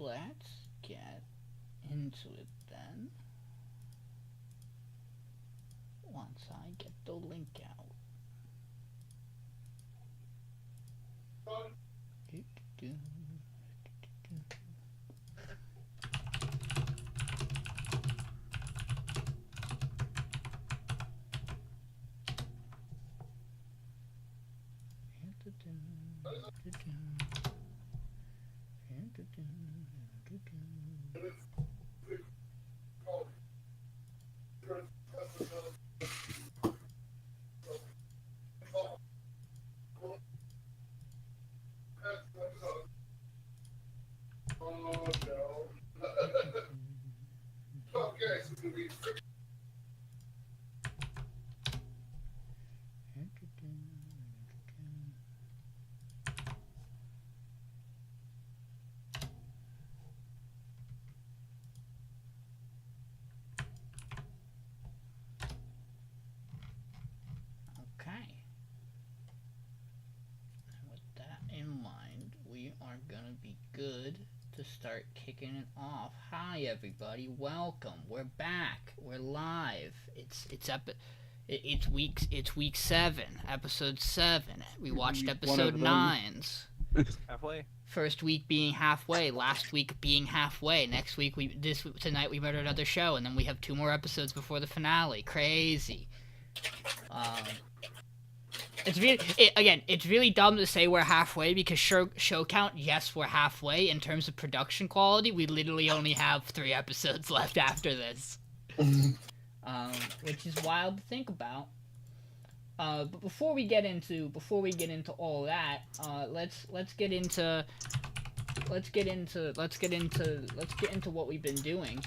let's get into it then. Once I get the link out. Okay. With that in mind, we are gonna be good to start kicking it off. Hi everybody, welcome. We're back. We're live. It's week 7, episode 7. We watched episode 9s. Halfway. First week being halfway, last week being halfway. Next week tonight we made another show, and then we have 2 more episodes before the finale. Crazy. It's really dumb to say we're halfway because show count, yes, we're halfway. In terms of production quality, we literally only have 3 episodes left after this, which is wild to think about. But before we get into all that, let's get into what we've been doing.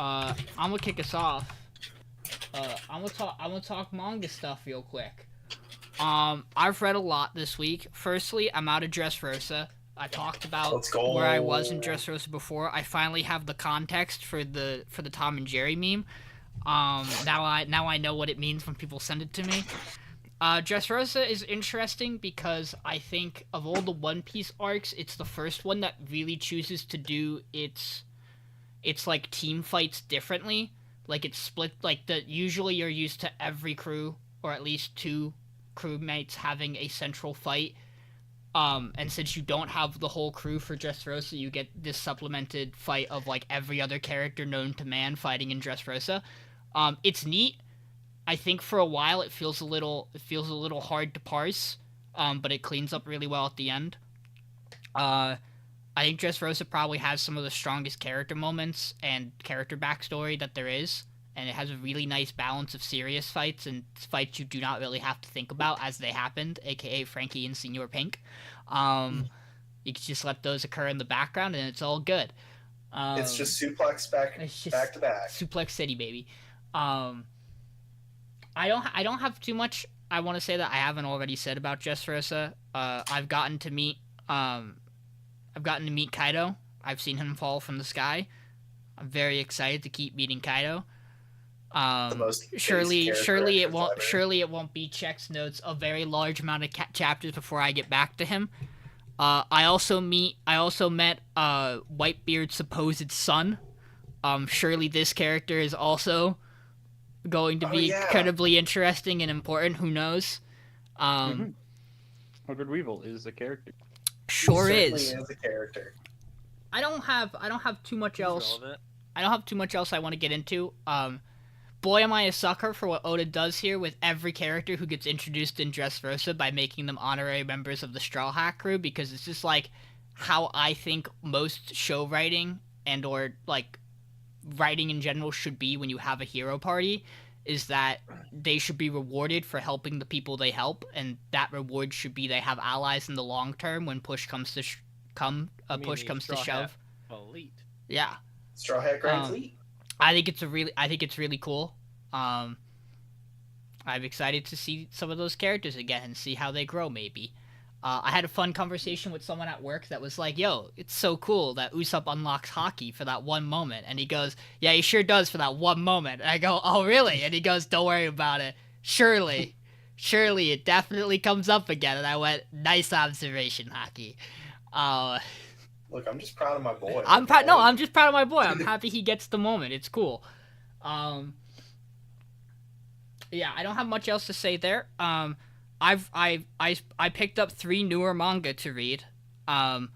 I'm gonna kick us off. I'm gonna talk manga stuff real quick. I've read a lot this week. Firstly, I'm out of Dressrosa. I talked about where I was in Dressrosa before. I finally have the context for the Tom and Jerry meme. Now I know what it means when people send it to me. Dressrosa is interesting because I think of all the One Piece arcs, it's the first one that really chooses to do its like team fights differently. Like it's split, usually you're used to every crew, or at least 2 crewmates having a central fight. And since you don't have the whole crew for Dressrosa, you get this supplemented fight of like every other character known to man fighting in Dressrosa. It's neat. I think for a while it feels a little hard to parse, but it cleans up really well at the end. I think Dressrosa probably has some of the strongest character moments and character backstory that there is, and it has a really nice balance of serious fights and fights you do not really have to think about as they happened, aka Frankie and Senor Pink. You can just let those occur in the background and it's all good. It's just suplex back to back. Suplex City, baby. I don't have too much I want to say that I haven't already said about Dressrosa. I've gotten to meet Kaido. I've seen him fall from the sky. I'm very excited to keep meeting Kaido. Surely it won't be checks notes a very large amount of chapters before I get back to him. I also met Whitebeard's supposed son. Surely this character is also going to be incredibly interesting and important. Who knows? Hooded Weevil is a character. Sure he is. is a character. I don't have too much else. Relevant. I don't have too much else I want to get into. Boy, am I a sucker for what Oda does here with every character who gets introduced in Dressrosa by making them honorary members of the Straw Hat crew, because it's just like how I think most show writing and or like writing in general should be when you have a hero party, is that they should be rewarded for helping the people they help, and that reward should be they have allies in the long term when push comes to shove. Elite. Yeah. Straw Hat Grand Fleet. I think it's really cool. I'm excited to see some of those characters again and see how they grow, maybe. I had a fun conversation with someone at work that was like, yo, it's so cool that Usopp unlocks hockey for that one moment. And he goes, yeah, he sure does for that one moment. And I go, oh, really? And he goes, don't worry about it. Surely it definitely comes up again. And I went, nice observation, hockey. Look, I'm just proud of my boy. I'm proud. No, I'm just proud of my boy. I'm happy he gets the moment. It's cool. Yeah, I don't have much else to say there. I picked up 3 newer manga to read. I'm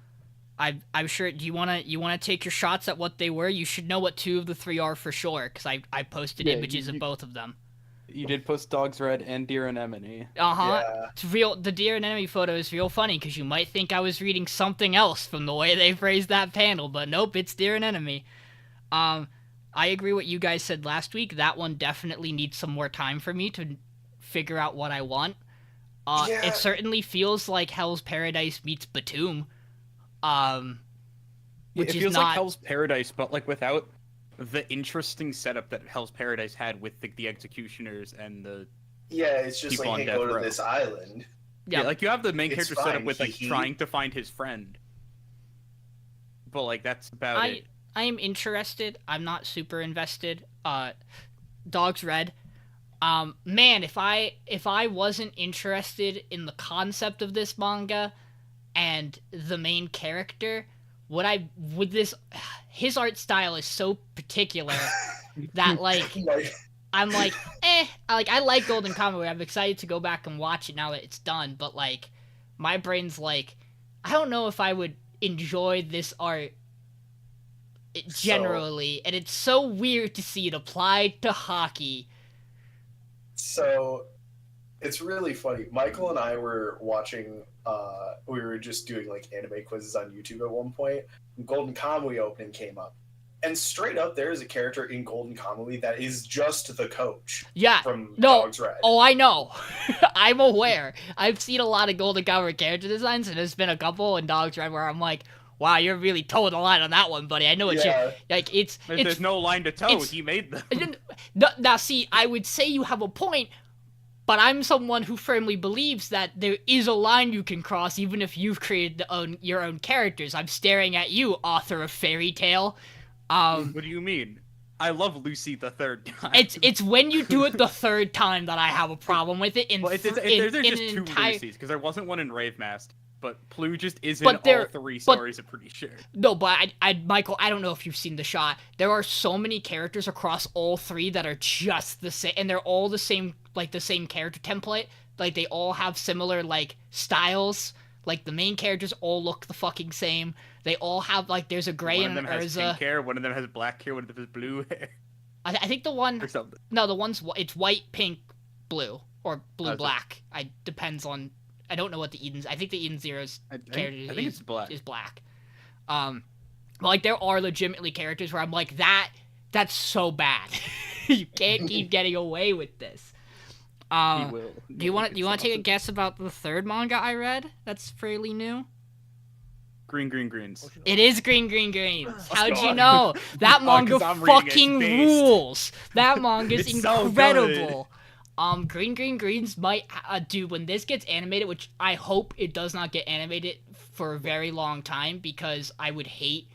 sure. Do you wanna take your shots at what they were? You should know what 2 of the 3 are for sure, because I posted images of both of them. You did post Dog's Red and Deer Anemone. Yeah. It's real. The Deer Anemone photo is real funny because you might think I was reading something else from the way they phrased that panel, but nope, it's Deer Anemone. I agree what you guys said last week. That one definitely needs some more time for me to figure out what I want. It certainly feels like Hell's Paradise meets Batum. Which it feels like Hell's Paradise, but like without the interesting setup that Hell's Paradise had with the executioners and the it's just like, hey, go to this island. Yeah, like you have the main character set up with like trying to find his friend, but like that's about it. I am interested. I'm not super invested. Dog's Red. Man, if I wasn't interested in the concept of this manga and the main character, his art style is so particular that like I'm like, I like Golden Kamuy. I'm excited to go back and watch it now that it's done, but like my brain's like, I don't know if I would enjoy this art generally, and it's so weird to see it applied to hockey. So it's really funny. Michael and I were watching, we were just doing like anime quizzes on YouTube at one point. Golden Kamuy opening came up. And straight up, there is a character in Golden Kamuy that is just the coach. Yeah. From Dog's Red. Oh, I know. I'm aware. I've seen a lot of Golden Kamuy character designs, and there's been a couple in Dog's Red where I'm like, wow, you're really towing the line on that one, buddy. I know what you're... Like, There's no line to toe. He made them. Now, see, I would say you have a point, but I'm someone who firmly believes that there is a line you can cross even if you've created your own characters. I'm staring at you, author of Fairy Tail. What do you mean? I love Lucy the third time. It's when you do it the third time that I have a problem with it. There's just 2 Lucys, because there wasn't one in Rave Mask. But Plu just isn't all 3 stories, I'm pretty sure. No, but Michael, I don't know if you've seen the shot. There are so many characters across all 3 that are just the same, and they're all the same, like the same character template. Like they all have similar like styles. Like the main characters all look the fucking same. They all have like there's a gray and an Urza. One of them has pink hair. One of them has black hair. One of them has blue hair. I think the one. Or something. No, the one's it's white, pink, blue, or blue, black. Depends on. I don't know what the Eden's. I think the Eden Zero's character I think it's black. Is black. Like there are legitimately characters where I'm like that's so bad. You can't keep getting away with this. He will. Do you want to take a guess about the 3rd manga I read? That's fairly new. Green Greens. It is Green Greens. How'd you know? That manga fucking rules. That manga's incredible. So Green Greens might do when this gets animated, which I hope it does not get animated for a very long time, because I would hate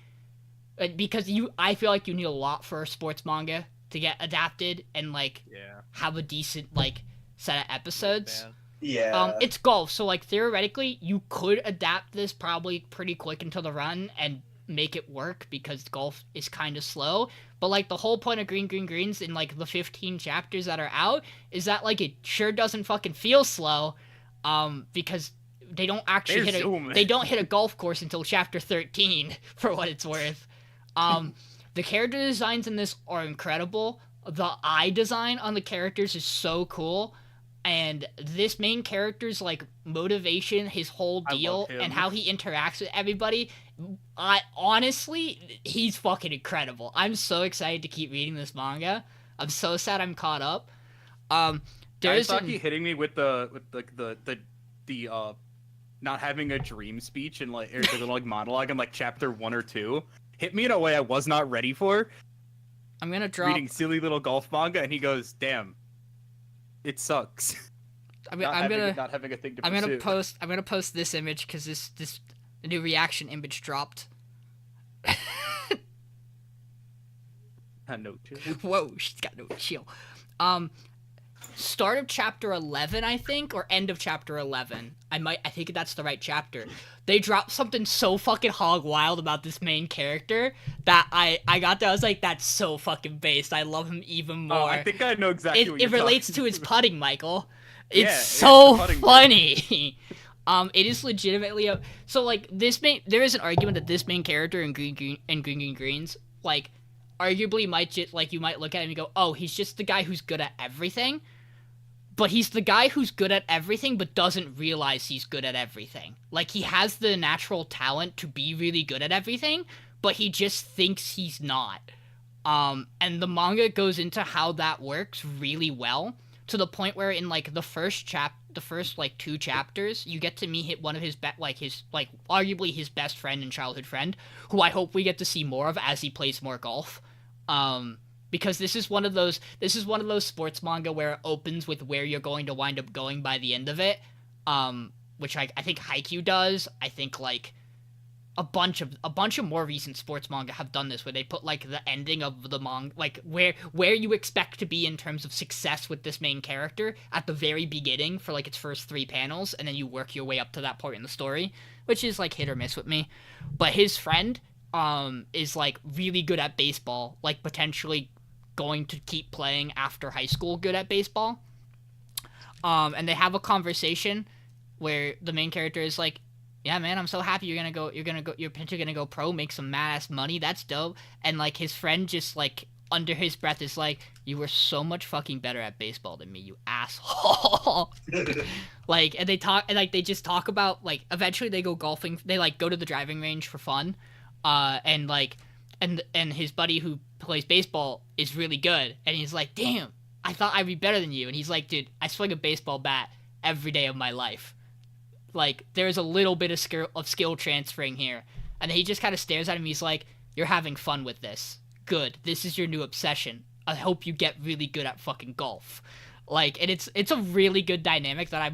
because I feel like you need a lot for a sports manga to get adapted and like have a decent like set of episodes. It's golf, so like theoretically you could adapt this probably pretty quick into the run and make it work, because golf is kind of slow. But like the whole point of Green Greens in like the 15 chapters that are out is that like it sure doesn't fucking feel slow, because they don't actually hit a golf course until chapter 13 for what it's worth. The character designs in this are incredible. The eye design on the characters is so cool. And this main character's like motivation, his whole deal, and how he interacts with everybody, honestly, he's fucking incredible. I'm so excited to keep reading this manga. I'm so sad I'm caught up. Saki hitting me with the not having a dream speech and like or the little like monologue in like chapter 1 or 2 hit me in a way I was not ready for. I'm gonna drop reading silly little golf manga, and he goes, "Damn, it sucks." I'm gonna post this image because this new reaction image dropped. No chill. Whoa, she's got no chill. start of chapter 11, I think, or end of chapter 11. I think that's the right chapter. They dropped something so fucking hog wild about this main character that I got there. I was like, that's so fucking based. I love him even more. Oh, I think I know exactly what you're It relates talking to his about. putting, Michael. It's Yeah, so the putting funny. It is legitimately so like there is an argument that this main character in Green Greens, like, arguably might just, like, you might look at him and go, oh, he's just the guy who's good at everything. But he's the guy who's good at everything but doesn't realize he's good at everything. Like, he has the natural talent to be really good at everything, but he just thinks he's not. And the manga goes into how that works really well, to the point where in, like, the first like 2 chapters, you get to meet one of his arguably his best friend and childhood friend, who I hope we get to see more of as he plays more golf. Because this is one of those sports manga where it opens with where you're going to wind up going by the end of it, which I think Haikyuu does. I think, like, a bunch of more recent sports manga have done this, where they put, like, the ending of the manga, like, where you expect to be in terms of success with this main character at the very beginning for, like, its first 3 panels, and then you work your way up to that point in the story, which is, like, hit or miss with me. But his friend is, like, really good at baseball, like, potentially going to keep playing after high school good at baseball. And they have a conversation where the main character is like, yeah, man, I'm so happy you're potentially gonna go pro, make some mad-ass money, that's dope. And, like, his friend just, like, under his breath is like, you were so much fucking better at baseball than me, you asshole. Like, and they just talk about, like, eventually they go golfing, they, like, go to the driving range for fun, and, like, and his buddy who plays baseball is really good, and he's like, damn, I thought I'd be better than you. And he's like, dude, I swing a baseball bat every day of my life. Like, there's a little bit of skill transferring here. And he just kind of stares at him. He's like, you're having fun with this. Good. This is your new obsession. I hope you get really good at fucking golf. Like, and it's a really good dynamic that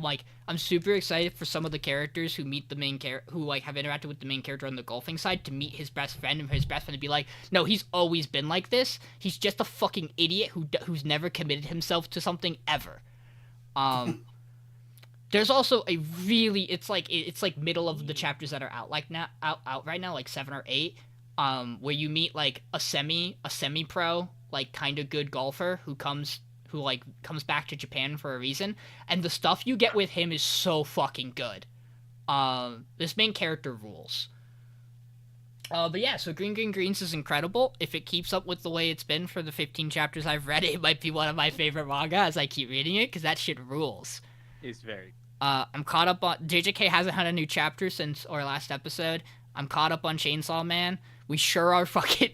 I'm super excited for some of the characters who meet the main who, like, have interacted with the main character on the golfing side to meet his best friend, and his best friend to be like, no, he's always been like this. He's just a fucking idiot who's never committed himself to something ever. There's also a really, it's like middle of the chapters that are out right now, like 7 or 8, where you meet, like, a semi-pro, like, kind of good golfer who comes back to Japan for a reason, and the stuff you get with him is so fucking good. This main character rules. But yeah, so Green Greens is incredible. If it keeps up with the way it's been for the 15 chapters I've read, it might be one of my favorite manga as I keep reading it, because that shit rules. It's very. I'm caught up on... JJK hasn't had a new chapter since our last episode. I'm caught up on Chainsaw Man. We sure are fucking...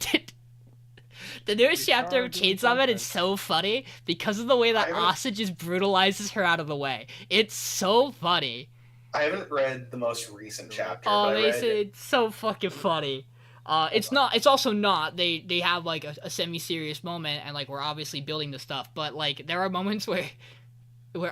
The newest chapter of Chainsaw Man is so funny because of the way that Asa just brutalizes her out of the way. It's so funny. I haven't read the most recent chapter. Oh, but it's so fucking funny. It's not. It's also not. They have, like, a semi-serious moment, and, like, we're obviously building the stuff, but, like, there are moments where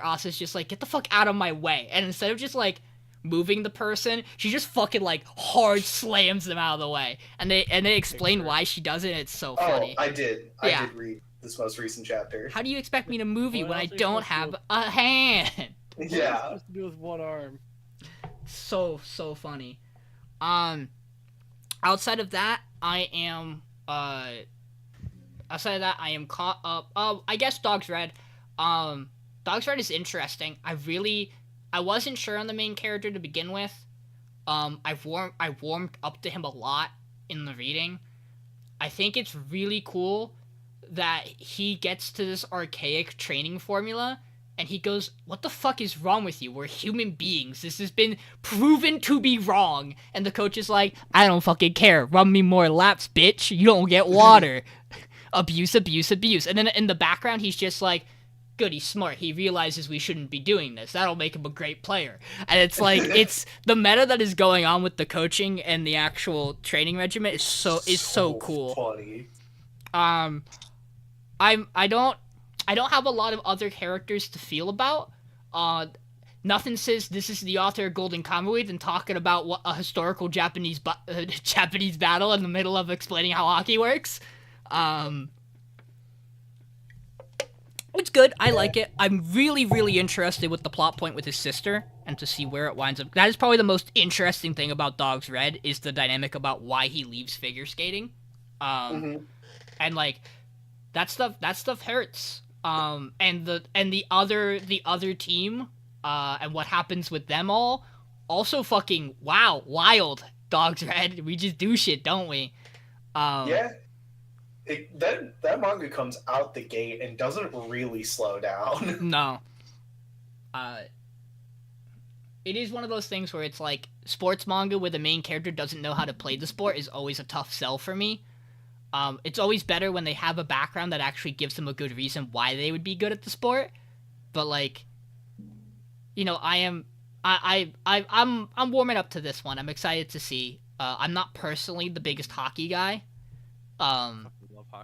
Asa's just like, get the fuck out of my way, and instead of just, like, moving the person, she just fucking, like, hard slams them out of the way, and they explain why she does it. It's so funny. I did read this most recent chapter. How do you expect me to move you when I don't have a hand? Yeah. Supposed to do with one arm. So funny. Outside of that, I am caught up. I guess Dogs Red. Dogs Red is interesting. I wasn't sure on the main character to begin with. I warmed up to him a lot in the reading. I think it's really cool that he gets to this archaic training formula, and he goes, what the fuck is wrong with you? We're human beings. This has been proven to be wrong. And the coach is like, I don't fucking care. Run me more laps, bitch. You don't get water. Abuse. And then in the background, he's just like, good, he's smart. He realizes we shouldn't be doing this. That'll make him a great player. And it's like, it's the meta that is going on with the coaching and the actual training regimen is so cool. Funny. I don't have a lot of other characters to feel about. Nothing says this is the author of Golden Kamuy than talking about what a historical Japanese battle in the middle of explaining how hockey works. It's good. I like it. I'm really, really interested with the plot point with his sister and to see where it winds up. That is probably the most interesting thing about Dogs Red is the dynamic about why he leaves figure skating. And like that stuff hurts. And the other team, and what happens with them all, also fucking wild. Dogs Red. We just do shit, don't we? Yeah. That manga comes out the gate and doesn't really slow down. No. It is one of those things where it's like sports manga where the main character doesn't know how to play the sport is always a tough sell for me. It's always better when they have a background that actually gives them a good reason why they would be good at the sport. But like, you know, I'm warming up to this one. I'm excited to see. I'm not personally the biggest hockey guy.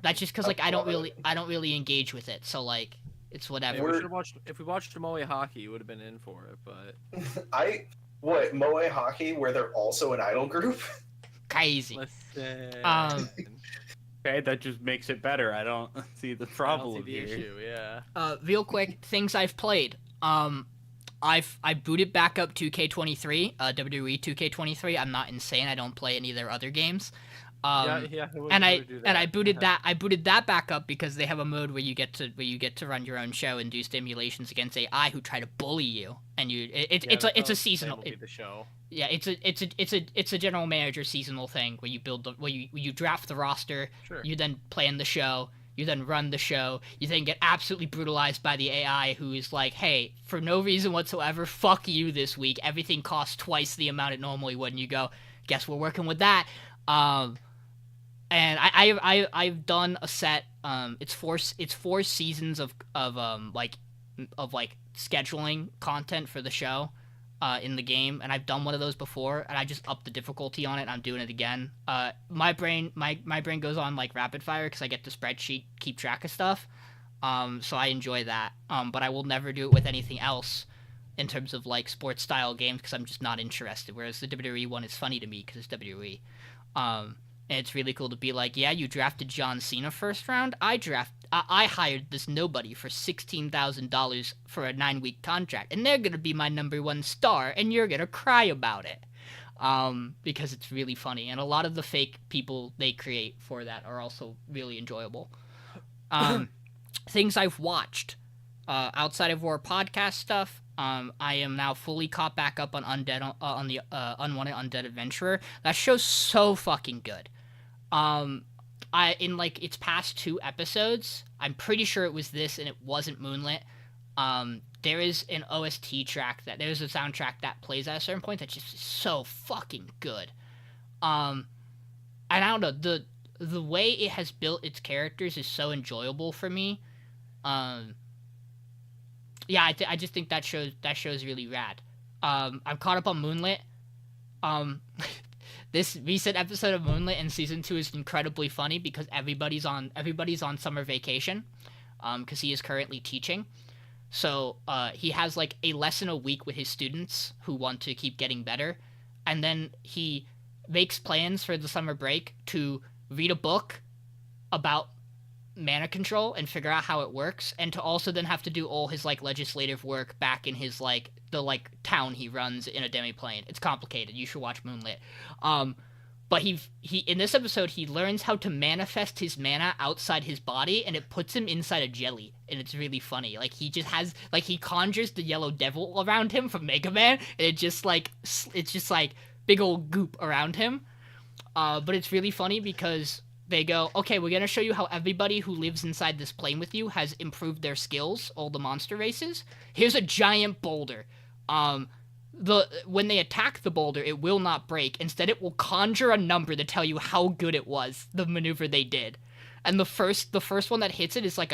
That's just because like I don't really engage with it. So like it's whatever. Yeah, if we watched Moe Hockey, you would have been in for it. But Moe Hockey, where they're also an idol group. Crazy. Okay, that just makes it better. I don't see the problem I don't see the here. issue. Yeah. Real quick, things I've played. I booted back up 2K23, WWE 2K23. I'm not insane. I don't play any of their other games. I booted that back up because they have a mode where you get to run your own show and do stimulations against AI who try to bully you, and it's a seasonal. The show. Yeah, it's a general manager seasonal thing where you draft the roster, Sure. You then plan the show, you then run the show, you then get absolutely brutalized by the AI who is like, hey, for no reason whatsoever, fuck you this week. Everything costs twice the amount it normally would, and you go, guess we're working with that. And I've done a set. It's four seasons of scheduling content for the show, in the game, and I've done one of those before, and I just upped the difficulty on it. And I'm doing it again. My brain goes on like rapid fire because I get the spreadsheet keep track of stuff. So I enjoy that. But I will never do it with anything else in terms of like sports style games because I'm just not interested. Whereas the WWE one is funny to me because it's WWE. And it's really cool to be like, yeah, you drafted John Cena first round. I hired this nobody for $16,000 for a 9-week contract, and they're gonna be my number one star, and you're gonna cry about it, because it's really funny, and a lot of the fake people they create for that are also really enjoyable. Things I've watched, outside of our podcast stuff. I am now fully caught back up on the Unwanted Undead Adventurer. That show's so fucking good. In like its past 2 episodes, I'm pretty sure it was this and it wasn't Moonlit. There is an OST track there's a soundtrack that plays at a certain point that's just so fucking good. And I don't know, the way it has built its characters is so enjoyable for me. Yeah, I just think that show's really rad. I'm caught up on Moonlit. This recent episode of Moonlit in season 2 is incredibly funny because everybody's on summer vacation, because he is currently teaching. So he has like a lesson a week with his students who want to keep getting better, and then he makes plans for the summer break to read a book about mana control and figure out how it works, and to also then have to do all his like legislative work back in his like the like town he runs in a demiplane. It's complicated. You should watch Moonlit. But he in this episode he learns how to manifest his mana outside his body, and it puts him inside a jelly, and it's really funny. Like he just has like he conjures the yellow devil around him from Mega Man, and it's just like big old goop around him. But it's really funny because they go, okay, we're going to show you how everybody who lives inside this plane with you has improved their skills, all the monster races. Here's a giant boulder. When they attack the boulder, it will not break. Instead, it will conjure a number to tell you how good it was, the maneuver they did. And the first one that hits it is like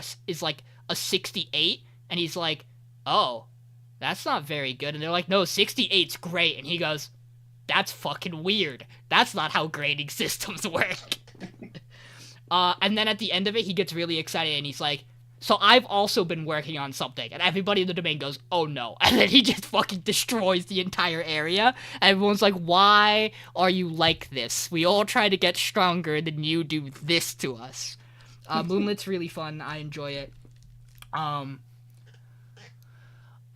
a 68, and he's like, oh, that's not very good. And they're like, no, 68's great. And he goes, that's fucking weird. That's not how grading systems work. And then at the end of it, he gets really excited, and he's like, so I've also been working on something. And everybody in the domain goes, oh no. And then he just fucking destroys the entire area. And everyone's like, why are you like this? We all try to get stronger, and then you do this to us. Moonlit's really fun. I enjoy it. I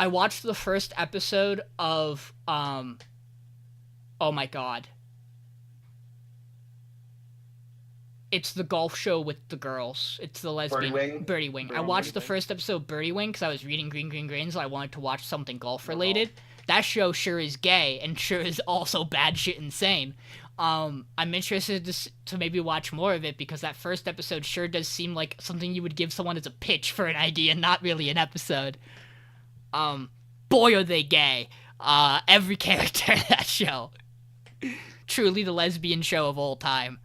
watched the first episode of oh my god. It's the golf show with the girls. It's the lesbian Birdie Wing. I watched the first episode of Birdie Wing because I was reading Green, so I wanted to watch something golf related. That show sure is gay and sure is also bad shit insane. I'm interested to maybe watch more of it because that first episode sure does seem like something you would give someone as a pitch for an idea, not really an episode. Boy are they gay. Every character in that show. Truly the lesbian show of all time.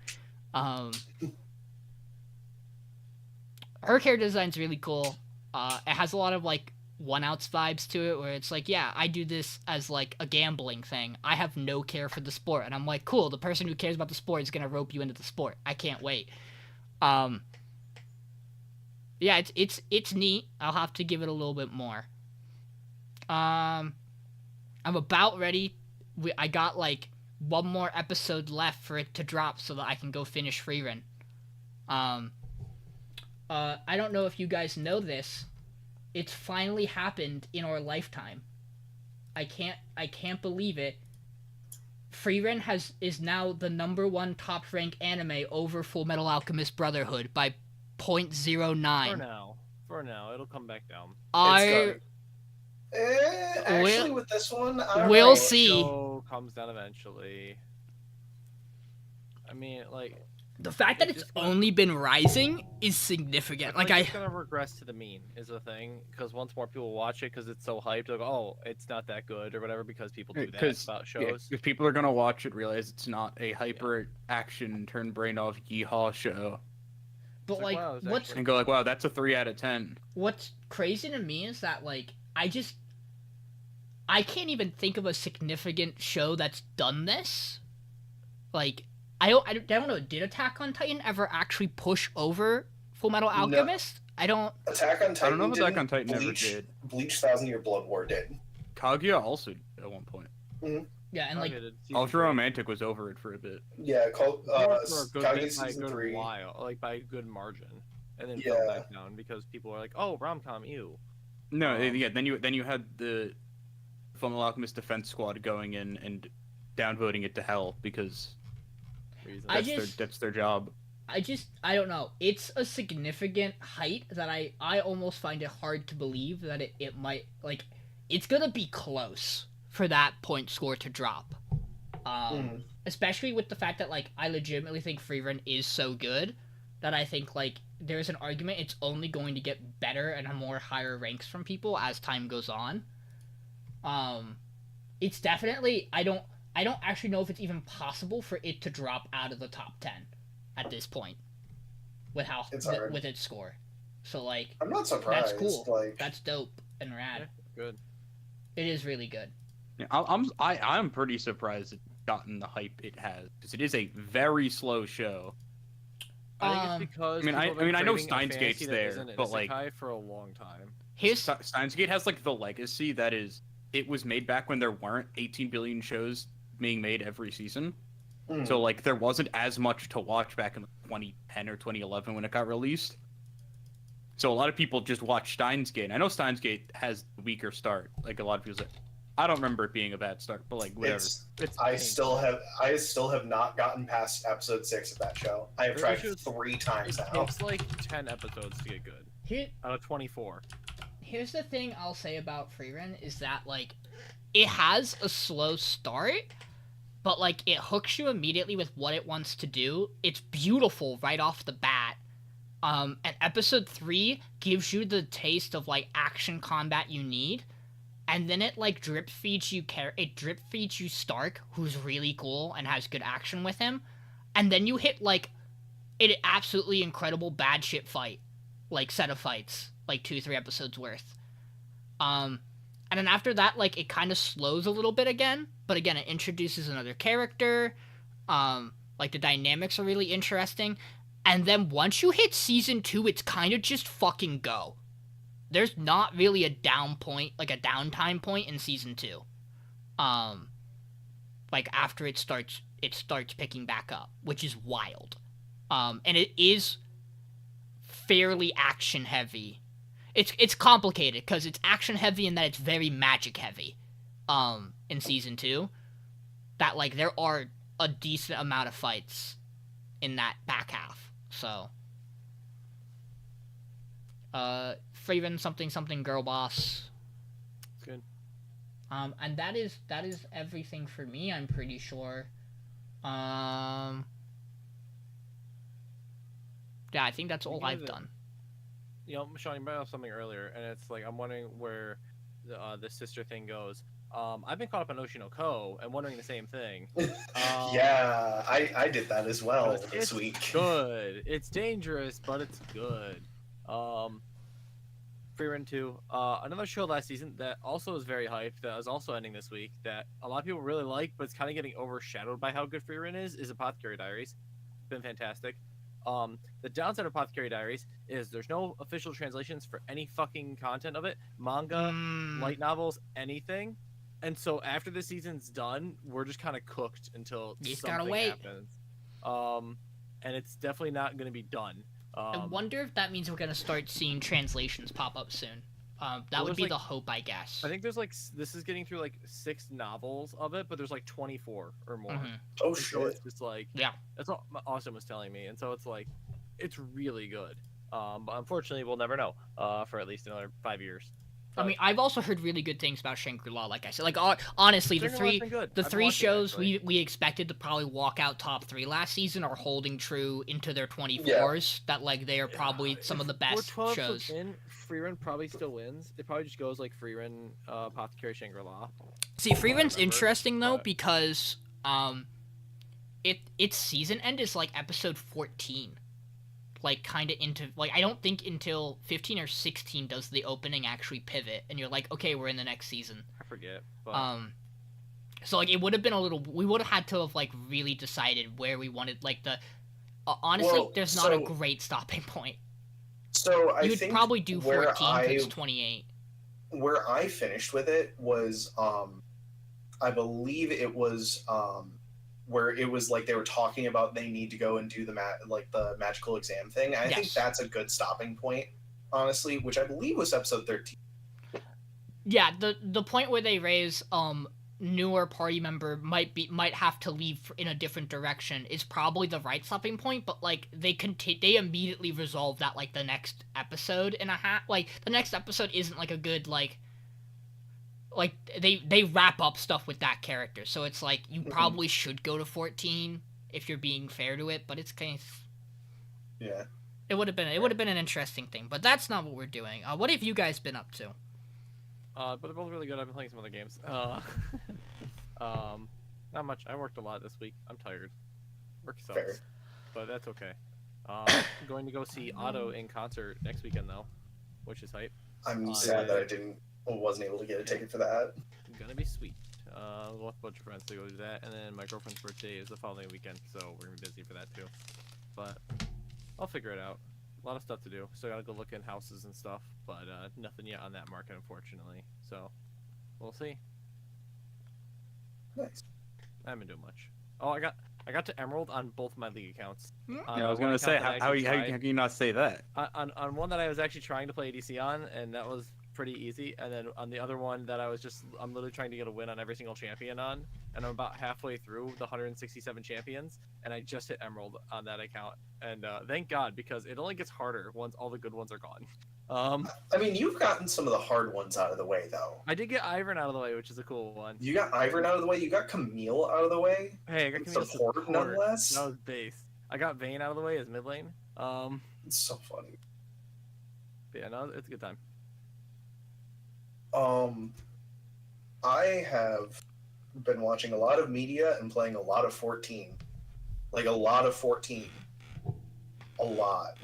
Her character design's really cool. It has a lot of like 1-outs vibes to it where it's like, yeah, I do this as like a gambling thing. I have no care for the sport. And I'm like, cool, the person who cares about the sport is gonna rope you into the sport. I can't wait. Yeah, it's neat. I'll have to give it a little bit more. I'm about ready. I got like one more episode left for it to drop so that I can go finish Freerun. I don't know if you guys know this. It's finally happened in our lifetime. I can't believe it. Freerun is now the #1 top ranked anime over Full Metal Alchemist Brotherhood by 0.09. For now, it'll come back down. Actually, with this one, I don't we'll know. see. Show comes down eventually. I mean, like the fact that it's only been rising is significant. Like it's gonna regress to the mean is the thing, because once more people watch it because it's so hyped, like, oh, it's not that good or whatever, because people do that about shows. Yeah, if people are gonna watch it, realize it's not a hyper action turn brain off yeehaw show. But like, wow, what's and go like, wow, that's a 3 out of 10. What's crazy to me is that like I can't even think of a significant show that's done this. Like, I don't know. Did Attack on Titan ever actually push over Full Metal Alchemist? No. Attack on Titan. I don't know if Attack on Titan ever did. Bleach 1000-Year Blood War did. Kaguya also did at one point. Mm-hmm. Yeah, and like Ultra Romantic was over it for a bit. Yeah, Kaguya Season 3. Like by a good margin, and then fell back down because people are like, "Oh, rom-com, ew." No, yeah. Then you had the Full Metal Alchemist Defense Squad going in and downvoting it to hell because that's their job. I don't know. It's a significant height that I almost find it hard to believe that it might, like, it's gonna be close for that point score to drop. Especially with the fact that, like, I legitimately think Freerun is so good that I think, like, there's an argument it's only going to get better and more higher ranks from people as time goes on. It's definitely, I don't actually know if it's even possible for it to drop out of the top 10 at this point with with its score. So like, I'm not surprised. That's cool. Like, that's dope and rad. Yeah, good. It is really good. Yeah, I'm pretty surprised it's gotten the hype it has because it is a very slow show. I think it's because I know Steins Gate's there, but like for a long time. Steins Gate has like the legacy that is it was made back when there weren't 18 billion shows being made every season. So like there wasn't as much to watch back in 2010 or 2011 when it got released. So a lot of people just watch Steins Gate. I know Steins Gate has a weaker start. Like a lot of people say, I don't remember it being a bad start, but like whatever. I still have not gotten past episode 6 of that show. I have tried 3 times now. It's like 10 episodes to get good. Out of 24. Here's the thing I'll say about Freerun is that like it has a slow start, but like it hooks you immediately with what it wants to do. It's beautiful right off the bat. And episode 3 gives you the taste of like action combat you need, and then it like drip feeds you Stark, who's really cool and has good action with him, and then you hit like an absolutely incredible bad shit fight, like set of fights, like 2-3 episodes worth. And then after that, like it kind of slows a little bit again, but again it introduces another character. Like the dynamics are really interesting. And then once you hit season 2, it's kind of just fucking go. There's not really a downtime point in season 2. Like after it starts picking back up, which is wild. And it is fairly action heavy. it's complicated because it's action heavy and that it's very magic heavy. In season 2, that like there are a decent amount of fights in that back half. So, Frieren something girl boss. It's good. And that is everything for me. I'm pretty sure. Yeah, I think that's all I've done. You know, Sean, you brought up something earlier, and it's like I'm wondering where the sister thing goes. I've been caught up on Oshinoko and wondering the same thing. Yeah, I did that as well this week. Good. It's dangerous, but it's good. Frieren 2. Another show last season that also was very hyped, that is also ending this week, that a lot of people really like, but it's kind of getting overshadowed by how good Frieren is Apothecary Diaries. It's been fantastic. The downside of Apothecary Diaries is there's no official translations for any fucking content of it. Manga, light novels, anything. And so after the season's done, we're just kind of cooked until something happens. And it's definitely not going to be done. I wonder if that means we're going to start seeing translations pop up soon. That would be the hope, I guess. I think there's like, this is getting through like 6 novels of it, but there's like 24 or more. Mm-hmm. Oh, and shit. So it's just like, yeah. That's what Austin was telling me. And so it's like, it's really good. But unfortunately, we'll never know for at least another 5 years. I mean, I've also heard really good things about Shangri-La, like I said. Like, honestly, the three shows we expected to probably walk out top 3 last season are holding true into their 24s. Yeah. That, like, they are probably some of the best shows. Frieren probably still wins. It probably just goes, like, Frieren, Apothecary, Shangri-La. See, Frieren's interesting, though, because its season end is, like, episode 14. Like, kind of into, like, I don't think until 15 or 16 does the opening actually pivot, and you're like, okay, we're in the next season. I forget, but... So, like, it would have been a little, we would have had to have, like, really decided where we wanted, like, the, honestly, there's not a great stopping point. So, I think you would probably do 14 because it's 28. Where I finished with it was, I believe it was, where it was like they were talking about they need to go and do the magical exam thing. And I think that's a good stopping point, honestly, which I believe was episode 13. Yeah, the point where they raise newer party member might have to leave in a different direction is probably the right stopping point, but like they immediately resolve that like the next episode and a half. Like the next episode isn't like a good like they wrap up stuff with that character, so it's like you probably should go to 14 if you're being fair to it, but it's kind of it would have been an interesting thing, but that's not what we're doing. What have you guys been up to? But they're both really good. I've been playing some other games. Not much. I worked a lot this week. I'm tired. Work sucks, fair. But that's okay. Going to go see Otto in concert next weekend though, which is hype. I'm sad that I wasn't able to get a ticket for that. Gonna be sweet. We'll have a bunch of friends to go do that, and then my girlfriend's birthday is the following weekend, so we're gonna be busy for that too. But I'll figure it out. A lot of stuff to do. Still gotta go look in houses and stuff, but nothing yet on that market, unfortunately. So we'll see. Nice. I haven't been doing much. Oh, I got to Emerald on both my league accounts. Yeah, I was gonna say, how can you not say that? On one that I was actually trying to play ADC on, and that was pretty easy, and then on the other one that I'm literally trying to get a win on every single champion on, and I'm about halfway through the 167 champions, and I just hit Emerald on that account, and thank God, because it only gets harder once all the good ones are gone. I mean, you've gotten some of the hard ones out of the way, though. I did get Ivern out of the way, which is a cool one. You got Ivern out of the way. You got Camille out of the way. Hey, I got Camille support, nonetheless. That was base. I got Vayne out of the way as mid lane. It's so funny. But yeah, no, it's a good time. I have been watching a lot of media and playing a lot of 14. Like, a lot of 14. A lot.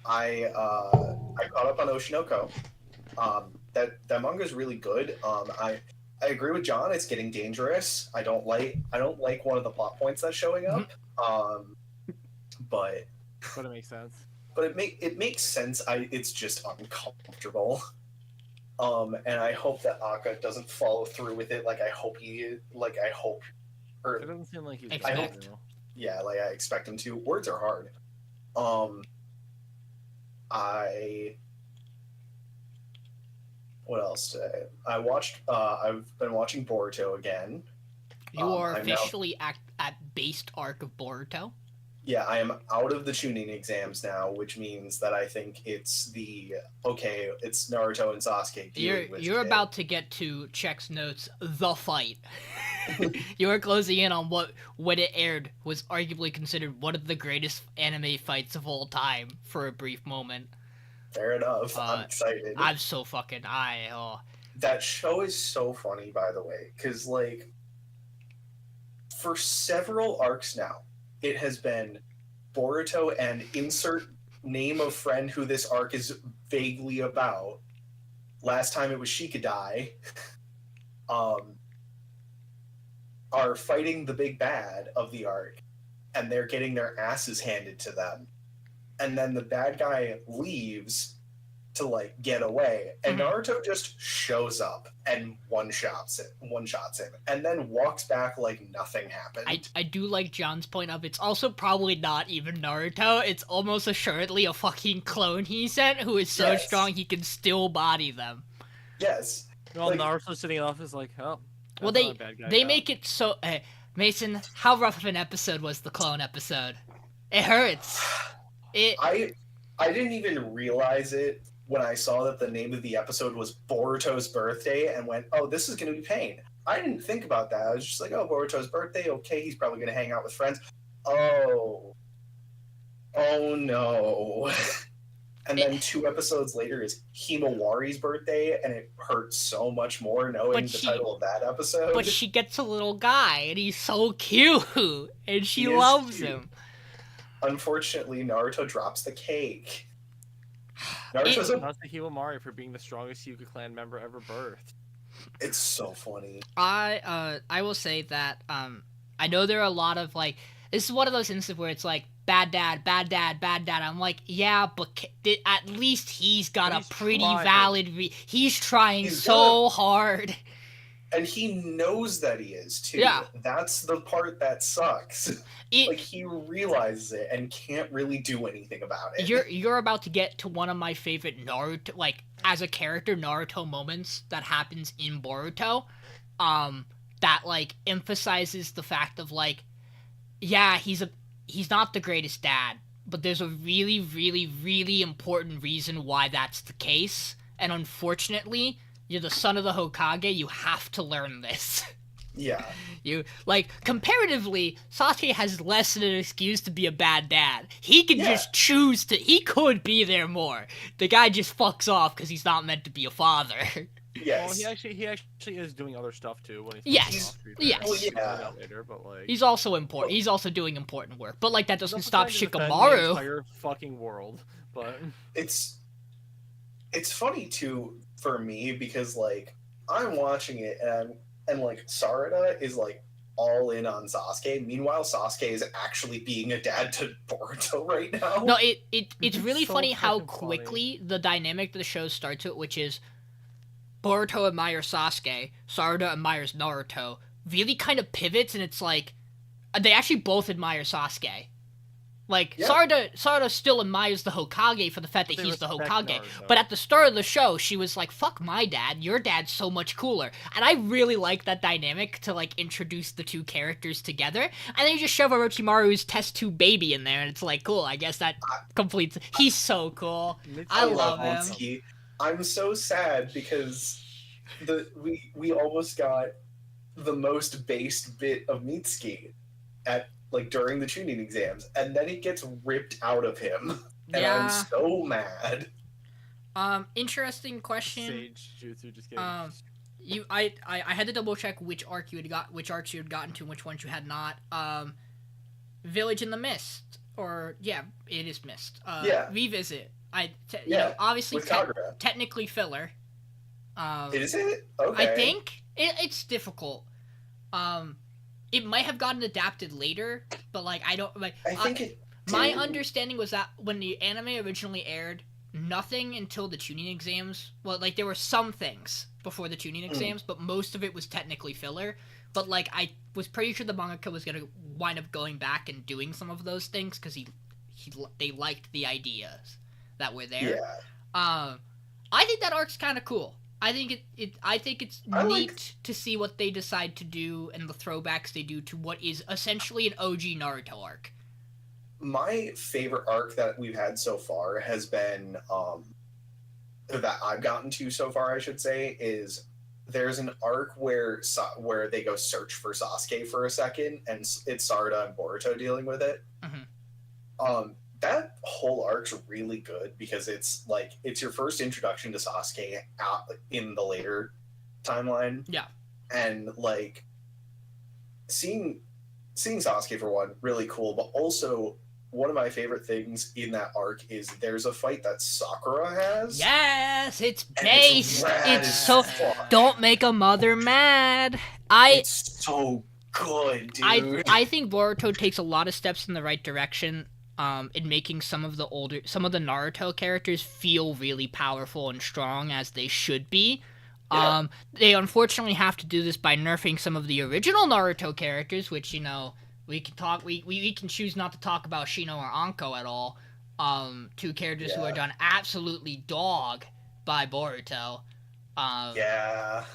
I caught up on Oshinoko. That manga is really good. I agree with John. It's getting dangerous. I don't like one of the plot points that's showing up. But it makes sense. But it makes sense. It's just uncomfortable. And I hope that Akka doesn't follow through with it. It doesn't seem like he's. I expect him to. Words are hard. What else today? I've been watching Boruto again. You are I'm now- officially at based arc of Boruto. Yeah, I am out of the tuning exams now, which means that I think it's it's Naruto and Sasuke. You're about to get to Check's notes, the fight. You are closing in on what, when it aired, was arguably considered one of the greatest anime fights of all time for a brief moment. Fair enough. I'm excited. I'm so fucking That show is so funny, by the way, because like for several arcs now, it has been Boruto and insert name of friend who this arc is vaguely about. Last time it was Shikadai. Are fighting the big bad of the arc, and they're getting their asses handed to them. And then the bad guy leaves to like get away, and Naruto just shows up and one shots him, and then walks back like nothing happened. I do like John's point of it's also probably not even Naruto. It's almost assuredly a fucking clone he sent who is so strong he can still body them. Yes. Well, like, Naruto sitting off is like, oh. Well, they make it so. Mason, how rough of an episode was the clone episode? It hurts. I didn't even realize it when I saw that the name of the episode was Boruto's birthday, and went, "Oh, this is going to be pain." I didn't think about that. I was just like, "Oh, Boruto's birthday. Okay, he's probably going to hang out with friends." Oh no. And then 2 episodes later is Himawari's birthday, and it hurts so much more knowing the title of that episode. But she gets a little guy, and he's so cute, and she loves him. Unfortunately, Naruto drops the cake. Naruto's not the Himawari for being the strongest Hyuga clan member ever birthed. It's so funny. I will say that I know there are a lot of like, this is one of those instances where it's like, bad dad, bad dad, bad dad. I'm like, yeah, but at least he's got a pretty valid he's trying so hard. And he knows that he is, too. Yeah. That's the part that sucks. Like, he realizes it and can't really do anything about it. You're about to get to one of my favorite Naruto, like, as a character, Naruto moments that happens in Boruto, that, like, emphasizes the fact of, like, yeah, he's not the greatest dad, but there's a really, really, really important reason why that's the case. And unfortunately, you're the son of the Hokage, you have to learn this. Yeah. Comparatively, Sasuke has less than an excuse to be a bad dad. He can just choose to, he could be there more. The guy just fucks off because he's not meant to be a father. Yes. Well, he actually is doing other stuff too. When yes. Later, but like he's also important. He's also doing important work. But like that doesn't stop Shikamaru. The entire fucking world, but it's funny too for me because like I'm watching it and like Sarada is like all in on Sasuke. Meanwhile, Sasuke is actually being a dad to Boruto right now. No, it's really so funny how quickly the dynamic of the show starts with, which is Boruto admires Sasuke, Sarada admires Naruto, really kind of pivots, and it's like, they actually both admire Sasuke. Like, Sarada still admires the Hokage for the fact that he's the Hokage, Naruto. But at the start of the show, she was like, fuck my dad, your dad's so much cooler. And I really like that dynamic to, like, introduce the two characters together, and then you just shove Orochimaru's test tube baby in there, and it's like, cool, I guess that completes, he's so cool. I love him. Mitsuki. I'm so sad because we almost got the most based bit of Mitsuki at like during the tuning exams, and then it gets ripped out of him, and I'm so mad. Interesting question. Sage Jutsu just I had to double check which arcs you had gotten to, and which ones you had not. Village in the Mist, or it is Mist. Revisit. You know, obviously technically filler. Is it? Okay. I think it's difficult. It might have gotten adapted later, but like I don't like. I think it. My understanding was that when the anime originally aired, nothing until the tuning exams. Well, like there were some things before the tuning exams, but most of it was technically filler. But like I was pretty sure the mangaka was gonna wind up going back and doing some of those things because they liked the ideas. that were there. Yeah. I think that arc's kind of cool. I think it's neat to see what they decide to do and the throwbacks they do to what is essentially an OG Naruto arc. My favorite arc that we've had so far has been that I've gotten to so far, I should say, is there's an arc where they go search for Sasuke for a second, and it's Sarada and Boruto dealing with it. Mm-hmm. That whole arc's really good because it's your first introduction to Sasuke in the later timeline. Yeah. And like seeing Sasuke for one, really cool, but also one of my favorite things in that arc is there's a fight that Sakura has. Yes, it's and based. rad It's as so. fuck. Don't make a mother mad. It's so good, dude. I think Boruto takes a lot of steps in the right direction. In making some of the Naruto characters feel really powerful and strong as they should be. Yeah. They unfortunately have to do this by nerfing some of the original Naruto characters, which, we can talk. We can choose not to talk about Shino or Anko at all. Two characters who are done absolutely dog by Boruto. Yeah.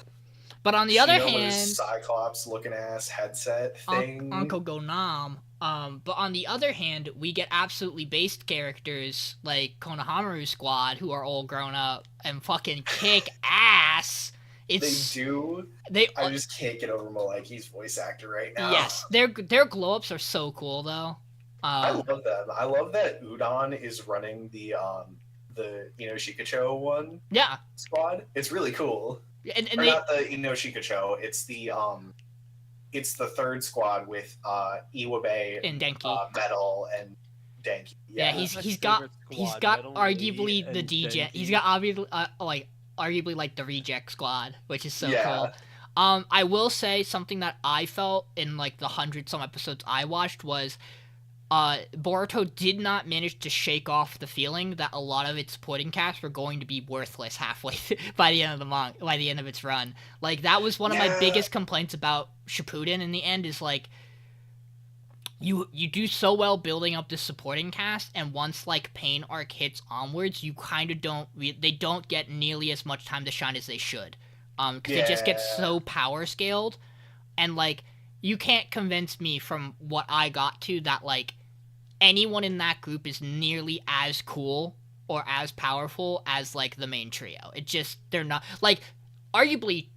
But on the other Shino with hand, his Cyclops looking ass headset thing. Uncle Go Nam. But on the other hand, we get absolutely based characters like Konohamaru's squad who are all grown up and fucking kick ass. They do. I just can't get over Malaki's voice actor right now. Yes, their glow ups are so cool though. I love them. I love that Udon is running the Inoshikacho one. Yeah. Squad. It's really cool. And or not the Inoshikacho. It's the third squad with Iwabe and Denki, Metal, and Denki. Yeah, he's got arguably the DJ. He's got arguably like the reject squad, which is so cool. I will say something that I felt in like the 100-some episodes I watched was Boruto did not manage to shake off the feeling that a lot of its supporting cast were going to be worthless halfway by the end of its run. Like that was one of my biggest complaints about Shippuden in the end is like you do so well building up this supporting cast, and once like Pain arc hits onwards, you kind of they don't get nearly as much time to shine as they should, because they just get so power scaled, and like you can't convince me from what I got to that like anyone in that group is nearly as cool or as powerful as like the main trio. They're not like arguably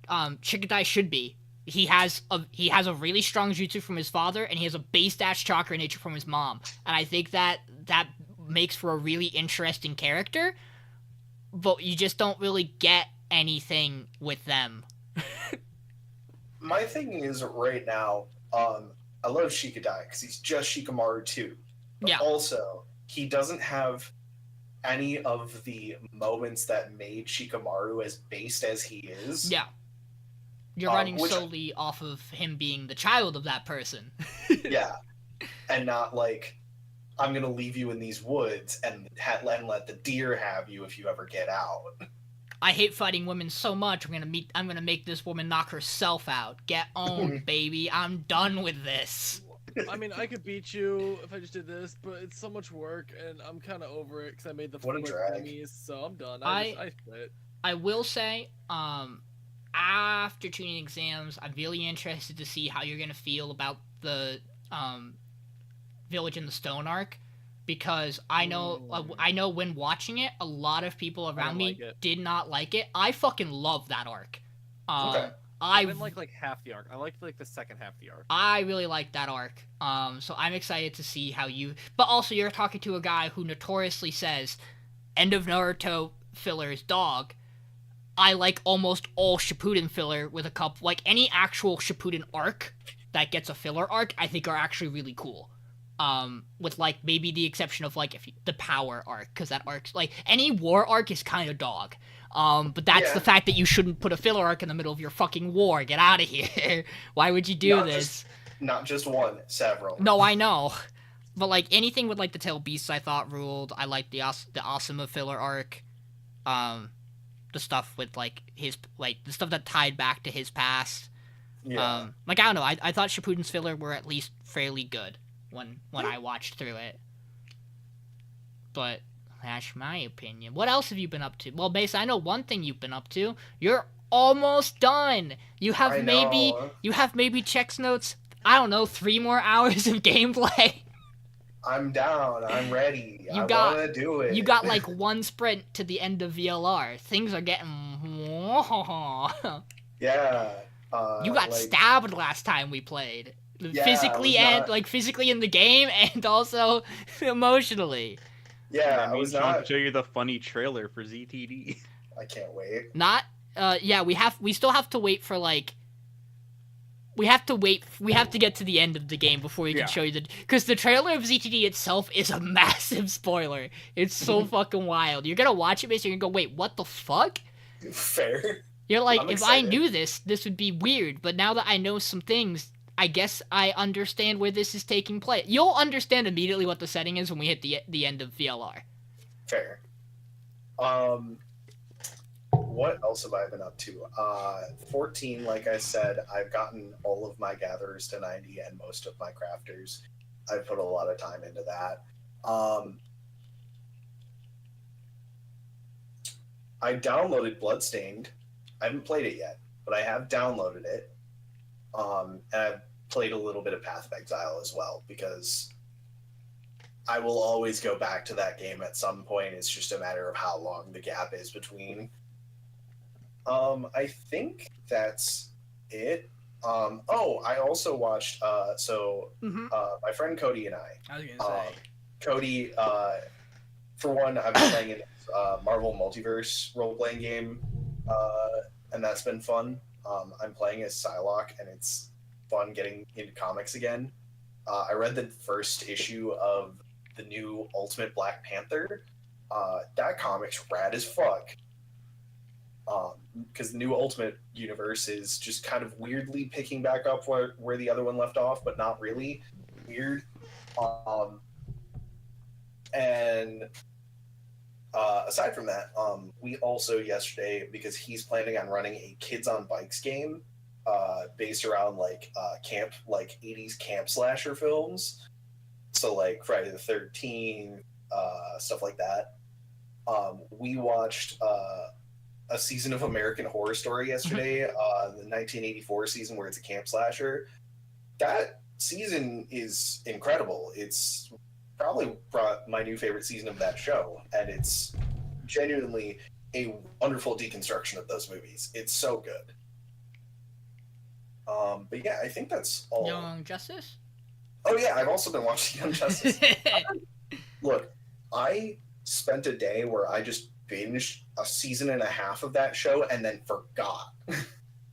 Shikadai should be. He has a really strong jutsu from his father, and he has a base dash chakra nature from his mom. And I think that makes for a really interesting character, but you just don't really get anything with them. My thing is right now, I love Shikadai because he's just Shikamaru too. But also, he doesn't have any of the moments that made Shikamaru as based as he is. Yeah. You're running solely off of him being the child of that person. Yeah. And not like, I'm going to leave you in these woods and let the deer have you if you ever get out. I hate fighting women so much, I'm gonna make this woman knock herself out. Get owned, baby. I'm done with this. I mean, I could beat you if I just did this, but it's so much work, and I'm kind of over it because I made the enemies, so I'm done. I quit. I will say, after tuning exams, I'm really interested to see how you're gonna feel about the Village in the Stone arc, because I know when watching it, a lot of people around me did not like it. I fucking love that arc. Okay. I didn't like half the arc. I liked like the second half of the arc. I really like that arc. So I'm excited to see how you. But also, you're talking to a guy who notoriously says, "End of Naruto filler is dog." I like almost all Shippuden filler with a couple. Like any actual Shippuden arc that gets a filler arc, I think are actually really cool. With like maybe the exception of like the power arc, because that arc's like any war arc is kind of dog. But that's the fact that you shouldn't put a filler arc in the middle of your fucking war. Get out of here. Why would you do this? Not just one, several. No, I know. But like anything with like the Tail Beasts, I thought ruled. I liked the Asuma filler arc. The stuff with like his the stuff that tied back to his past. Yeah. I don't know. I thought Shippuden's filler were at least fairly good when I watched through it. But That's my opinion. What else have you been up to? Well, Mace, I know one thing you've been up to. You're almost done. You have I maybe know. checks notes. I don't know, 3 more hours of gameplay. I'm down. I'm ready. You I got- want to do it. You got like 1 sprint to the end of VLR. Things are getting. Yeah. You got like, stabbed last time we played. Yeah, I Physically was and not- like physically in the game and also emotionally. Yeah, That I means was Sean not. to show you the funny trailer for ZTD. I can't wait. Not yeah, we still have to wait for like we have to get to the end of the game before we can Yeah. show you because the trailer of ZTD itself is a massive spoiler. It's so fucking wild. You're gonna watch it basically and you're gonna go, wait, what the fuck? Fair. You're like, I'm if I excited. knew this would be weird, but now that I know some things, I guess I understand where this is taking place. You'll understand immediately what the setting is when we hit the end of VLR. Fair. What else have I been up to? 14, like I said, I've gotten all of my gatherers to 90 and most of my crafters. I've put a lot of time into that. I downloaded Bloodstained. I haven't played it yet, but I have downloaded it. And I've played a little bit of Path of Exile as well, because I will always go back to that game at some point. It's just a matter of how long the gap is between. I think that's it. I also watched, my friend Cody and I was gonna Cody, for one, I've been playing in Marvel Multiverse role-playing game, and that's been fun. I'm playing as Psylocke, and it's fun getting into comics again. I read the first issue of the new Ultimate Black Panther. That comic's rad as fuck. Because the new Ultimate universe is just kind of weirdly picking back up where the other one left off, but not really. Weird. Aside from that, we also yesterday, because he's planning on running a Kids on Bikes game based around like 80s camp slasher films, so like Friday the 13th, stuff like that. We watched a season of American Horror Story yesterday, the 1984 season where it's a camp slasher. That season is incredible. It's probably my new favorite season of that show, and it's genuinely a wonderful deconstruction of those movies. It's so good. But yeah, I think that's all. Young Justice? Oh yeah, I've also been watching Young Justice. Look, I spent a day where I just binged a season and a half of that show and then forgot.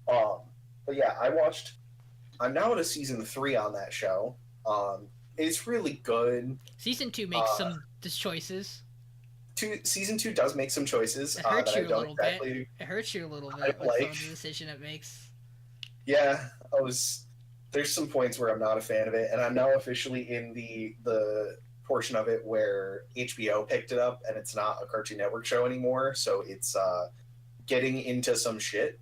But yeah, I'm now at season 3 on that show. It's really good. Season 2 makes some choices. Season 2 does make some choices It hurts that you I a don't little exactly. bit. It hurts you a little I bit with some like. of the decision it makes. Yeah, there's some points where I'm not a fan of it, and I'm now officially in the portion of it where HBO picked it up, and it's not a Cartoon Network show anymore, so it's getting into some shit.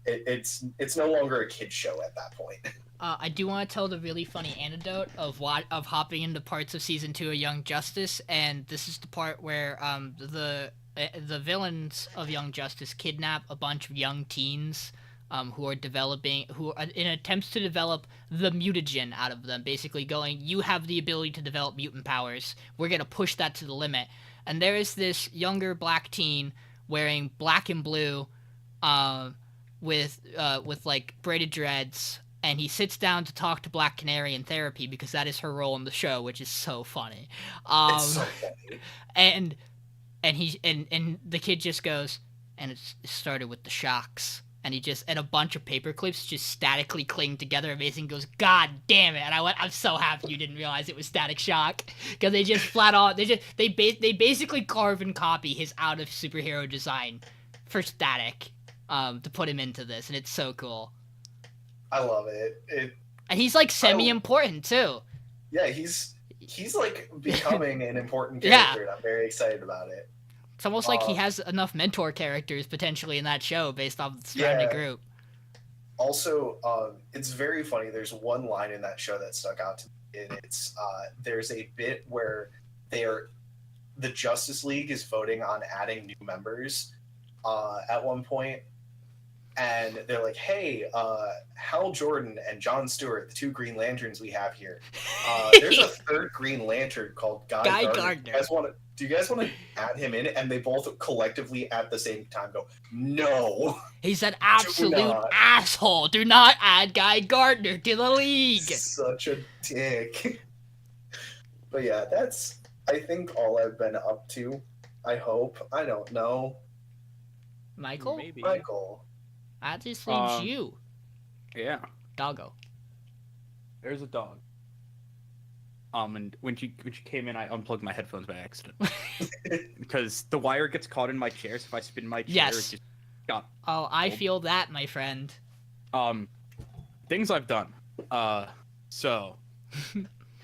It's no longer a kid's show at that point. I do want to tell the really funny anecdote of hopping into parts of season 2 of Young Justice, and this is the part where the villains of Young Justice kidnap a bunch of young teens who are in attempts to develop the mutagen out of them, basically going, you have the ability to develop mutant powers, we're gonna push that to the limit. And there is this younger black teen wearing black and blue with like braided dreads, and he sits down to talk to Black Canary in therapy because that is her role in the show, which is so funny. It's so funny. And the kid just goes, and it started with the shocks. And a bunch of paper clips just statically cling together. Amazing goes, God damn it! And I went, I'm so happy you didn't realize it was Static Shock, because they just flat out they basically carve and copy his out of superhero design for Static, to put him into this, and it's so cool. I love it. And he's like semi-important too. Yeah, he's like becoming an important Yeah. character, and I'm very excited about it. It's almost like he has enough mentor characters potentially in that show based off the surrounding group. Also, it's very funny. There's one line in that show that stuck out to me, and it's there's a bit where the Justice League is voting on adding new members at one point, and they're like, "Hey, Hal Jordan and John Stewart, the two Green Lanterns we have here. There's a third Green Lantern called Guy Gardner. Do you guys want to add him in?" And they both collectively at the same time go, "No." He's an absolute asshole. Do not add Guy Gardner to the league. Such a dick. But yeah, that's, I think, all I've been up to. I hope. I don't know. Michael? Maybe. Michael. That just leaves you. Yeah. Doggo. There's a dog. And when she came in, I unplugged my headphones by accident because the wire gets caught in my chair. So if I spin my chair, it just got. Oh, I feel that, my friend. Things I've done. So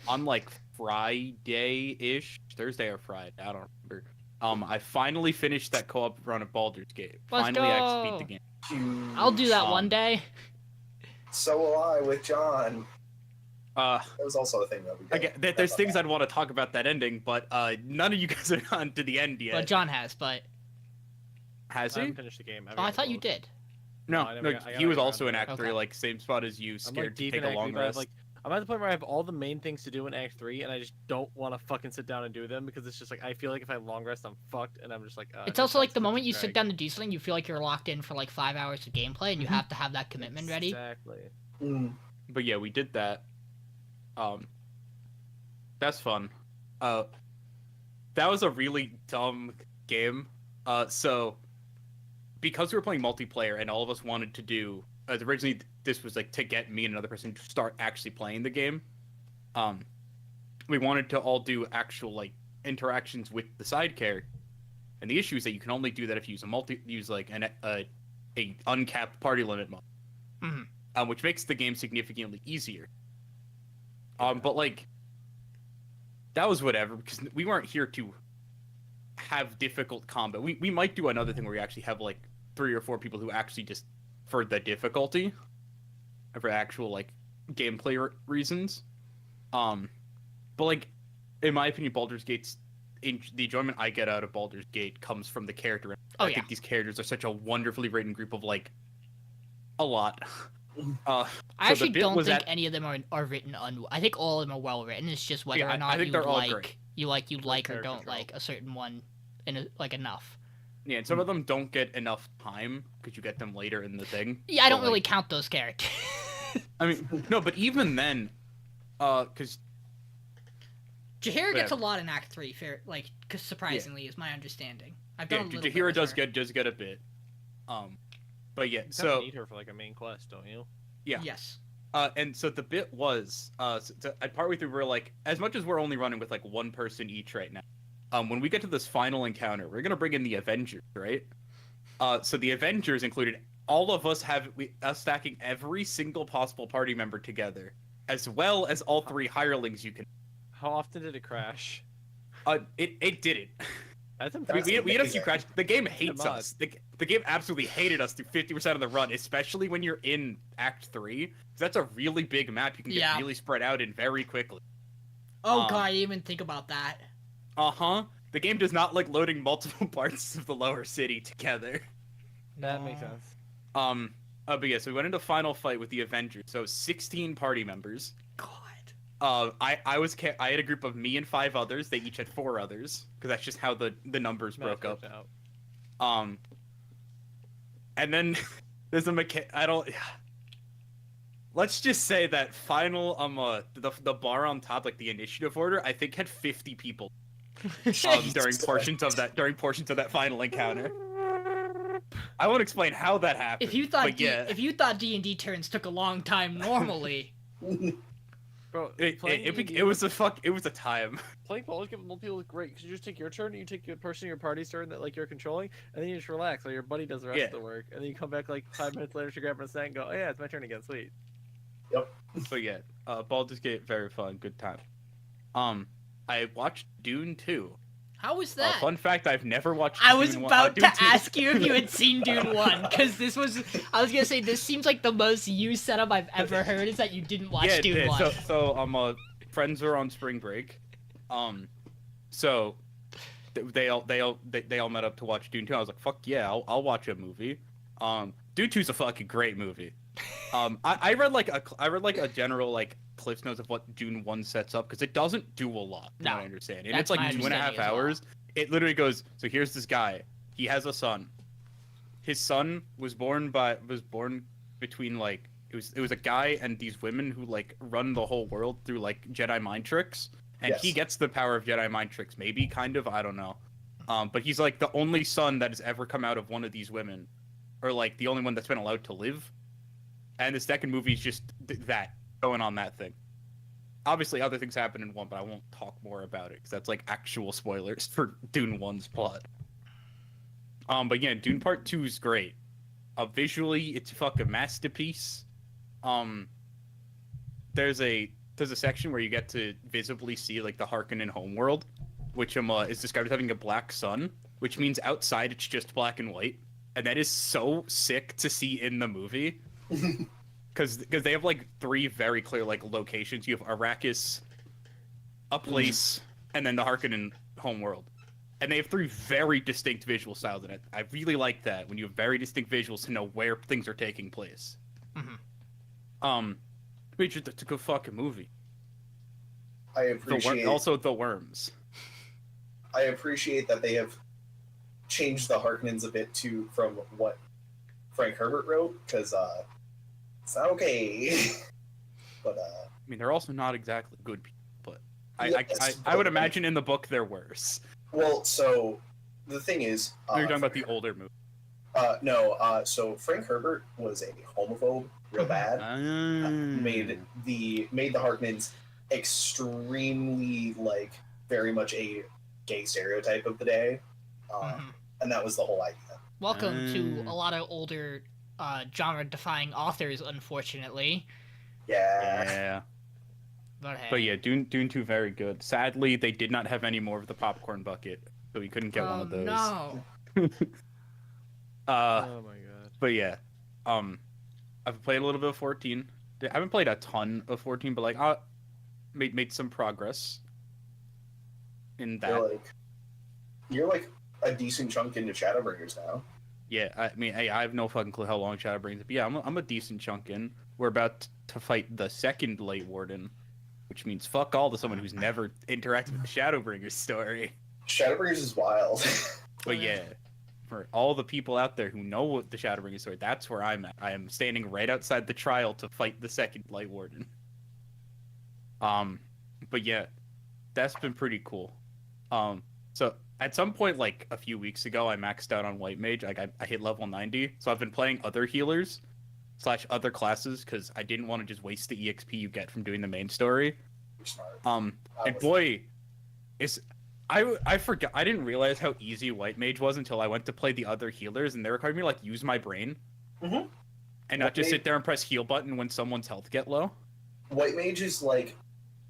on like Friday-ish, Thursday or Friday, I don't remember. I finally finished that co-op run of Baldur's Gate. Let's Finally, go. I actually beat the game. I'll do that one day. So will I with John. That was also a thing that we did. Again, there's things I'd want to talk about that ending, but none of you guys are on to the end yet. Well, John has, but... Has I he? haven't finished the game. Oh, I thought you did. No, he was also in Act Okay. 3, like same spot as you, I'm scared like to deep take in a Act long 3, but rest. I'm at the point where I have all the main things to do in Act 3, and I just don't want to fucking sit down and do them because it's just like I feel like if I long rest, I'm fucked, and I'm just like. It's also like the moment you sit down to do something, you feel like you're locked in for like 5 hours of gameplay, and you have to have that commitment ready. Exactly. But yeah, we did that. That's fun. That was a really dumb game. So because we were playing multiplayer and all of us wanted to do originally this was like to get me and another person to start actually playing the game. We wanted to all do actual like interactions with the side character. And the issue is that you can only do that if you use like a uncapped party limit mode. Which makes the game significantly easier. But like that was whatever because we weren't here to have difficult combat. We might do another thing where we actually have like 3 or 4 people who actually just for the difficulty, for actual like gameplay reasons. But like in my opinion, Baldur's Gate's the enjoyment I get out of Baldur's Gate comes from the character. I think these characters are such a wonderfully written group of like a lot. I actually don't think any of them are written I think all of them are well written. It's just whether or not you like or don't like a certain one like enough. Yeah, and some of them don't get enough time because you get them later in the thing. Yeah, I don't really count those characters. I mean, no, but even then, because Jaheira gets a lot in Act 3, cause surprisingly is my understanding. I've done a little Jaheira bit does get a bit. But yeah, you need her for like a main quest, don't you? Yeah. Yes. And so the bit was, partway through, we're like, as much as we're only running with like one person each right now, when we get to this final encounter, we're gonna bring in the Avengers, right? So the Avengers included all of us us stacking every single possible party member together, as well as all 3 hirelings you can. How often did it crash? It didn't. We had a few crashes. The game hates us. The game absolutely hated us through 50% of the run, especially when you're in Act 3. That's a really big map. You can get really spread out in very quickly. Oh god, I didn't even think about that. The game does not like loading multiple parts of the lower city together. That makes sense. But yeah, so we went into final fight with the Avengers. So 16 party members. God. I had a group of me and 5 others. They each had 4 others because that's just how the numbers broke up. And then there's let's just say that final the bar on top, like the initiative order, I think had 50 people during portions of that final encounter. I won't explain how that happened. If you thought D&D turns took a long time normally, bro, it was a time. Playing Baldur's Gate with multiple is great because you just take your turn, and you take your person in your party's turn that like you're controlling, and then you just relax while your buddy does the rest of the work, and then you come back like 5 minutes later to grab a snack and go, oh yeah, it's my turn again, sweet. Yep. So yeah, Baldur's Gate, very fun, good time. I watched Dune 2. how was that? Fun fact, I've never watched I was Dune about 1, to ask you if you had seen Dune 1, because I was gonna say, this seems like the most you setup I've ever heard, is that you didn't watch Dune 1. So friends are on spring break. So they all met up to watch Dune 2. I was like, fuck yeah, I'll watch a movie. Dune 2 is a fucking great movie. I read like a general like Cliff's Notes of what Dune 1 sets up because it doesn't do a lot. From what I understand, and it's like 2.5 hours. It literally goes. So here's this guy. He has a son. His son was born between like it was a guy and these women who like run the whole world through like Jedi mind tricks, and he gets the power of Jedi mind tricks, maybe kind of, I don't know. But he's like the only son that has ever come out of one of these women, or like the only one that's been allowed to live. And the second movie is just that going on that thing. Obviously, other things happen in 1, but I won't talk more about it because that's like actual spoilers for Dune 1's plot. But yeah, Dune Part 2 is great. Visually, it's a fucking masterpiece. There's a section where you get to visibly see like the Harkonnen homeworld, which is described as having a black sun, which means outside it's just black and white, and that is so sick to see in the movie, because they have like 3 very clear like locations. You have Arrakis, a place, and then the Harkonnen homeworld. And they have 3 very distinct visual styles in it. I really like that when you have very distinct visuals to know where things are taking place. It's a good fucking movie. I appreciate also the worms. I appreciate that they have changed the Harkonnens a bit from what Frank Herbert wrote, because it's not okay. But I mean, they're also not exactly good people, but yes, I would imagine in the book they're worse. Well, so the thing is, you're talking about the older movie. No. So Frank Herbert was a homophobe, real bad. Made the Harkonnens extremely like very much a gay stereotype of the day, and that was the whole idea. Welcome to a lot of older genre-defying authors, unfortunately. Yeah. But hey. But yeah, Dune 2 very good. Sadly, they did not have any more of the popcorn bucket, so we couldn't get one of those. No. Oh my god. But yeah, I've played a little bit of 14. I haven't played a ton of 14, but like made some progress in that. You're like a decent chunk into Shadowbringers now. Yeah, I mean, hey, I have no fucking clue how long Shadowbringers. But yeah, I'm a decent chunk in. We're about to fight the second Light Warden, which means fuck all to someone who's never interacted with the Shadowbringers story. Shadowbringers is wild. But yeah, for all the people out there who know what the Shadowbringers story, that's where I'm at. I am standing right outside the trial to fight the second Light Warden. But yeah, that's been pretty cool. So at some point, like a few weeks ago, I maxed out on White Mage. Like I hit level 90, so I've been playing other healers / other classes because I didn't want to just waste the EXP you get from doing the main story. And boy, I forgot. I didn't realize how easy White Mage was until I went to play the other healers, and they required me to like use my brain, and not just sit there and press heal button when someone's health get low. White Mage is like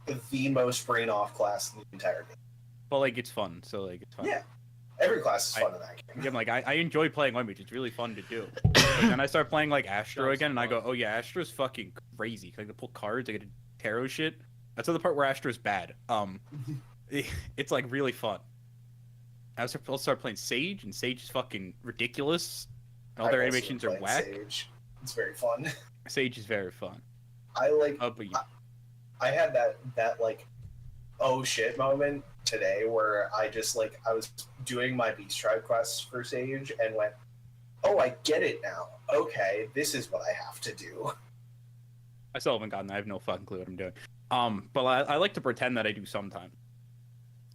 the most brain off class in the entire game. But like it's fun, so like it's fun. Yeah, every class is fun in that game. Yeah, like I enjoy playing White Mage. It's really fun to do. But then I start playing like Astro again, and I go, oh yeah, Astro's fucking crazy. Like I pull cards, I get to tarot shit. That's the part where Astro's bad. It's like really fun. I'll start playing Sage, and Sage is fucking ridiculous. And all their animations are whack. Sage. It's very fun. Sage is very fun. I like. But yeah. I had that like, oh shit moment today where I just like I was doing my Beast Tribe quests for Sage and went, oh, I get it now. Okay, this is what I have to do. I still haven't gotten that. I have no fucking clue what I'm doing. But I like to pretend that I do sometimes.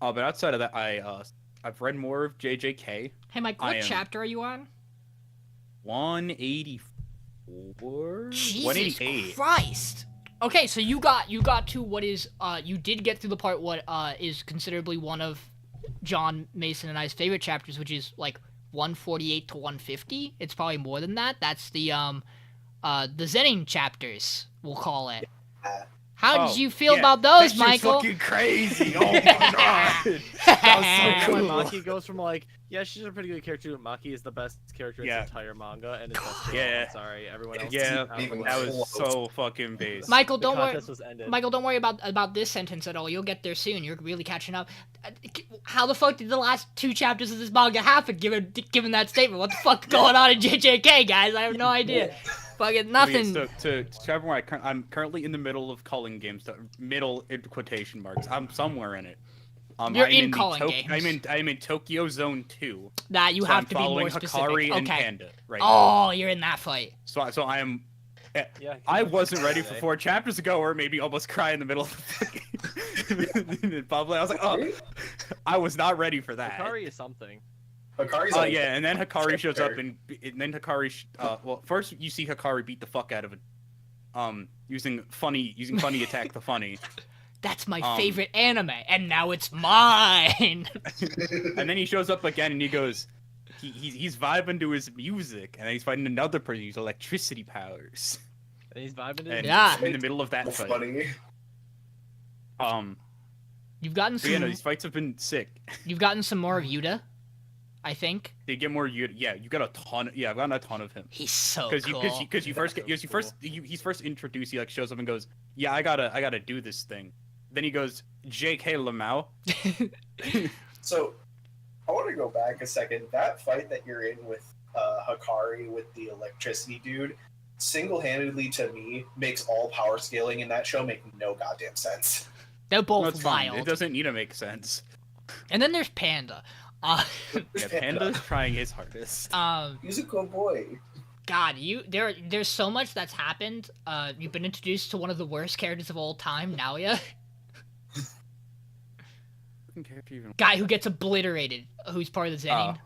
But outside of that, I've read more of JJK. Hey, Mike, what chapter are you on? 184. Jesus 188. Christ! Okay, so you got to what is you did get through the part what is considerably one of John Mason and I's favorite chapters, which is like 148 to 150. It's probably more than that. That's the Zenning chapters, we'll call it. How did you feel yeah, about those, that shit's Michael? fucking crazy. Oh my god. That was so When cool. Maki goes from like, yeah, she's a pretty good character, but Maki is the best character in Yeah. the entire manga, and it's best. Yeah. I'm sorry, everyone else. Yeah, is out of the that way. was so fucking base. Michael, The don't worry. contest was ended. Michael, don't worry about this sentence at all. You'll get there soon. You're really catching up. How the fuck did the last 2 chapters of this manga happen? Given that statement, what the fuck's going on in JJK, guys? I have no idea. Fucking nothing. To everyone, I'm currently in the middle of calling games. Middle in quotation marks. I'm somewhere in it. You're I'm in the calling games. I'm in Tokyo Zone 2. That you So have I'm to be following more specific. Hikari and Okay. Panda right now. Oh, you're in that fight. So I am. Yeah, I wasn't ready for 4 chapters ago, or maybe almost cry in the middle of the fucking public. I was like, oh, I was not ready for that. Hikari is something. Hikari's Oh like, yeah, and then Hikari shows up, character. and then Hikari. Well, first you see Hikari beat the fuck out of it, using funny attack the funny, That's my favorite anime, and now it's mine. and then he shows up again, and he goes, he's vibing to his music, and then he's fighting another person who's electricity powers, And he's vibing to and it. Yeah. in the middle of that fight. funny. You've gotten But yeah, no, some. these fights have been sick. You've gotten some more of Yuta, I think. They get more you. Yeah, you got a ton. Yeah, I've gotten a ton of him. He's so Because cool. you first get That's so he's first introduced. He like shows up and goes, yeah, I gotta do this thing. Then he goes, J.K. Lamau. So, I want to go back a second. That fight that you're in with Hikari with the electricity dude, single-handedly to me makes all power scaling in that show make no goddamn sense. They're both That's fine. wild. It doesn't need to make sense. And then there's Panda. Yeah, Panda's trying his hardest. He's a good boy. God, there's so much that's happened. You've been introduced to one of the worst characters of all time, Naoya. Guy who gets obliterated, who's part of the Zenin.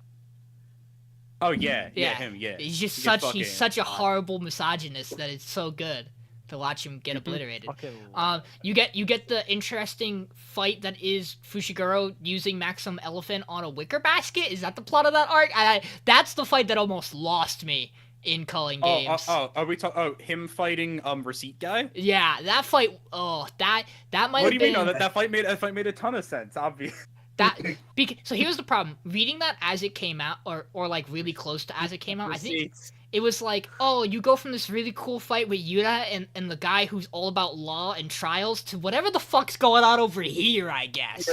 Oh yeah, Yeah. him, yeah. He's just He gets he's fucking such a hot. horrible misogynist that it's so good to watch him get obliterated. Fucking You get the interesting fight that is Fushiguro using Maxim Elephant on a wicker basket. Is that the plot of that arc? That's the fight that almost lost me in culling games. Are we talking? Oh, him fighting receipt guy? Yeah, that fight. Oh, that might What have do you been mean? No, that fight made a ton of sense. Obviously. that. So here's the problem: reading that as it came out, or like really close to as it came out. I think it was like, oh, you go from this really cool fight with Yuta and the guy who's all about law and trials to whatever the fuck's going on over here, I guess.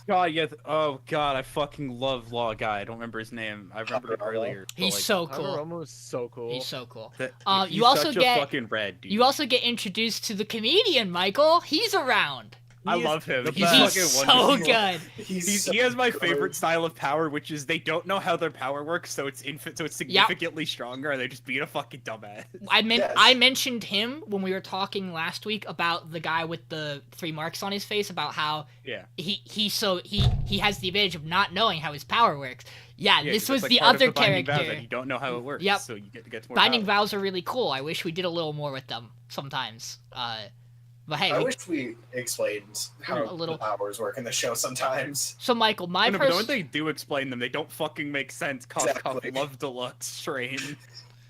God, yeah. Oh God, I fucking love Law Guy. I don't remember his name. I remember it earlier. but, He's like, so cool. Hagoromo is so cool. He's so cool. that- You he's also such get- a fucking red dude. You also get introduced to the comedian, Michael. He's around. I love him. the He's best. He's fucking so wonderful. good. He has my favorite style of power, which is they don't know how their power works, so it's significantly stronger, and they just beat a fucking dumbass. I mentioned him when we were talking last week about the guy with the 3 marks on his face, about how Yeah. he has the advantage of not knowing how his power works. Yeah, Yeah, this 'cause was that's, like, the part of other Binding Vows, character. that you don't know how it works. Yep. So you get more Binding power. Vows are really cool. I wish we did a little more with them sometimes. But hey, I wish we explained how A little. the powers work in the show sometimes. so Michael, my No, but when first. they do explain them, they don't fucking make sense. Cough, Exactly. cough, love deluxe train.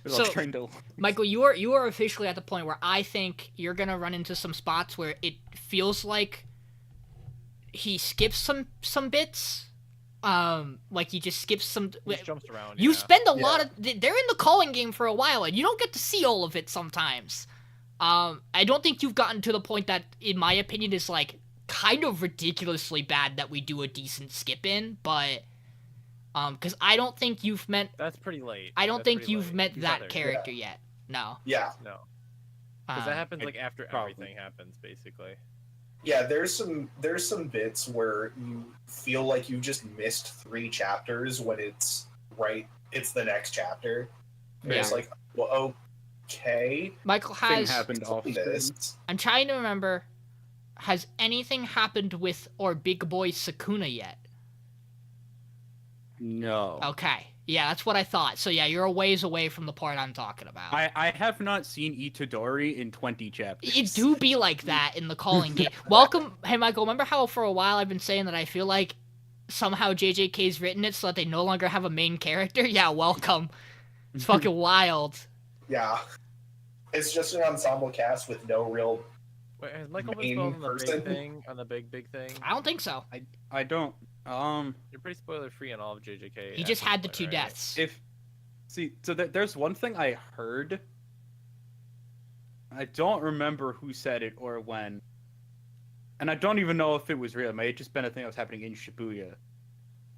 So- Love train deluxe. Michael, you are officially at the point where I think you're gonna run into some spots where it feels like he skips some bits. Like he just skips some. He just jumps around. You yeah. spend a lot of. They're in the calling game for a while, and you don't get to see all of it sometimes. I don't think you've gotten to the point that, in my opinion, is like kind of ridiculously bad that we do a decent skip in, but because I don't think you've met. That's pretty late. I don't That's think pretty you've late. met He's not that there yet. character yet. No. Yeah. No, because that happens I- like after probably. everything happens, basically. Yeah, there's some bits where you feel like you just missed 3 chapters when it's the next chapter. And It's Yeah. like, well, okay. Michael Thing has. happened off screen. This. I'm trying to remember. Has anything happened with our big boy Sakuna yet? No. Okay. Yeah, that's what I thought. So yeah, you're a ways away from the part I'm talking about. I have not seen Itadori in 20 chapters. It do be like that in the calling game. Welcome, hey Michael. Remember how for a while I've been saying that I feel like somehow JJK's written it so that they no longer have a main character? Yeah, welcome. It's fucking wild. Yeah. It's just an ensemble cast with no real Wait, has Michael been main spoiled on the person. big thing? On the big thing? I don't think so. I don't. You're pretty spoiler free on all of JJK. He at just this had the point, 2 right? deaths. There's one thing I heard. I don't remember who said it or when, and I don't even know if it was real. It may have just been a thing that was happening in Shibuya,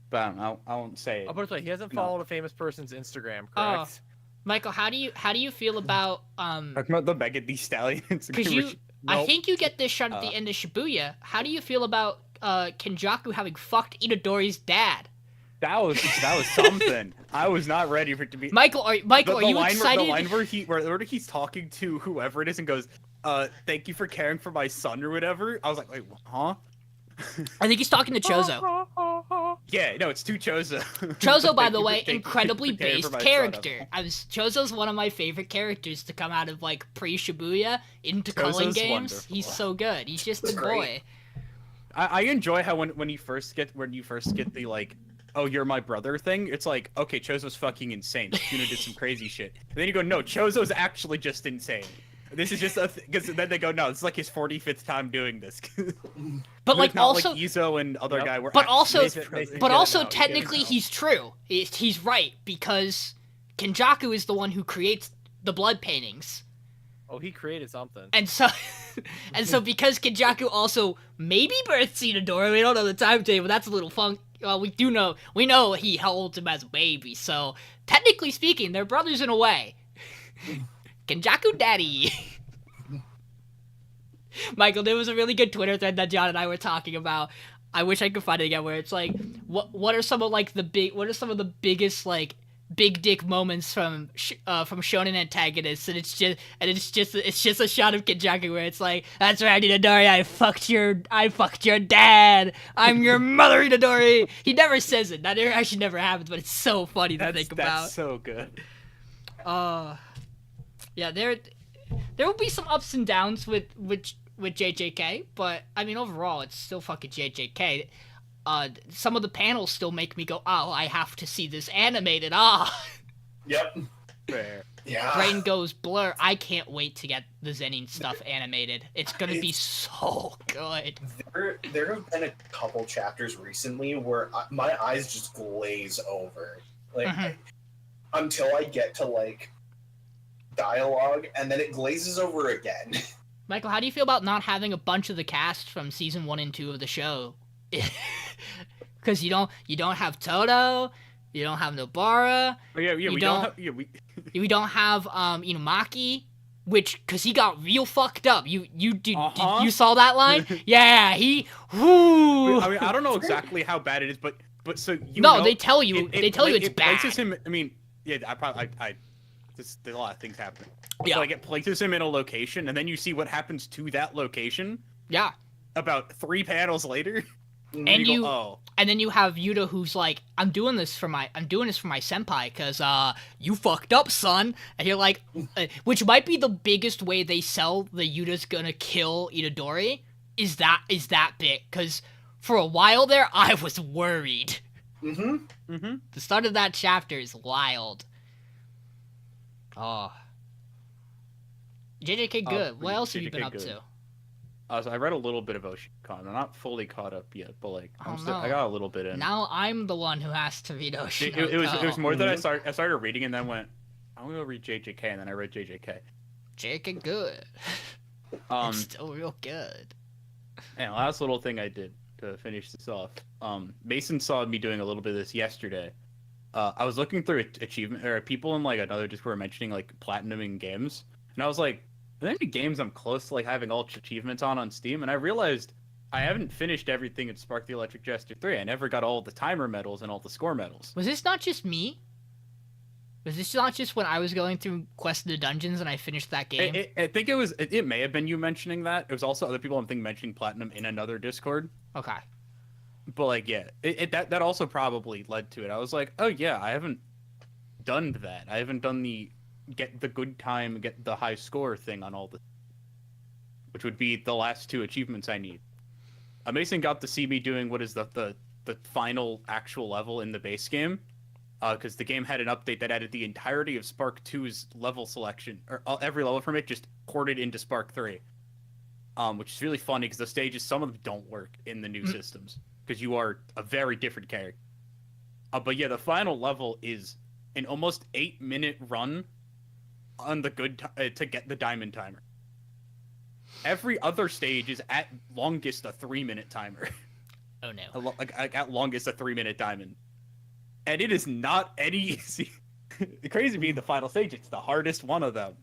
but I won't say it. Oh, but he hasn't No. followed a famous person's Instagram, Oh. correct? Michael, how do you feel about Talking about the Megan Thee Stallion. because you I Nope. think you get this shot at the Uh. end of Shibuya. How do you feel about Kenjaku having fucked Itadori's dad? That was something. I was not ready for it to be. Michael, are you line excited? the line where he's talking to whoever it is and goes, "Thank you for caring for my son" or whatever. I was like, wait, huh? I think he's talking to Chozo. Yeah, no, it's to Chozo. Chozo, by Thank the you for- way, thank you incredibly for caring for based my son. character. Chozo's one of my favorite characters to come out of like pre-Shibuya into culling Chozo's games. wonderful. He's so good. He's just a That's great. boy. I enjoy how when you first get the like, oh, you're my brother thing. It's like, okay, Chozo's fucking insane. Sukuna did some crazy shit. And then you go, no, Chozo's actually just insane. This is just because then they go, no, this is like his 45th time doing this. But like not also, like Izo and other Yep. guy were. But actually also- his But brothers. but get it also now, you get it technically now. he's true. He's right because Kenjaku is the one who creates the blood paintings. Oh, he created something. And so, because Kenjaku also maybe birthed Itadori, we don't know the timetable. That's a little fun. Well, we know he holds him as a baby. So technically speaking, they're brothers in a way. Kenjaku daddy. Michael, there was a really good Twitter thread that John and I were talking about. I wish I could find it again. Where it's like, what are some of the biggest like big dick moments from shonen antagonists, and it's just a shot of Kenjaku where it's like, that's right, Itadori, I fucked your dad, I'm your mother, Itadori. He never says it. That actually never happens, but it's so funny to think about. That's so good. Yeah, there will be some ups and downs with JJK, but I mean overall it's still fucking JJK. Some of the panels still make me go, oh, I have to see this animated. Yep. Fair. Yeah. Brain goes blur. I can't wait to get the Zenin stuff animated. It's gonna be so good. There have been a couple chapters recently where my eyes just glaze over, like Mhm. until I get to like dialogue, and then it glazes over again. Michael, how do you feel about not having a bunch of the cast from season 1 and 2 of the show? Because you don't have Toto, you don't have Nobara, Oh, yeah, You we don't- don't have, yeah, we don't have Inumaki, because he got real fucked up. You Uh-huh. you saw that line? Yeah, he. Whoo. I mean, I don't know exactly how bad it is, but so you No, know, they tell you. They tell you it's bad. places him. I mean, yeah, there's a lot of things happening. Yeah. So, like, it places him in a location, and then you see what happens to that location Yeah. about 3 panels later. And you you- go, oh, And then you have Yuta, who's like, I'm doing this for my senpai, cause you fucked up, son. And you're like, which might be the biggest way they sell the Yuta's gonna kill Itadori, is that bit, cause for a while there I was worried. Mm-hmm. The start of that chapter is wild. Oh. JJK good. What else have you been JJK up good. to? So I read a little bit of Oshikon. I'm not fully caught up yet, but like Oh, I no. got a little bit in. Now I'm the one who has to read It Oshinoko. was more that I started reading and then went, I'm gonna read JJK, and then I read JJK. JJK good. It's still real good. And last little thing I did to finish this off. Mason saw me doing a little bit of this yesterday. I was looking through achievement or people in like another Discord were mentioning like platinuming games, and I was like, are there any games I'm close to like having all achievements on Steam? And I realized I haven't finished everything in Spark the Electric Jester 3. I never got all the timer medals and all the score medals. Was this not just me? Was this not just when I was going through Quest of the Dungeons and I finished that game? I think it may have been you mentioning that. It was also other people I'm thinking mentioning platinum in another Discord. Okay. But like, yeah, that also probably led to it. I was like, oh yeah, I haven't done that. I haven't done the get the good time, get the high score thing on all the, which would be the last 2 achievements I need. Mason got to see me doing what is the final actual level in the base game, because the game had an update that added the entirety of Spark 2's level selection, or every level from it just ported into Spark 3. which is really funny because the stages, some of them don't work in the new systems because you are a very different character. But yeah, the final level is an almost 8-minute run on the to get the diamond timer. Every other stage is at longest a 3-minute timer. Oh no! At longest a 3-minute diamond, and it is not any easy. Crazy being the final stage, it's the hardest one of them.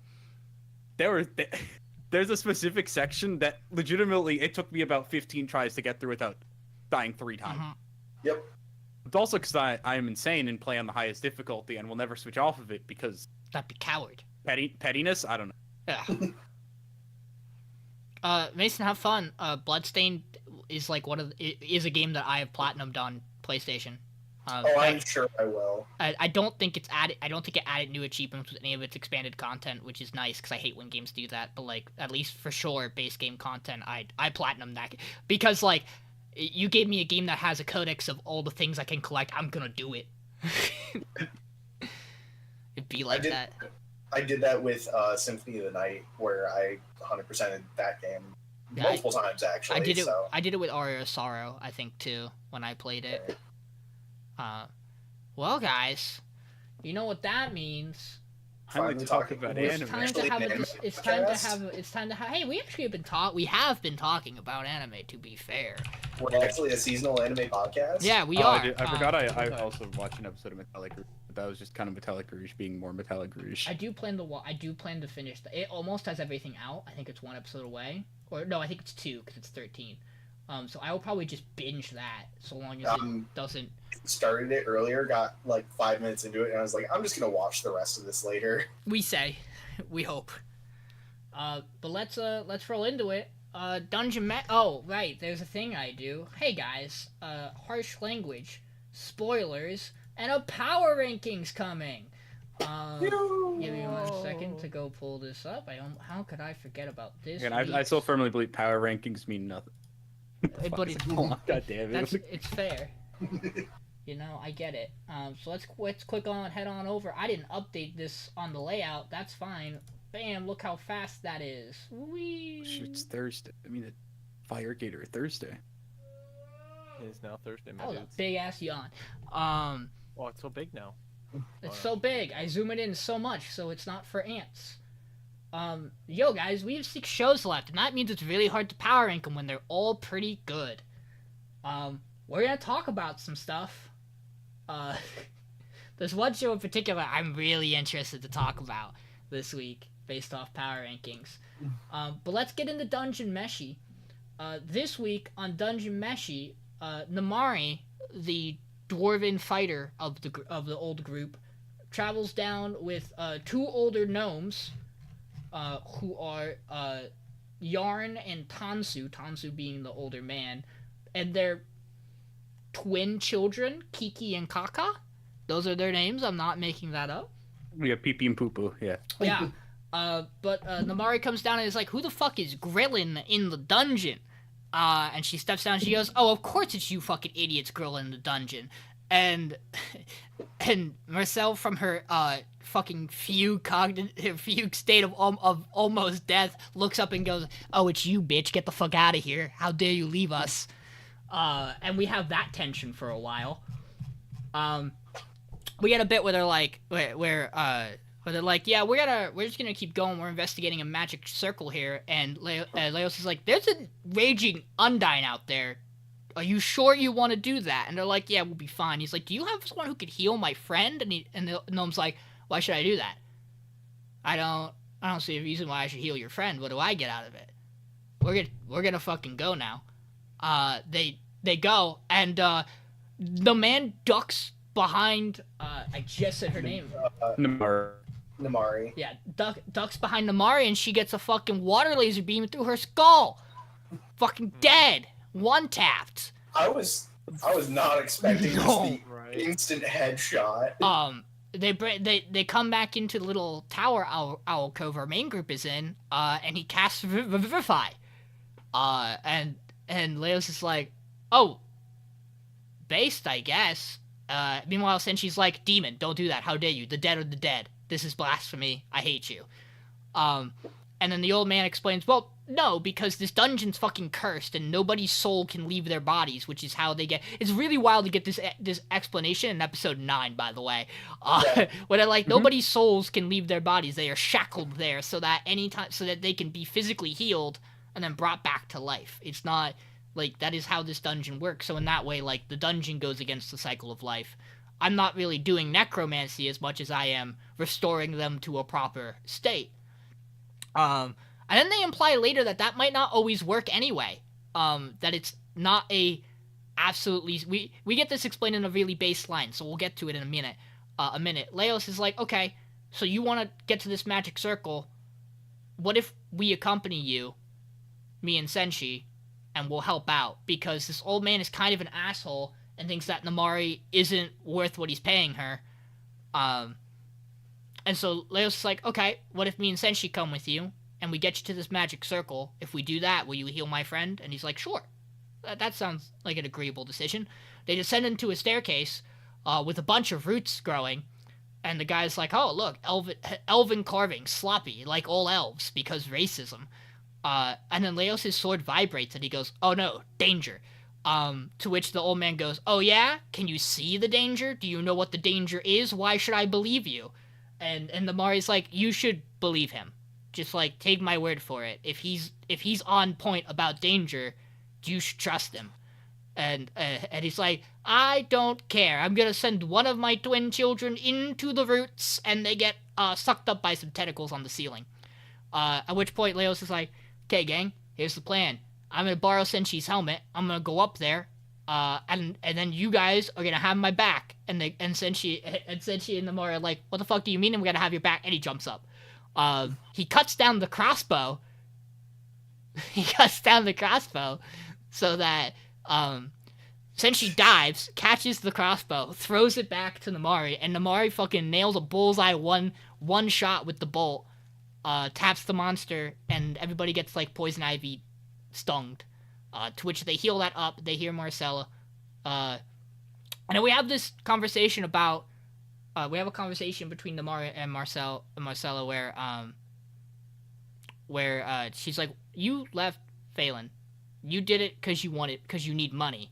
There's a specific section that legitimately it took me about 15 tries to get through without dying 3 times. Yep. It's also because I am insane and play on the highest difficulty and will never switch off of it because That'd be coward. pettiness. I don't know. Yeah. Mason, have fun. Bloodstained is like is a game that I have platinumed on PlayStation. I'm sure I will. I don't think it's added. I don't think it added new achievements with any of its expanded content, which is nice because I hate when games do that. But like, at least for sure, base game content, I platinum that because like, you gave me a game that has a codex of all the things I can collect. I'm gonna do it. It'd be like that. I did that with Symphony of the Night, where I 100%ed that game multiple times actually. I did it with Aria of Sorrow, I think too, when I played it. Well, guys, you know what that means. Finally talk about anime. It's time to have. Hey, we have been talking about anime. To be fair, we're actually a seasonal anime podcast. Yeah, we are. I forgot. I also watched an episode of Metallic Rouge, but that was just kind of Metallic Rouge being more Metallic Rouge. I do plan to finish. It almost has everything out. I think it's 1 episode away, or no, I think it's 2 because it's 13. So I will probably just binge that so long as it doesn't. Started it earlier, got like 5 minutes into it, and I was like, I'm just gonna watch the rest of this later. We hope. But let's roll into it. Oh, right, there's a thing I do. Hey guys, harsh language, spoilers, and a power rankings coming. Give me 1 second to go pull this up. How could I forget about this? And I still firmly believe power rankings mean nothing. But God damn it. It's fair. You know, I get it. So let's head on over. I didn't update this on the layout. That's fine. Bam! Look how fast that is. Whee! It's Thursday. I mean, Firegate or Thursday. It is now Thursday, my That was dudes. a big ass yawn. Oh, it's so big now. It's so big. I zoom it in so much, so it's not for ants. Yo guys, we have 6 shows left, and that means it's really hard to power rank them when they're all pretty good. We're gonna talk about some stuff. There's one show in particular I'm really interested to talk about this week, based off power rankings. But let's get into Dungeon Meshi. This week on Dungeon Meshi, Namari, the dwarven fighter of the old group, travels down with 2 older gnomes, who are Yarn and Tansu. Tansu being the older man, and their twin children, Kiki and Kaka. Those are their names. I'm not making that up. We got Pee Pee and Poo Poo, yeah. Yeah. But Namari comes down and is like, who the fuck is grilling in the dungeon? And she steps down and she goes, oh, of course it's you fucking idiots grilling in the dungeon. And Marcel, from her fucking fugue state of almost death, looks up and goes, oh, it's you, bitch, get the fuck out of here. How dare you leave us? And we have that tension for a while. We get a bit where they're like, where they're like, yeah, we're just gonna keep going. We're investigating a magic circle here, and Leos is like, there's a raging Undyne out there. Are you sure you want to do that? And they're like, yeah, we'll be fine. He's like, do you have someone who could heal my friend? And the gnome's like, why should I do that? I don't see a reason why I should heal your friend. What do I get out of it? We're gonna fucking go now. They go, and the man ducks behind. I just said her name. Namari. Yeah, ducks behind Namari, and she gets a fucking water laser beam through her skull. Fucking dead. One tapped. I was not expecting the instant headshot. They come back into the little tower Owl Cove our main group is in, and he casts Revivify. And Leos is like, oh, based, I guess. Meanwhile, Senshi's like, demon, don't do that. How dare you? The dead are the dead. This is blasphemy. I hate you. And then the old man explains, well, no, because this dungeon's fucking cursed and nobody's soul can leave their bodies, which is how they get. It's really wild to get this explanation in episode 9, by the way. Where they're like, nobody's souls can leave their bodies; they are shackled there, so that they can be physically healed and then brought back to life. It's not like that is how this dungeon works. So in that way, like the dungeon goes against the cycle of life. I'm not really doing necromancy as much as I am restoring them to a proper state. And then they imply later that might not always work anyway. That it's not a absolutely... We get this explained in a really baseline, so we'll get to it in a minute. Leos is like, okay, so you want to get to this magic circle. What if we accompany you, me and Senshi, and we'll help out? Because this old man is kind of an asshole and thinks that Namari isn't worth what he's paying her. And so Leos is like, okay, what if me and Senshi come with you? And we get you to this magic circle. If we do that, will you heal my friend? And he's like, sure. That sounds like an agreeable decision. They descend into a staircase with a bunch of roots growing. And the guy's like, oh, look, elven carving, sloppy, like all elves, because racism. And then Leos' sword vibrates and he goes, oh no, danger. To which the old man goes, oh yeah? Can you see the danger? Do you know what the danger is? Why should I believe you? And the Mari's like, you should believe him. Just, like, take my word for it. If he's on point about danger, you should trust him. And he's like, I don't care. I'm gonna send one of my twin children into the roots, and they get sucked up by some tentacles on the ceiling. At which point, Leos is like, okay, gang, here's the plan. I'm gonna borrow Senshi's helmet. I'm gonna go up there, and then you guys are gonna have my back. And Senshi and Namori are like, what the fuck do you mean I'm gonna have your back? And he jumps up. He cuts down the crossbow. So that, Senshi dives, catches the crossbow, throws it back to Namari, and Namari fucking nails a bullseye one shot with the bolt, taps the monster, and everybody gets, like, poison ivy stung. To which they heal that up, they hear Marcella, and then we have this conversation about, we have a conversation between Namari and Marcella where she's like, you left Phelan. You did it because you need money.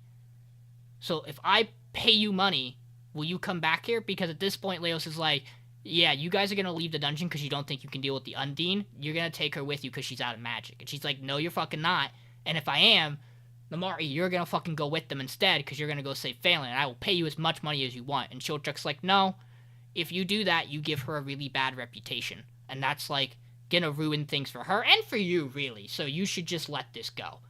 So if I pay you money, will you come back here? Because at this point, Leos is like, yeah, you guys are going to leave the dungeon because you don't think you can deal with the Undine. You're going to take her with you because she's out of magic. And she's like, no, you're fucking not. And if I am, Namari, you're going to fucking go with them instead because you're going to go save Phelan, and I will pay you as much money as you want. And Shilchuk's like, no, if you do that, you give her a really bad reputation. And that's, like, going to ruin things for her and for you, really. So you should just let this go.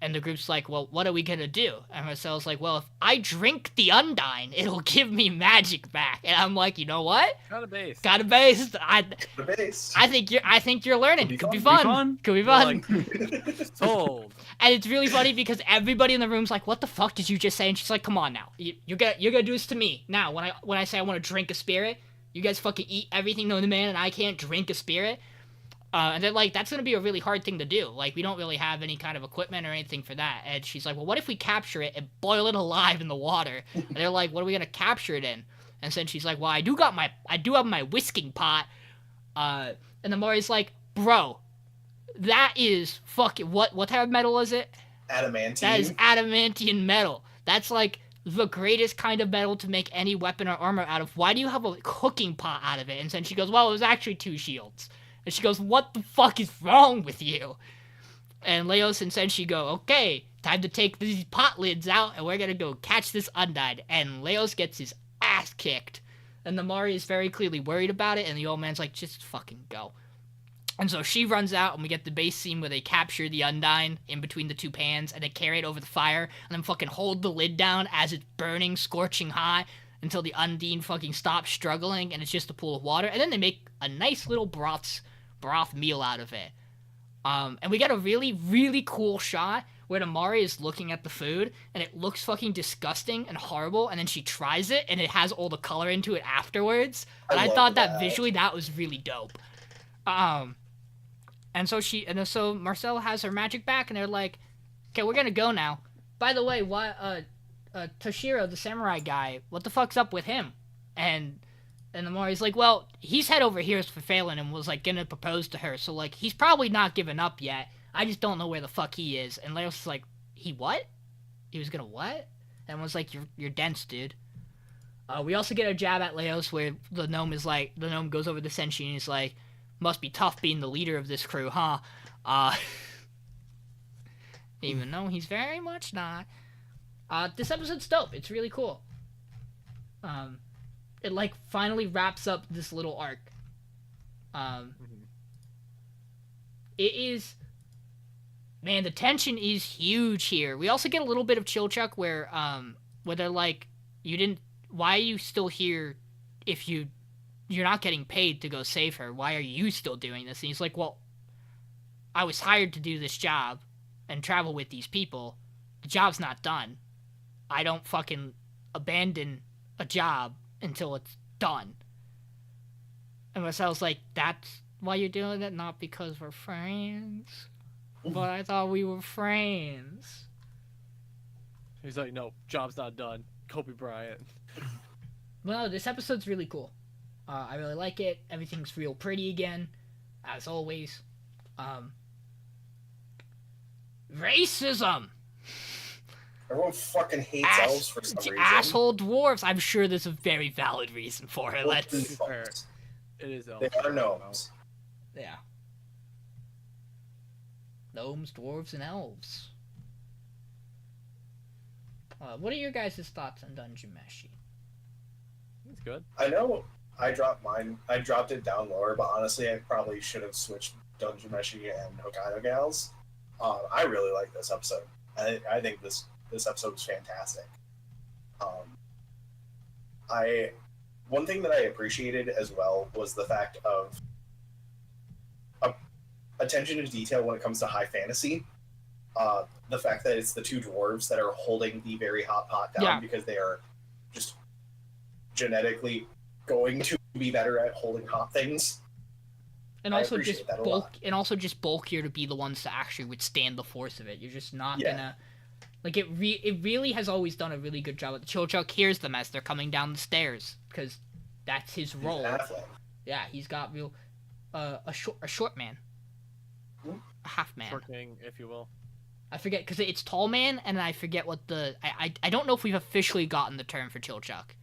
And the group's like, well, what are we going to do? And Marcel's like, well, if I drink the Undine, it'll give me magic back. And I'm like, you know what? Got a base. I think you're learning. Could be fun. Like, sold. And it's really funny because everybody in the room's like, what the fuck did you just say? And she's like, come on now. You're gonna do this to me. Now, when I say I want to drink a spirit, you guys fucking eat everything known to man and I can't drink a spirit? And they're like, that's going to be a really hard thing to do. Like, we don't really have any kind of equipment or anything for that. And she's like, well, what if we capture it and boil it alive in the water? And they're like, what are we going to capture it in? And then she's like, well, I do have my whisking pot. And the Mori's like, bro, that is fucking, what type of metal is it? Adamantium. That is adamantium metal. That's like the greatest kind of metal to make any weapon or armor out of. Why do you have a cooking pot out of it? And then she goes, well, it was actually 2 shields. And she goes, what the fuck is wrong with you? And Leos and Senshi go, okay, time to take these pot lids out, and we're gonna go catch this Undine. And Leos gets his ass kicked. And Namari is very clearly worried about it, and the old man's like, just fucking go. And so she runs out, and we get the base scene where they capture the Undine in between the 2 pans, and they carry it over the fire, and then fucking hold the lid down as it's burning, scorching hot, until the Undine fucking stops struggling, and it's just a pool of water. And then they make a nice little broth meal out of it. And we get a really, really cool shot where Namari is looking at the food, and it looks fucking disgusting and horrible, and then she tries it, and it has all the color into it afterwards. And I thought that visually, that was really dope. And so Marcel has her magic back, and they're like, okay, we're gonna go now. By the way, Toshiro, the samurai guy, what the fuck's up with him? And And the Mori's like, well, he's head over here for Phelan and was, like, gonna propose to her. So, like, he's probably not given up yet. I just don't know where the fuck he is. And Leos is like, he what? He was gonna what? And was like, you're dense, dude. We also get a jab at Leos where the gnome goes over to Senshi and he's like, must be tough being the leader of this crew, huh? Even though he's very much not. This episode's dope. It's really cool. It, like, finally wraps up this little arc. It is... Man, the tension is huge here. We also get a little bit of Chilchuck where they're like, why are you still here if you're not getting paid to go save her? Why are you still doing this? And he's like, well, I was hired to do this job and travel with these people. The job's not done. I don't fucking abandon a job until it's done. And Marcel's like, that's why you're doing it? Not because we're friends? But I thought we were friends. He's like, no, job's not done. Kobe Bryant. Well, this episode's really cool. I really like it. Everything's real pretty again, as always. Racism! Everyone fucking hates elves for some reason. Asshole dwarves! I'm sure there's a very valid reason for it. Well, Let's... Fair. It is elves. They are gnomes. Yeah. Gnomes, dwarves, and elves. What are your guys' thoughts on Dungeon Meshi? It's good. I know I dropped mine. I dropped it down lower, but honestly, I probably should have switched Dungeon Meshi and Hokkaido Gals. I really like this episode. I think this episode was fantastic. One thing that I appreciated as well was the fact of attention to detail when it comes to high fantasy. The fact that it's the two dwarves that are holding the very hot pot down because they are just genetically going to be better at holding hot things. And also just bulkier to be the ones to actually withstand the force of it. You're just not gonna like it. It really has always done a really good job. Chilchuck hears them as they're coming down the stairs because that's his role. Yeah, he's got real a short man, a half man, Short king, if you will. I forget because it's tall man, and I forget what the I don't know if we've officially gotten the term for Chilchuck.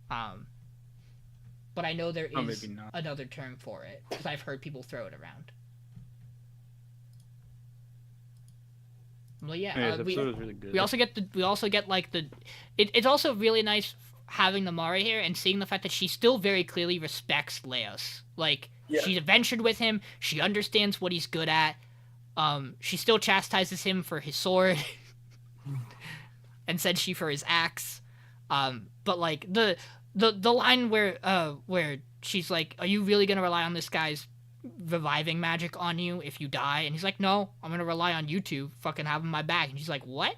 But I know there is another term for it because I've heard people throw it around. Well, yeah, this episode was really good. we also get like the. It's also really nice having the Mari here and seeing the fact that she still very clearly respects Leos. Like she's adventured with him, she understands what he's good at. She still chastises him for his sword, and Senshi for his axe. But like the line where she's like, "Are you really gonna rely on this guy's reviving magic on you if you die?" And he's like, "No, I'm gonna rely on you two. Fucking having my back." And she's like, "What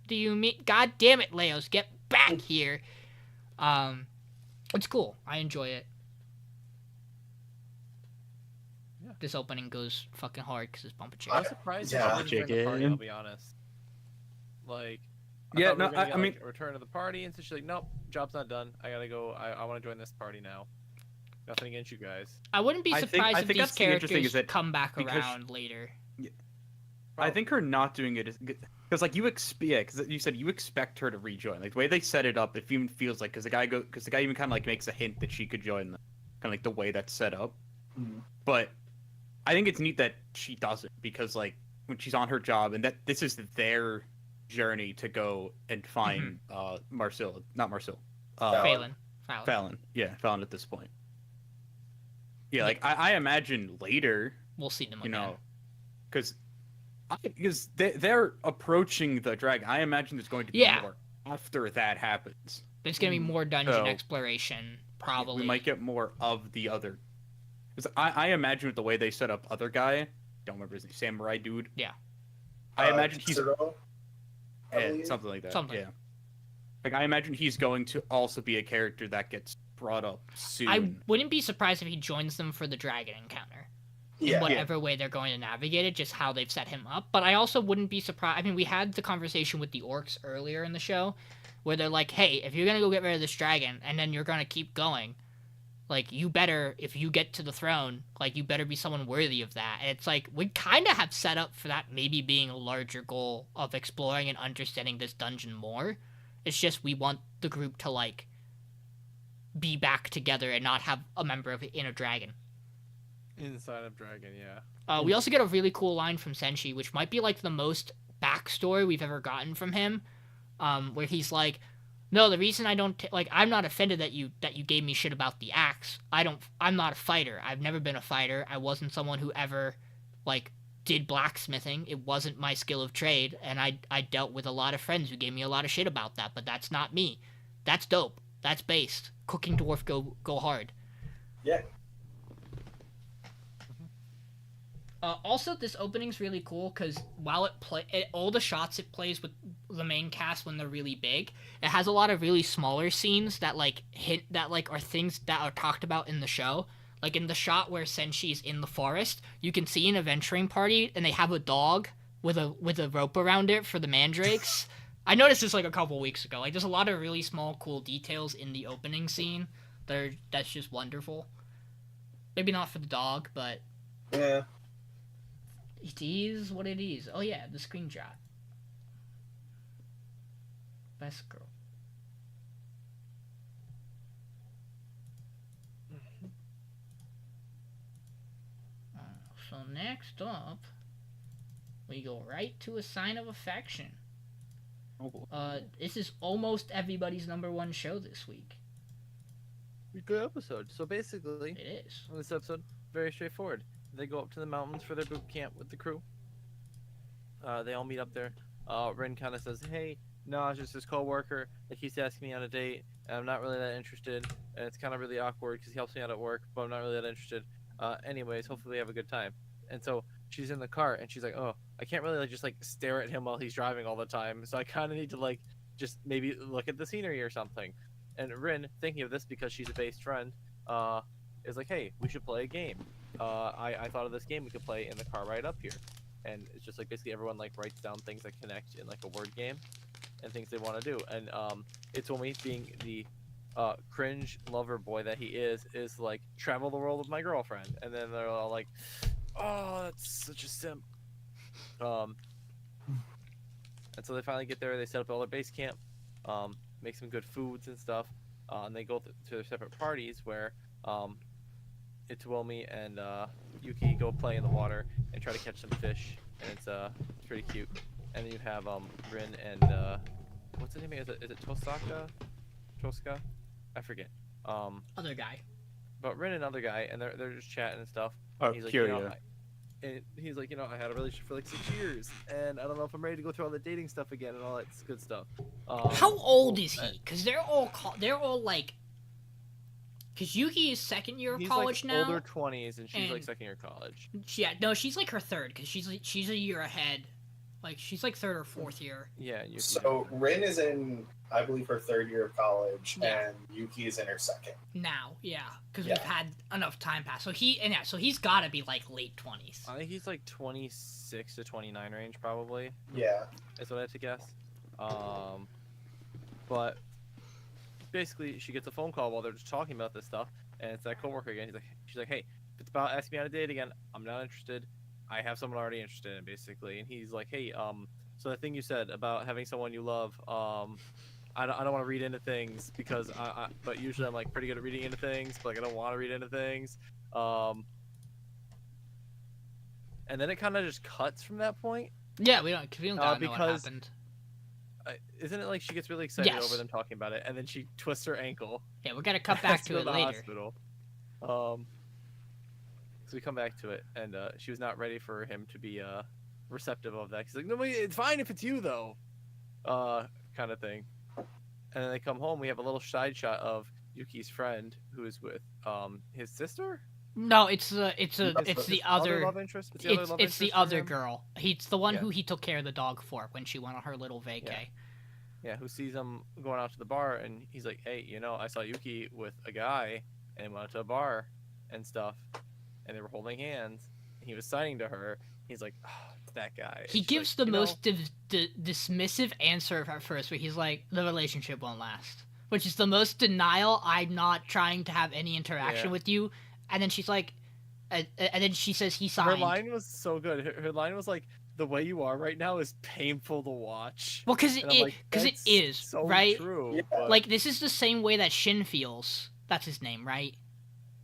do you mean? God damn it, Leos, get back here!" It's cool. I enjoy it. Yeah. This opening goes fucking hard because it's bumper chicken. I'm surprised she didn't return to the party, I'll be honest. Like, I mean, return to the party, and so she's like, "Nope, job's not done. I gotta go. I want to join this party now." Nothing against you guys. I wouldn't be surprised if these characters come back around later. Yeah. I think her not doing it is because, like, because you said you expect her to rejoin. Like the way they set it up, it even feels like because the guy even kind of like makes a hint that she could join them, kind of like the way that's set up. Mm-hmm. But I think it's neat that she doesn't because, like, when she's on her job and that this is their journey to go and find Fallon. Yeah, Fallon at this point. Yeah, like I imagine later we'll see them. You know, because they're approaching the dragon. I imagine there's going to be more after that happens. There's going to be more dungeon exploration, probably. We might get more of the other. Because I imagine with the way they set up other guy, don't remember his name, samurai dude. Yeah. I imagine he's something like that. Yeah. Like I imagine he's going to also be a character that gets brought up soon. I wouldn't be surprised if he joins them for the dragon encounter. In whatever way they're going to navigate it, just how they've set him up. But I also wouldn't be surprised. I mean, we had the conversation with the orcs earlier in the show, where they're like, "Hey, if you're gonna go get rid of this dragon, and then you're gonna keep going, Like, you better, if you get to the throne, like, you better be someone worthy of that. And it's like, we kind of have set up for that maybe being a larger goal of exploring and understanding this dungeon more. It's just we want the group to, like, be back together and not have a member of Inner Dragon. Inside of Dragon, yeah. We also get a really cool line from Senshi, which might be, like, the most backstory we've ever gotten from him, where he's like, no, the reason I don't I'm not offended that you gave me shit about the axe. I'm not a fighter. I've never been a fighter. I wasn't someone who ever like did blacksmithing. It wasn't my skill of trade, and I dealt with a lot of friends who gave me a lot of shit about that, but that's not me. That's dope. That's based. Cooking dwarf go hard. Yeah. Also, this opening's really cool because while all the shots it plays with the main cast when they're really big, it has a lot of really smaller scenes that like hint that like are things that are talked about in the show. Like in the shot where Senshi's in the forest, you can see an adventuring party and they have a dog with a rope around it for the mandrakes. I noticed this like a couple weeks ago. Like there's a lot of really small cool details in the opening scene that's just wonderful. Maybe not for the dog, but Yeah. it is what it is. Oh yeah, the screenshot. Best girl. So next up, we go right to a sign of affection. This is almost everybody's #1 show this week. Good episode. So basically, It is. this episode, very straightforward. They go up to the mountains for their boot camp with the crew. They all meet up there. Rin kind of says, hey, no, it's just his co-worker that keeps asking me on a date, and I'm not really that interested, and it's kind of really awkward because he helps me out at work, but I'm not really that interested. Anyways, hopefully we have a good time. And so she's in the car, and she's like, oh, I can't really just stare at him while he's driving all the time, so I kind of need to just maybe look at the scenery or something. And Rin, thinking of this because she's a best friend, is like, hey, we should play a game. I thought of this game we could play in the car right up here. And it's just basically everyone writes down things that connect in a word game and things they want to do. And Itomi, being the cringe lover boy that he is travel the world with my girlfriend. And then they're all like, oh, that's such a simp. And so they finally get there, they set up all their base camp, make some good foods and stuff, and they go to their separate parties where Itomi and Yuki go play in the water and try to catch some fish, and it's pretty cute. And then you have Rin and what's the name? Is it Toska? I forget. Other guy. But Rin and other guy, and they're just chatting and stuff. Oh, And he's like, I had a relationship for 6 years, and I don't know if I'm ready to go through all the dating stuff again and all that good stuff. How old is he? Because they're all because Yuki is second year of he's college now. Older 20s, and she's and- second year college. Yeah, no, she's her third because she's a year ahead. She's third or fourth year. Yeah. Yuki. So Rin is in, I believe, her 3rd year of college, Yeah. and Yuki is in her 2nd. Now, yeah, because Yeah. we've had enough time pass. So he's got to be late 20s. I think he's 26 to 29 range, probably. Yeah. Is what I had to guess. But basically, she gets a phone call while they're just talking about this stuff, and it's that coworker again. She's like, hey, if it's about asking me on a date again, I'm not interested. I have someone already interested in, basically. And he's like, hey, so that thing you said about having someone you love, I don't want to read into things because but usually I'm pretty good at reading into things, but I don't want to read into things. And then it kind of just cuts from that point. Yeah, we don't gotta know what because- happened. Isn't it she gets really excited Yes. over them talking about it, and then she twists her ankle. Yeah, we're gonna cut back has to go it the later. Hospital. So we come back to it, and she was not ready for him to be receptive of that. He's like, no, it's fine if it's you though, kind of thing. And then they come home. We have a little side shot of Yuki's friend who is with his sister. No, it's the Other other. love interest. It's It's the for other him? girl. He's the one Yeah. who he took care of the dog for when she went on her little vacay. Yeah, who sees him going out to the bar, and he's like, hey, I saw Yuki with a guy, and went out to a bar and stuff, and they were holding hands, and he was signing to her. He's like, oh, it's that guy. And He she's gives like, the most dismissive answer at first, where he's like, "The relationship won't last." which is the most denial. I'm not trying to have any interaction with you. And then she's like, and then she says he signed. Her line was so good. Her line was like, "The way you are right now is painful to watch." Well, because it is, so right? True. Yeah. But... Like, this is the same way that Shin feels. That's his name, right?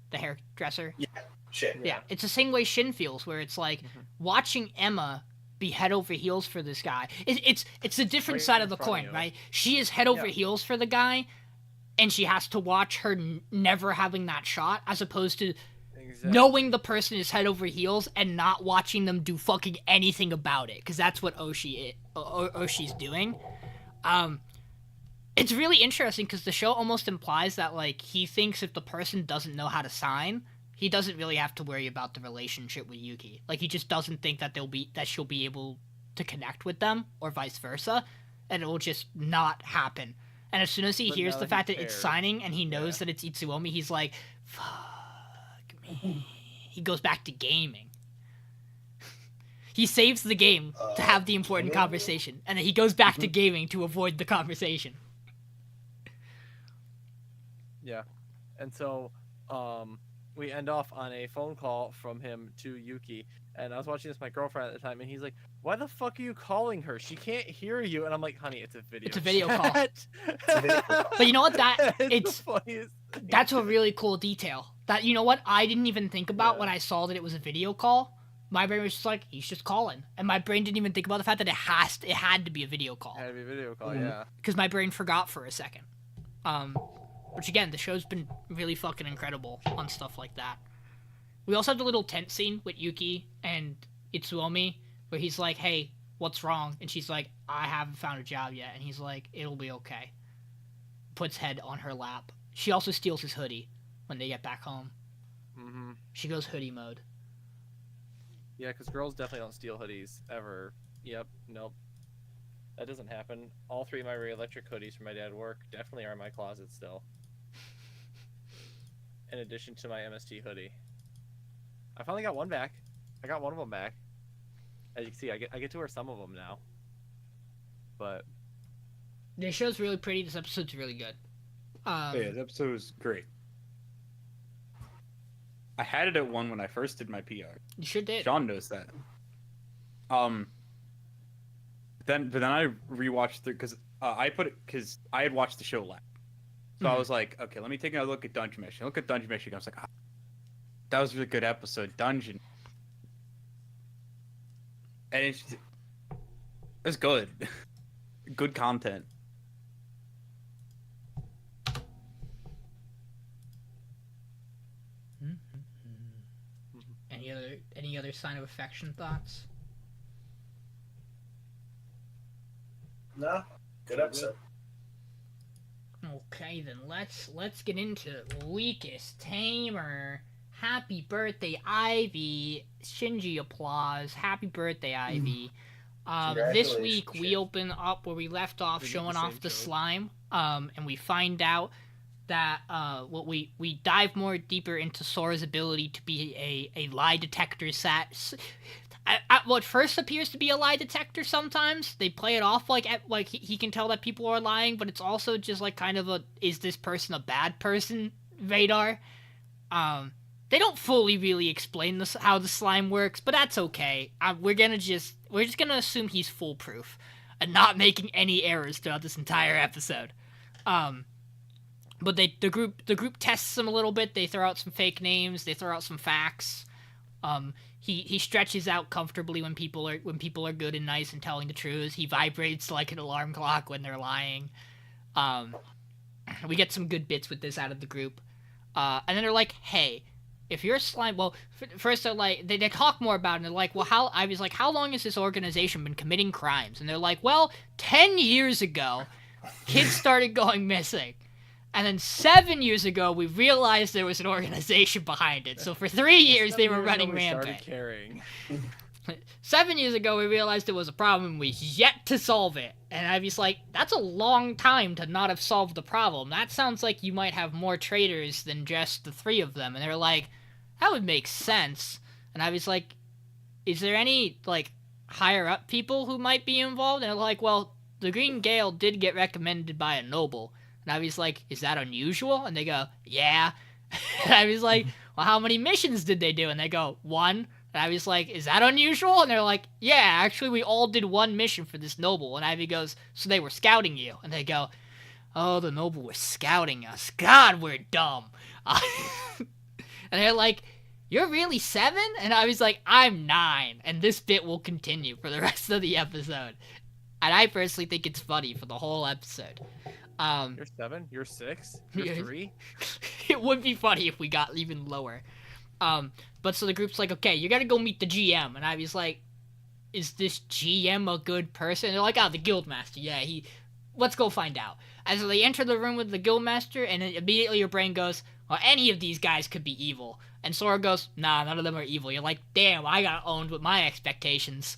The hairdresser? Yeah. Shit. Yeah, it's the same way Shin feels, where it's like, watching Emma be head over heels for this guy. It's a different Right side in of the front of coin, you. right? She is head over heels for the guy, and she has to watch her never having that shot, as opposed to knowing the person is head over heels and not watching them do fucking anything about it, because that's what Oshi's doing. It's really interesting because the show almost implies that, like, he thinks if the person doesn't know how to sign, he doesn't really have to worry about the relationship with Yuki. Like, he just doesn't think that she'll be able to connect with them, or vice versa, and it will just not happen. And as soon as he hears the fact that it's signing and he knows that it's Itsuomi, he's like, fuck me. He goes back to gaming. He saves the game to have the important conversation, and then he goes back to gaming to avoid the conversation. Yeah. And so, we end off on a phone call from him to Yuki, and I was watching this with my girlfriend at the time, and he's like, "Why the fuck are you calling her? She can't hear you." And I'm like, "Honey, it's a video. It's a video call. It's a video call. But you know what? It's the funniest thing. That's a really cool detail. That, you know what, I didn't even think about when I saw that it was a video call. My brain was just like, he's just calling, and my brain didn't even think about the fact that it had to be a video call. It had to be a video call, yeah. Because my brain forgot for a second. Which again, the show's been really fucking incredible on stuff like that. We also have the little tent scene with Yuki and Itsuomi, where he's like, "Hey, what's wrong?" And she's like, "I haven't found a job yet." And he's like, "It'll be okay." Puts head on her lap. She also steals his hoodie when they get back home. Mm-hmm. She goes hoodie mode. Yeah, because girls definitely don't steal hoodies, ever. Yep, nope. That doesn't happen. All three of my electric hoodies from my dad work definitely are in my closet still. In addition to my MST hoodie. I finally got one back. I got one of them back. As you can see, I get to wear some of them now. But This show's really pretty. This episode's really good. Yeah, this episode was great. I had it at 1 when I first did my PR. You sure did. John knows that. Then I rewatched it because because I had watched the show last. So I was like, okay, let me take another look at Dungeon Meshi. I look at Dungeon Meshi, and I was like, that was a really good episode, Dungeon. And it was good. Good content. Any other sign of affection thoughts? No, good episode. Okay, then let's get into it. Lucas, Tamer, happy birthday, Ivy. Shinji applause. Happy birthday, Ivy. This week we open up where we left off, showing off the slime. And we find out that we dive more deeper into Sora's ability to be a lie detector what first appears to be a lie detector. Sometimes they play it off like he can tell that people are lying, but it's also just like kind of a, is this person a bad person radar. They don't fully really explain how the slime works, but that's okay. We're just gonna assume he's foolproof and not making any errors throughout this entire episode. But the group tests him a little bit. They throw out some fake names. They throw out some facts. He stretches out comfortably when people are good and nice and telling the truth. He vibrates like an alarm clock when they're lying. We get some good bits with this out of the group. And then they're like, hey, if you're a slime, well, first they're like, they talk more about it, and they're like, well, I was like, how long has this organization been committing crimes? And they're like, well, 10 years ago, kids started going missing. And then 7 years ago, we realized there was an organization behind it. So for 3 years, they were running rampant. 7 years ago, we realized there was a problem. We yet to solve it. And I was like, that's a long time to not have solved the problem. That sounds like you might have more traitors than just the 3 of them. And they're like, that would make sense. And I was like, is there any, like, higher up people who might be involved? And they're like, well, the Green Gale did get recommended by a noble. And Ivy's like, is that unusual? And they go, yeah. And Ivy's like, well, how many missions did they do? And they go, 1. And Ivy's like, is that unusual? And they're like, yeah, actually we all did 1 mission for this noble. And Ivy goes, so they were scouting you? And they go, oh, the noble was scouting us. God, we're dumb. And they're like, you're really 7? And Ivy's like, I'm 9. And this bit will continue for the rest of the episode. And I personally think it's funny for the whole episode. You're 7? You're 6? You're 3? It would be funny if we got even lower. But so the group's like, okay, you gotta go meet the GM. And Ivy's like, is this GM a good person? And they're like, oh, the guildmaster. Yeah, let's go find out. And so they enter the room with the guildmaster, and then immediately your brain goes, well, any of these guys could be evil. And Sora goes, nah, none of them are evil. You're like, damn, I got owned with my expectations.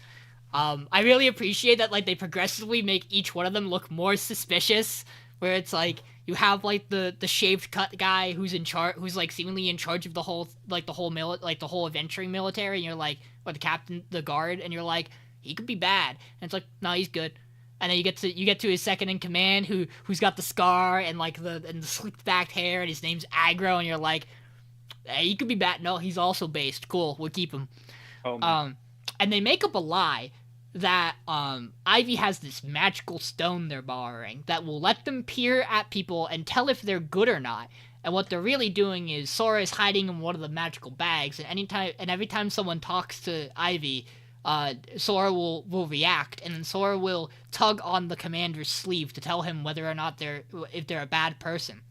I really appreciate that, like, they progressively make each one of them look more suspicious, where it's like, you have, like, the shaved cut guy who's in charge, who's, like, seemingly in charge of the whole adventuring military, and you're like, or the captain, the guard, and you're like, he could be bad. And it's like, no, he's good. And then you get to his second in command, who's got the scar and, like, the slicked back hair, and his name's Aggro, and you're like, hey, he could be bad. No, he's also based. Cool, we'll keep him. And they make up a lie that Ivy has this magical stone they're borrowing that will let them peer at people and tell if they're good or not. And what they're really doing is Sora is hiding in one of the magical bags, and every time someone talks to Ivy, Sora will react, and then Sora will tug on the commander's sleeve to tell him whether or not if they're a bad person.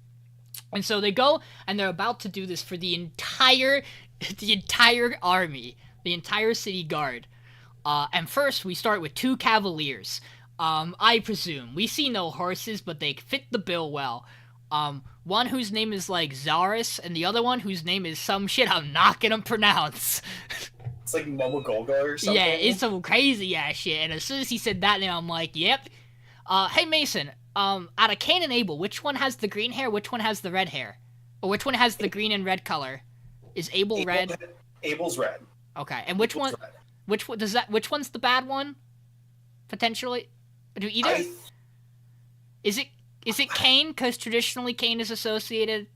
And so they go, and they're about to do this for the entire army, the entire city guard. And first, we start with 2 cavaliers. I presume. We see no horses, but they fit the bill well. One whose name is, like, Zaris, and the other one whose name is some shit I'm not gonna pronounce. It's like Momogolga or something. Yeah, it's some crazy-ass shit, and as soon as he said that name, I'm like, yep. Hey, Mason, out of Cain and Abel, which one has the green hair, which one has the red hair? Or which one has the green and red color? Is Abel red? Abel's red. Okay, and which one... Red. Which one's the bad one? Potentially, do either? Is it Cain? Because traditionally Cain is associated.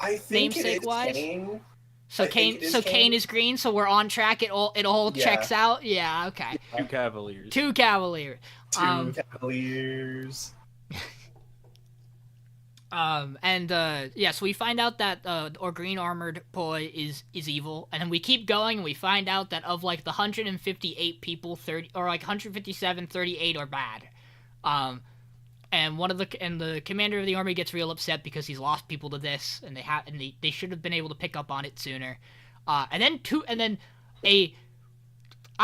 I think it is namesake-wise? Cain. So Cain is green. So we're on track. It all checks out. Yeah. Okay. 2 cavaliers. 2 cavaliers. 2 cavaliers. So we find out that our green armored boy is evil, and then we keep going, and we find out that of, like, the 158 people, 157, 38 are bad. And the commander of the army gets real upset because he's lost people to this, and they should have been able to pick up on it sooner. I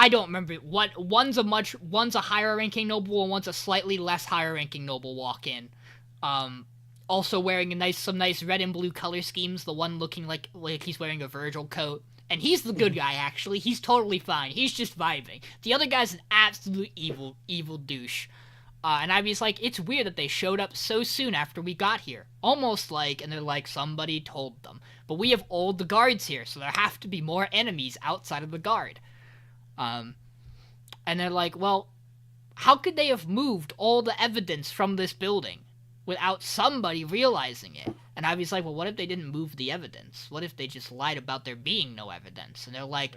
don't remember what, one's a higher ranking noble, and one's a slightly less higher ranking noble walk in. Also wearing some nice red and blue color schemes, the one looking like he's wearing a Virgil coat. And he's the good guy, actually. He's totally fine. He's just vibing. The other guy's an absolute evil douche. And Ivy's like, it's weird that they showed up so soon after we got here. Almost like, and they're like, somebody told them. But we have all the guards here, so there have to be more enemies outside of the guard. And they're like, well, how could they have moved all the evidence from this building without somebody realizing it? And Ivy's like, well, what if they didn't move the evidence? What if they just lied about there being no evidence? And they're like,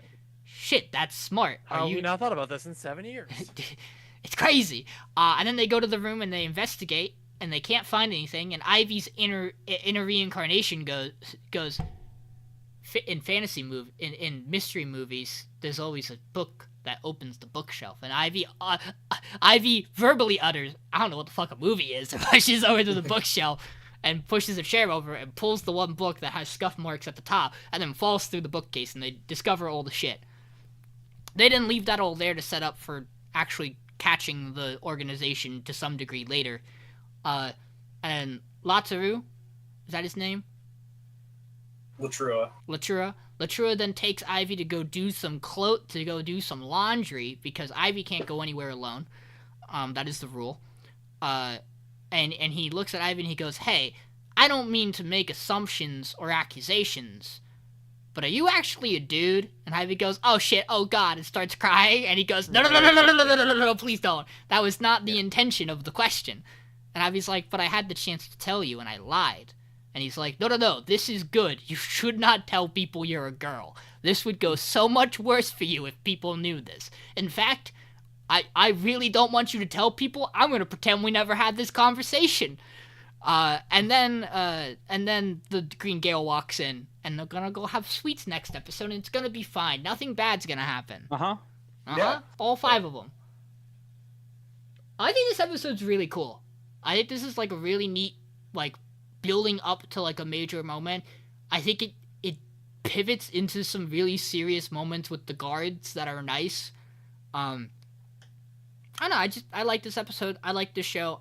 shit, that's smart. How have you not thought about this in 7 years? It's crazy. And then they go to the room and they investigate, and they can't find anything. And Ivy's inner reincarnation goes. In in mystery movies, there's always a book that opens the bookshelf, and Ivy verbally utters, I don't know what the fuck a movie is, and pushes over to the bookshelf and pushes a chair over and pulls the one book that has scuff marks at the top, and then falls through the bookcase, and they discover all the shit. They didn't leave that all there to set up for actually catching the organization to some degree later. And Latsuru, is that his name? Latrua then takes Ivy to go do some laundry, because Ivy can't go anywhere alone. That is the rule. And he looks at Ivy and he goes, hey, I don't mean to make assumptions or accusations, but are you actually a dude? And Ivy goes, oh shit, oh god, and starts crying, and he goes, no, please don't. That was not the intention of the question. And Ivy's like, but I had the chance to tell you and I lied. And he's like, no, this is good. You should not tell people you're a girl. This would go so much worse for you if people knew this. In fact, I really don't want you to tell people. I'm going to pretend we never had this conversation. And then the Green Gale walks in, and they're going to go have sweets next episode, and it's going to be fine. Nothing bad's going to happen. Uh-huh. Yeah. All 5 of them. I think this episode's really cool. I think this is, like, a really neat, like, building up to, like, a major moment. I think it pivots into some really serious moments with the guards that are nice. I don't know, I like this episode. I like this show.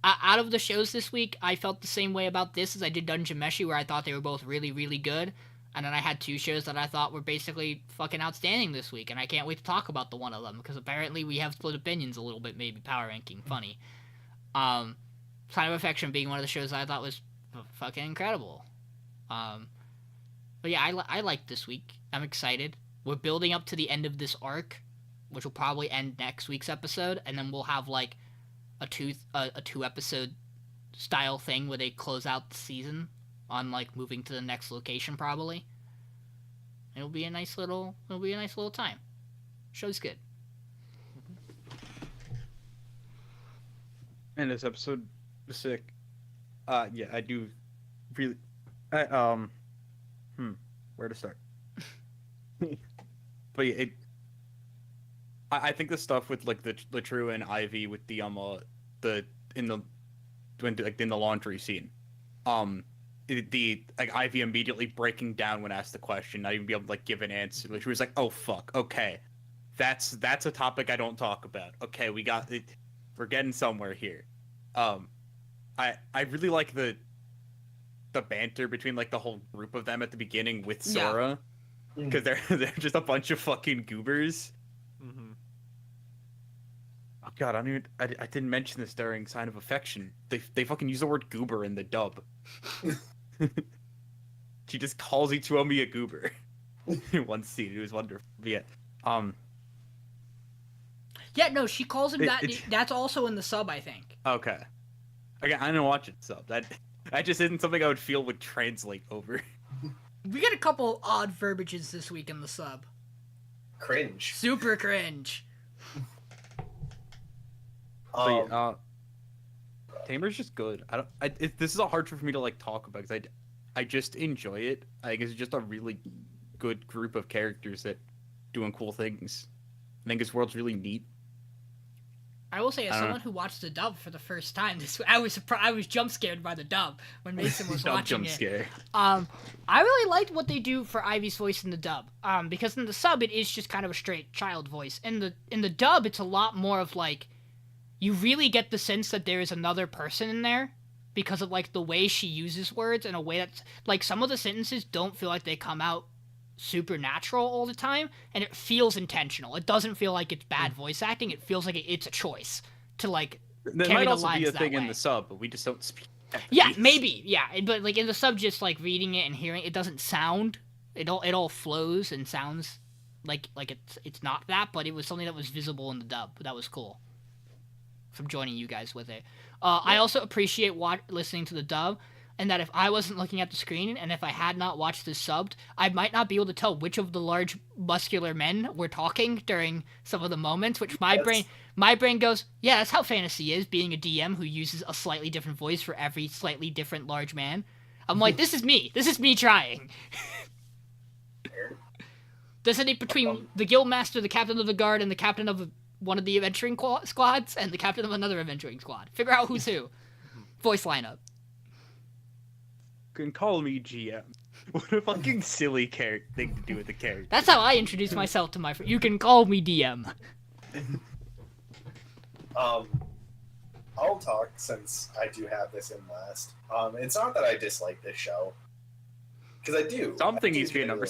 Out of the shows this week, I felt the same way about this as I did Dungeon Meshi, where I thought they were both really, really good. And then I had 2 shows that I thought were basically fucking outstanding this week, and I can't wait to talk about the one of them, because apparently we have split opinions a little bit, maybe power ranking, funny. Sign of Affection being one of the shows that I thought was fucking incredible. But yeah, I like this week. I'm excited. We're building up to the end of this arc, which will probably end next week's episode, and then we'll have like a 2 episode style thing where they close out the season on like moving to the next location probably. It'll be a nice little time. Show's good. And this episode was sick. Yeah, I do really. Where to start? But yeah, I think the stuff with like the Latru and Ivy with the in the laundry scene, the like Ivy immediately breaking down when asked the question, not even be able to like give an answer. Latru was like, "Oh fuck, okay, that's a topic I don't talk about. Okay, we got it. We're getting somewhere here." I really like the banter between like the whole group of them at the beginning with Sora, because they're just a bunch of fucking goobers. Mm-hmm. Oh god, I didn't mention this during Sign of Affection. They fucking use the word goober in the dub. She just calls Itsuomi a goober in one scene. It was wonderful. Yeah. Yeah, no, she calls him that. That's also in the sub, I think. Okay. Again, I didn't watch it sub. That just isn't something I would feel would translate over. We get a couple odd verbiages this week in the sub. Cringe. Super cringe. Tamer's just good. This is hard for me to like talk about because I just enjoy it. I think it's just a really good group of characters that doing cool things. I think his world's really neat. I will say, as someone who watched the dub for the first time this week, I was surprised. I was jump scared by the dub when Mason was watching it. Scare. I really liked what they do for Ivy's voice in the dub. Because in the sub it is just kind of a straight child voice. In the dub, it's a lot more of like, you really get the sense that there is another person in there because of like the way she uses words in a way that's like some of the sentences don't feel like they come out supernatural all the time, and it feels intentional. It doesn't feel like it's bad voice acting. It feels like it's a choice to like There carry might the also lines be a that thing way. in the sub, but we just don't speak. Yeah, maybe. Yeah, but like in the sub, just like reading it and hearing it doesn't sound. It all flows and sounds like it's not that, but it was something that was visible in the dub. That was cool. From joining you guys with it. I also appreciate listening to the dub, and that if I wasn't looking at the screen and if I had not watched this subbed, I might not be able to tell which of the large muscular men were talking during some of the moments, which my brain goes, yeah, that's how fantasy is, being a DM who uses a slightly different voice for every slightly different large man. I'm like, this is me trying. There's a difference between the guildmaster, the captain of the guard, and the captain of one of the adventuring squads, and the captain of another adventuring squad. Figure out who's who. Voice lineup. You can call me GM. What a fucking silly thing to do with the character. That's how I introduce myself to my friend. You can call me DM. I'll talk since I do have this in last. It's not that I dislike this show, because I do. Something needs to be at number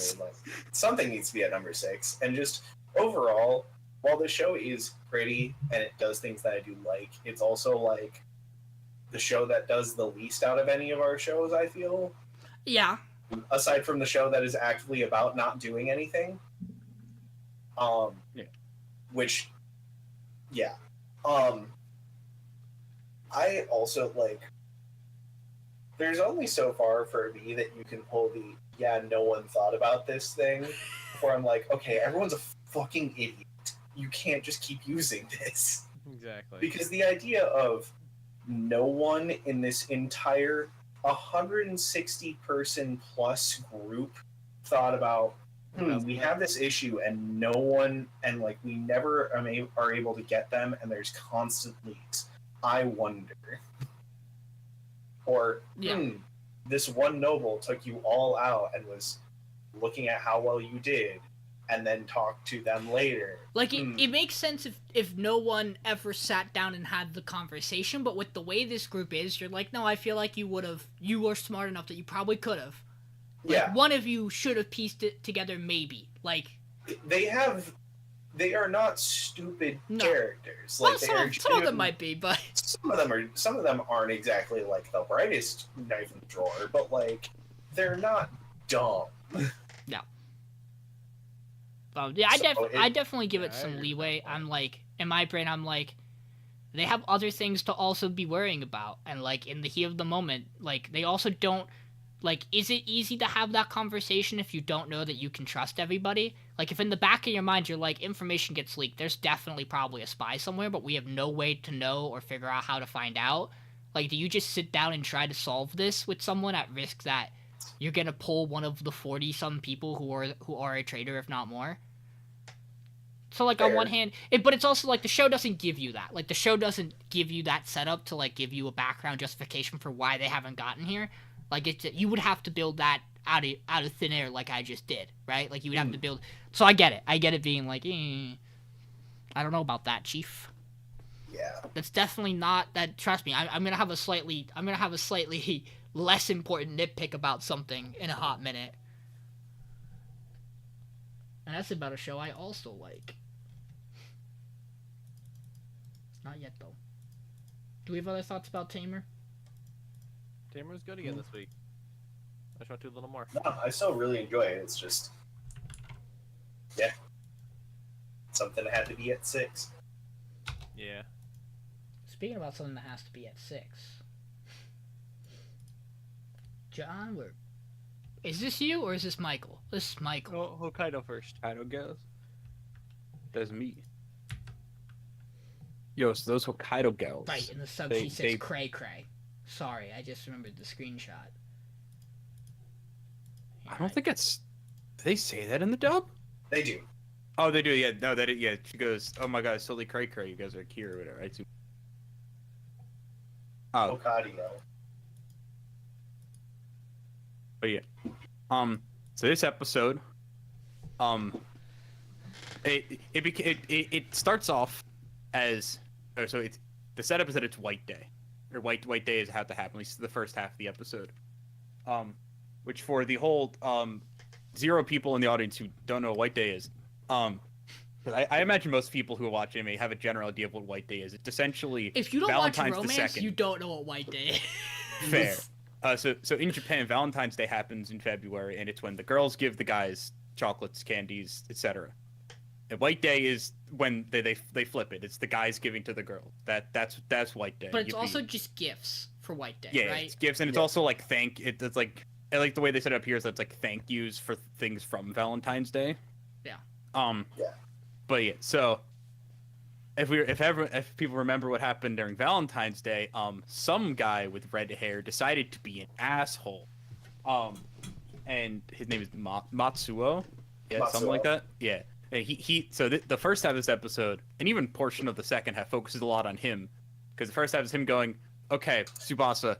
Something needs to be at number 6, and just overall, while the show is pretty and it does things that I do like, it's also like the show that does the least out of any of our shows, I feel. Yeah. Aside from the show that is actively about not doing anything. Which, yeah. I also like. There's only so far for me that you can pull the no one thought about this thing. Before I'm like, okay, everyone's a fucking idiot. You can't just keep using this. Exactly. Because the idea of no one in this entire 160 person plus group thought about, we have this issue and no one, and like we never are able to get them, and there's constant leaks. I wonder. Or, this one noble took you all out and was looking at how well you did, and then talked to them later. Like, it makes sense if no one ever sat down and had the conversation, but with the way this group is, you're like, no, I feel like you were smart enough that you probably could have. Like, one of you should have pieced it together, maybe. Like, they are not stupid characters. Well, like some of them might be, but some of them aren't exactly like the brightest knife in the drawer, but like they're not dumb. No. Yeah, I definitely give it some leeway. I'm like, in my brain, I'm like, they have other things to also be worrying about, and like in the heat of the moment, like they also don't. Like, is it easy to have that conversation if you don't know that you can trust everybody? Like, if in the back of your mind you're like, information gets leaked, there's definitely probably a spy somewhere, but we have no way to know or figure out how to find out. Like, do you just sit down and try to solve this with someone at risk that you're gonna pull one of the 40-some people who are a traitor, if not more? So, like, on one hand, but it's also, like, the show doesn't give you that. Like, the show doesn't give you that setup to, like, give you a background justification for why they haven't gotten here. Like, you would have to build that out of thin air like I just did, right? Like, you would have to build... So I get it. I get it being like, I don't know about that, Chief. Yeah. That's definitely not... That. Trust me, I'm gonna have a slightly less important nitpick about something in a hot minute. And that's about a show I also like. Not yet, though. Do we have other thoughts about Tamer? Tamer was good again this week. I shot to a little more. No, I still really enjoy it. It's just, something that had to be at 6. Yeah. Speaking about something that has to be at 6, John, is this you or is this Michael? This is Michael. Oh, Hokkaido first. Hokkaido girls. That's me. Yo, so those Hokkaido girls. Right, in the sub she says cray cray. Sorry, I just remembered the screenshot. I don't think it's... Do they say that in the dub? They do. Oh, they do, yeah. No, yeah. She goes, oh my god, it's totally cray cray. You guys are here or whatever, right? Oh. Hokkaido. But yeah. So this episode, it starts off as... So it's... The setup is that it's White Day. Or White Day is how to happen, at least the first half of the episode. Which for the whole 0 people in the audience who don't know what White Day is, I imagine most people who watch anime have a general idea of what White Day is. It's essentially if you don't Valentine's watch romance, you don't know what White Day is. Fair. So in Japan, Valentine's Day happens in February, and it's when the girls give the guys chocolates, candies, etc. And White Day is when they flip it. It's the guys giving to the girl. That's White Day. But it's also just gifts for White Day, yeah, right? It's gifts, and it's also like it's like I like the way they set it up here is that it's like thank yous for things from Valentine's Day. Yeah. Yeah. But yeah, so if people remember what happened during Valentine's Day, some guy with red hair decided to be an asshole. And his name is Matsuo. Yeah, something like that. Yeah. And so the first half of this episode, and even portion of the second half, focuses a lot on him, because the first half is him going, "Okay, Tsubasa,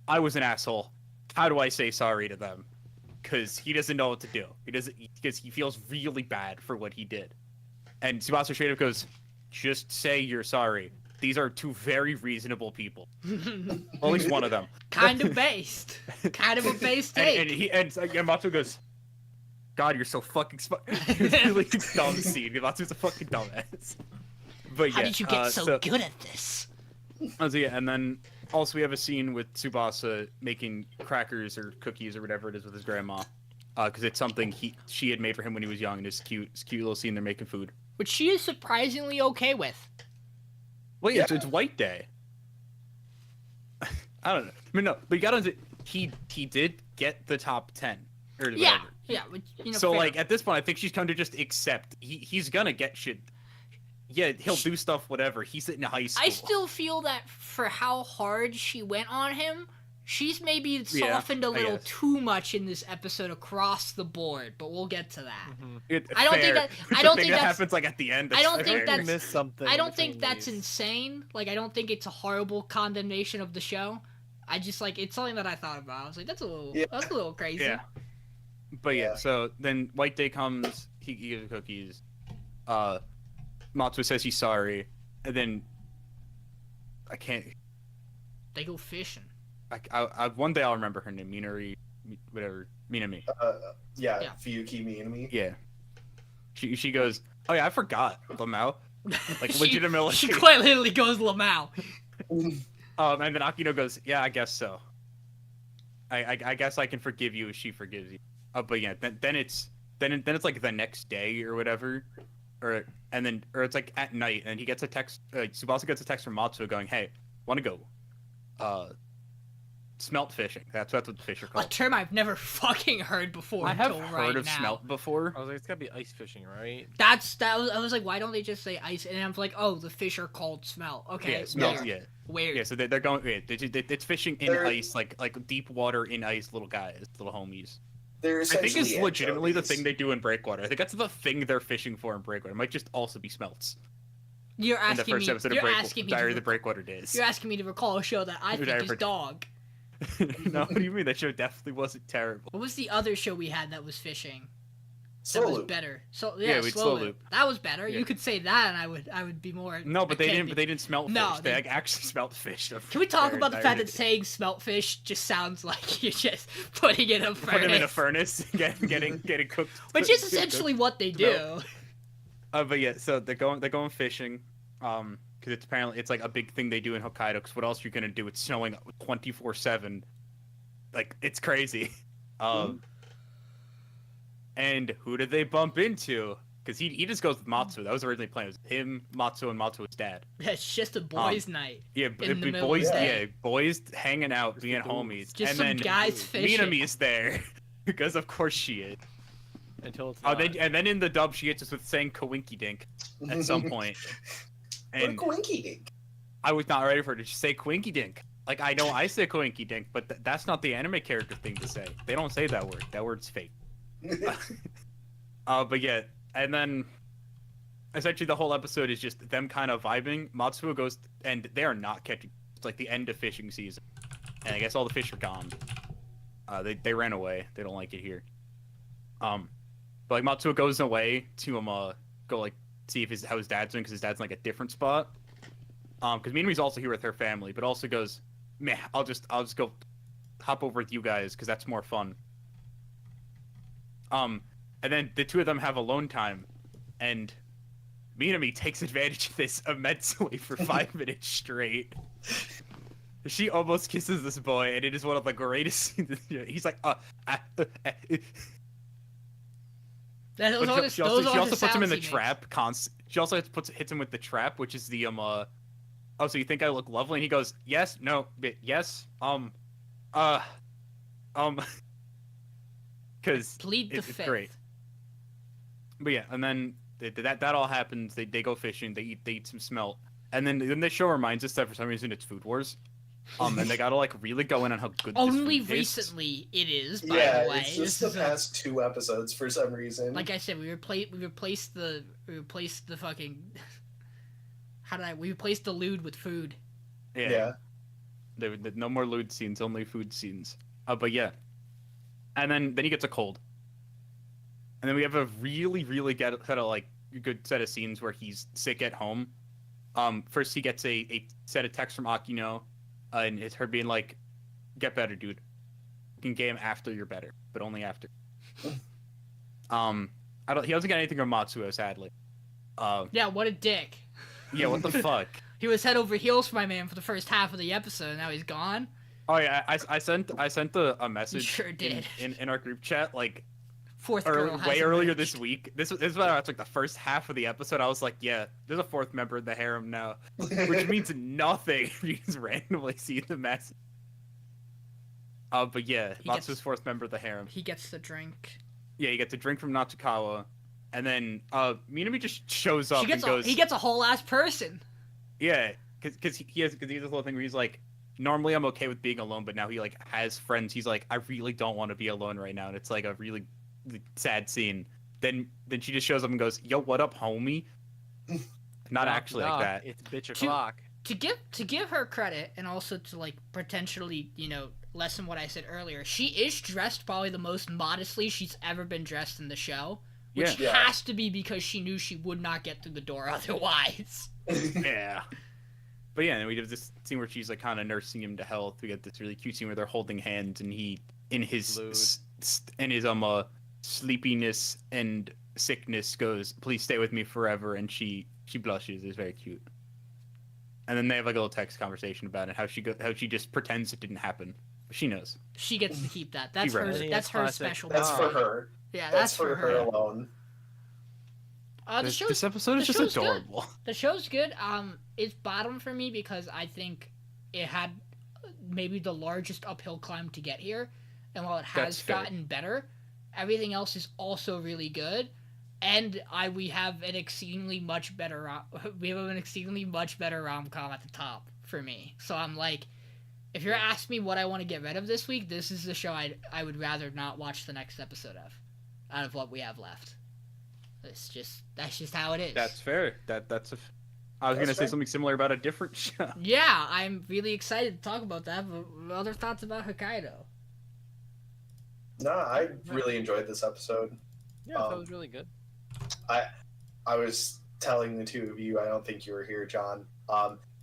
I was an asshole. How do I say sorry to them?" Because he doesn't know what to do. Because he feels really bad for what he did. And Tsubasa straight up goes, "Just say you're sorry. These are 2 very reasonable people. Or at least one of them." Kind of based. Kind of a based take. And Matsuo goes, "God, you're so fucking smart." It's really dumb scene. Matsuo's a fucking dumbass. But yeah, how did you get so good at this? So yeah, and then also we have a scene with Tsubasa making crackers or cookies or whatever it is with his grandma, because it's something she had made for him when he was young, and it's cute little scene. They're making food, which she is surprisingly okay with. Well, yeah, it's White Day. I don't know. I mean, no, but you gotta. He did get the top 10 or whatever. Yeah, which, So fair. like at this point, I think she's come to just accept he's gonna get shit. Yeah, he'll do stuff, whatever. He's in high school. I still feel that for how hard she went on him, she's maybe softened a little too much in this episode across the board. But we'll get to that. I don't think that- I don't don't think that that's- happens like at the end. I don't That's think fair. that's- missed something. I don't think between that's these. insane. Like, I don't think it's a horrible condemnation of the show. I just like it's something that I thought about. I was like, that's a little crazy. Yeah. But yeah, Yeah. so then White Day comes, he gives the cookies. Matsuo says he's sorry, and then I can't. They go fishing. One day I'll remember her name, Minori, whatever, Minami. Yeah, Yeah. Fuyuki Minami. Yeah. She goes, oh yeah, I forgot Lamau. Like legitimately. She quite literally goes Lamau. And then Akino goes, yeah, I guess so. I guess I can forgive you if she forgives you. But yeah, then it's like the next day or whatever, or it's like at night, and he gets a text. Tsubasa gets a text from Matsuo going, "Hey, want to go, smelt fishing? That's what the fish are A called." term I've never fucking heard before. I have until heard right of now. smelt before. I was like, it's gotta be ice fishing, right? I was like, why don't they just say ice? And I'm like, oh, the fish are called smelt. Okay, Yeah, smelt. weird. Yeah, Weird. yeah. So they're going. Yeah, it's fishing in They're- ice, like deep water in ice, little guys, little homies. They're I think essentially it's legitimately the anchovies. thing they do in Breakwater. I think that's the thing they're fishing for in Breakwater. It might just also be smelts. You're In the asking first me. episode of You're Breakwater, asking me. Diary To, of the Breakwater Days. you're asking me to recall a show that I think Diary is of- dog. No, what do you mean? That show definitely wasn't terrible. What was the other show we had that was fishing? That was Solo. better. So Yeah, yeah, we'd Slow Slow Loop. Loop. That was better. Yeah. You could say that, and I would be more. No, but they okay, didn't. But they didn't smelt No, fish. They like, actually smelt fish. Can we talk Their about the entire fact that day. saying smelt fish just sounds like you're just putting it in a Put them in a furnace? furnace, getting cooked. Which is essentially what they do. No. But yeah, so they're going fishing, because it's like a big thing they do in Hokkaido. Because what else are you gonna do? It's snowing 24/7. Like it's crazy. And who did they bump into? Because he just goes with Matsuo. That was originally planned. It was him, Matsuo, and Matsuo's dad. It's just a boys' night. Yeah, In the middle boys. of the Yeah, day. boys hanging out, being the dudes. homies, Just and some then guys fishing. Minami's there because of course she is. Until it's Oh, not. and then in the dub she hits us with saying "Kawinky Dink" at some point, What a and coinky dink. I was not ready for her to say "Kawinky Dink." Like I know I say "Kawinky Dink," but that's not the anime character thing to say. They don't say that word. That word's fake. But yeah, and then essentially the whole episode is just them kind of vibing. Matsuo goes, and they are not catching. It's like the end of fishing season, and I guess all the fish are gone. They ran away. They don't like it here. But like Matsuo goes away to go like see if how his dad's doing because his dad's in like a different spot. Because Minami's also here with her family, but also goes, meh, I'll just go hop over with you guys because that's more fun. And then the two of them have alone time, and Minami takes advantage of this immensely for 5 minutes straight. She almost kisses this boy, and it is one of the greatest scenes. He's like, Those But are she the also puts him sounds in the he makes. trap. She also hits him with the trap, which is the Oh, so you think I look lovely? And he goes, yes, no, yes, because Plead the it's fifth. great. But yeah, and then that all happens. They go fishing. They eat some smelt, and then the show reminds us that for some reason it's Food Wars. And they gotta like really go in on how good. Only this food tastes. recently it is. By Yeah, the way, it's just the This is past 2 episodes for some reason. like I said, we replaced the fucking. We replaced the lewd with food. Yeah. No more lewd scenes, only food scenes. But yeah. And then he gets a cold. And then we have a really, really good set of scenes where he's sick at home. First he gets a set of texts from Akino, and it's her being like, "Get better, dude. You can game after you're better, but only after." He doesn't get anything from Matsuo, sadly. Yeah, what a dick. Yeah, what the fuck? He was head over heels for my man for the first half of the episode, and now he's gone. Oh yeah, I sent a message. sure did. in our group chat like Fourth girl has way earlier emerged. this week. This is about it's like the first half of the episode. I was like, yeah, there's a 4th member in the harem now, which means nothing. You just randomly see the message. But yeah, He Matsu's gets- fourth member of the harem. He gets the drink. Yeah, you get the drink from Natsukawa, and then Minami just shows up and goes. He gets a whole ass person. Yeah, because he has this little thing where he's like, normally I'm okay with being alone, but now he like has friends. He's like, I really don't want to be alone right now, and it's like a really sad scene. Then she just shows up and goes, "Yo, what up, homie?" Not actually like that. It's bitch o'clock. To give her credit, and also to like potentially, you know, lessen what I said earlier, she is dressed probably the most modestly she's ever been dressed in the show, which Yeah. has to be because she knew she would not get through the door otherwise. Yeah. But yeah, and we have this scene where she's like kind of nursing him to health. We get this really cute scene where they're holding hands, and he, in his sleepiness and sickness, goes, "Please stay with me forever," and she blushes. It's very cute. And then they have like a little text conversation about it, how she just pretends it didn't happen. But she knows. She gets to keep that. That's her. read it. That's her Classic. special. That's moment. for her. Yeah, That's for her alone. This episode is the just show's good. adorable. The show's good. It's bottom for me because I think it had maybe the largest uphill climb to get here, and while it has That's fair. gotten better, everything else is also really good. And we have an exceedingly much better rom-com at the top for me. So I'm like, if you're asking me what I want to get rid of this week, this is the show I would rather not watch the next episode of, out of what we have left. That's just how it is. That's fair. I was gonna say fair. something similar about a different show. Yeah, I'm really excited to talk about that. But other thoughts about Hokkaido? No, I really enjoyed this episode. Yeah, that was really good. I was telling the two of you, I don't think you were here, John.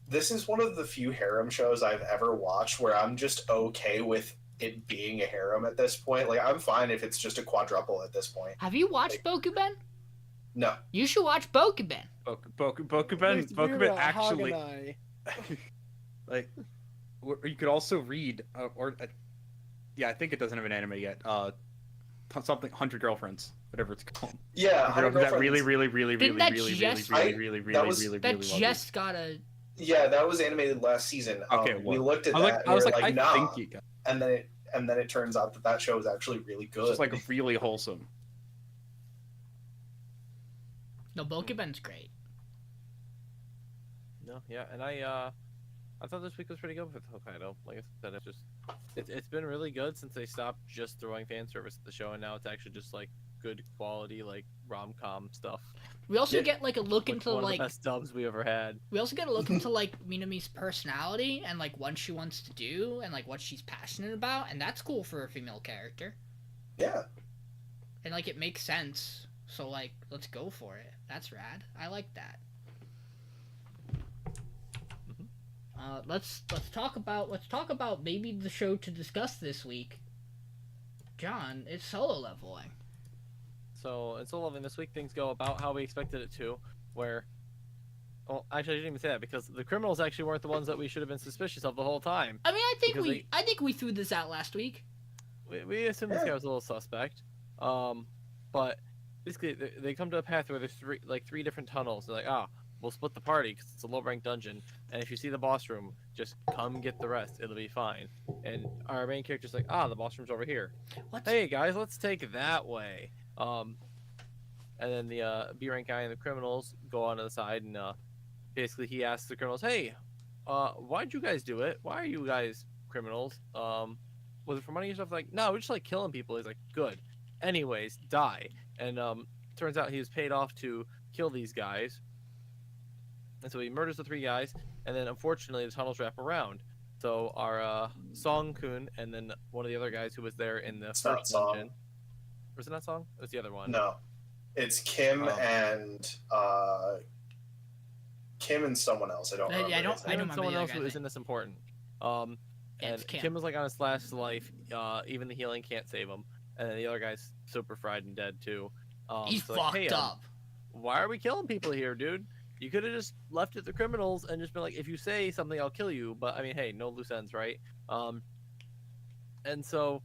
This is one of the few harem shows I've ever watched where I'm just okay with it being a harem at this point. Like, I'm fine if it's just a quadruple at this point. Have you watched Bokuben? No. You should watch Bokuben. Bokuben actually, like, or you could also read, yeah, I think it doesn't have an anime yet. Something 100 Girlfriends, whatever it's called. Yeah, 100 Girlfriends that really That just got a. Yeah, that was animated last season. Okay, we looked at I that was and like, we were I nah. think you got. And then it turns out that show is actually really good. It's just like really wholesome. No, Bokuben's great. No, yeah, and I thought this week was pretty good with Hokkaido. Like I said, it's been really good since they stopped just throwing fan service at the show, and now it's actually just like good quality like rom-com stuff. We also Yeah. get like a look into One of like the best dubs we ever had. we also get a look into like Minami's personality and like what she wants to do and like what she's passionate about, and that's cool for a female character. Yeah. And like it makes sense. So like let's go for it. That's rad. I like that. Let's talk about maybe the show to discuss this week. John, it's solo leveling. So in solo leveling this week, things go about how we expected it to. Where, well, actually, I didn't even say that because the criminals actually weren't the ones that we should have been suspicious of the whole time. I mean, Because I think we threw this out last week. We assumed this guy was a little suspect. But basically, they come to a path where there's three different tunnels. They're like, we'll split the party because it's a low-ranked dungeon. And if you see the boss room, just come get the rest. It'll be fine. And our main character's like, the boss room's over here. Hey, guys, let's take that way. And then the B-rank guy and the criminals go on to the side, and basically he asks the criminals, hey, why'd you guys do it? Why are you guys criminals? Was it for money or stuff? Like, no, we just like killing people. He's like, good. Anyways, die. And turns out he was paid off to kill these guys. And so he murders the three guys, and then unfortunately the tunnels wrap around. So our Song-kun and then one of the other guys who was there in the It's first not Song. dungeon. Was it not Song? It was the other one. No. It's Kim and someone else. I don't remember. Yeah, I don't his I name. don't remember Someone the other else who guy's isn't name. this important. Yeah, And it's Kim. Kim was like on his last life. Even the healing can't save him. And then the other guy's super fried and dead too. He's so fucked like, hey, up. why are we killing people here, dude? You could have just left it to criminals and just been like, if you say something, I'll kill you. But I mean, hey, no loose ends, right? And so,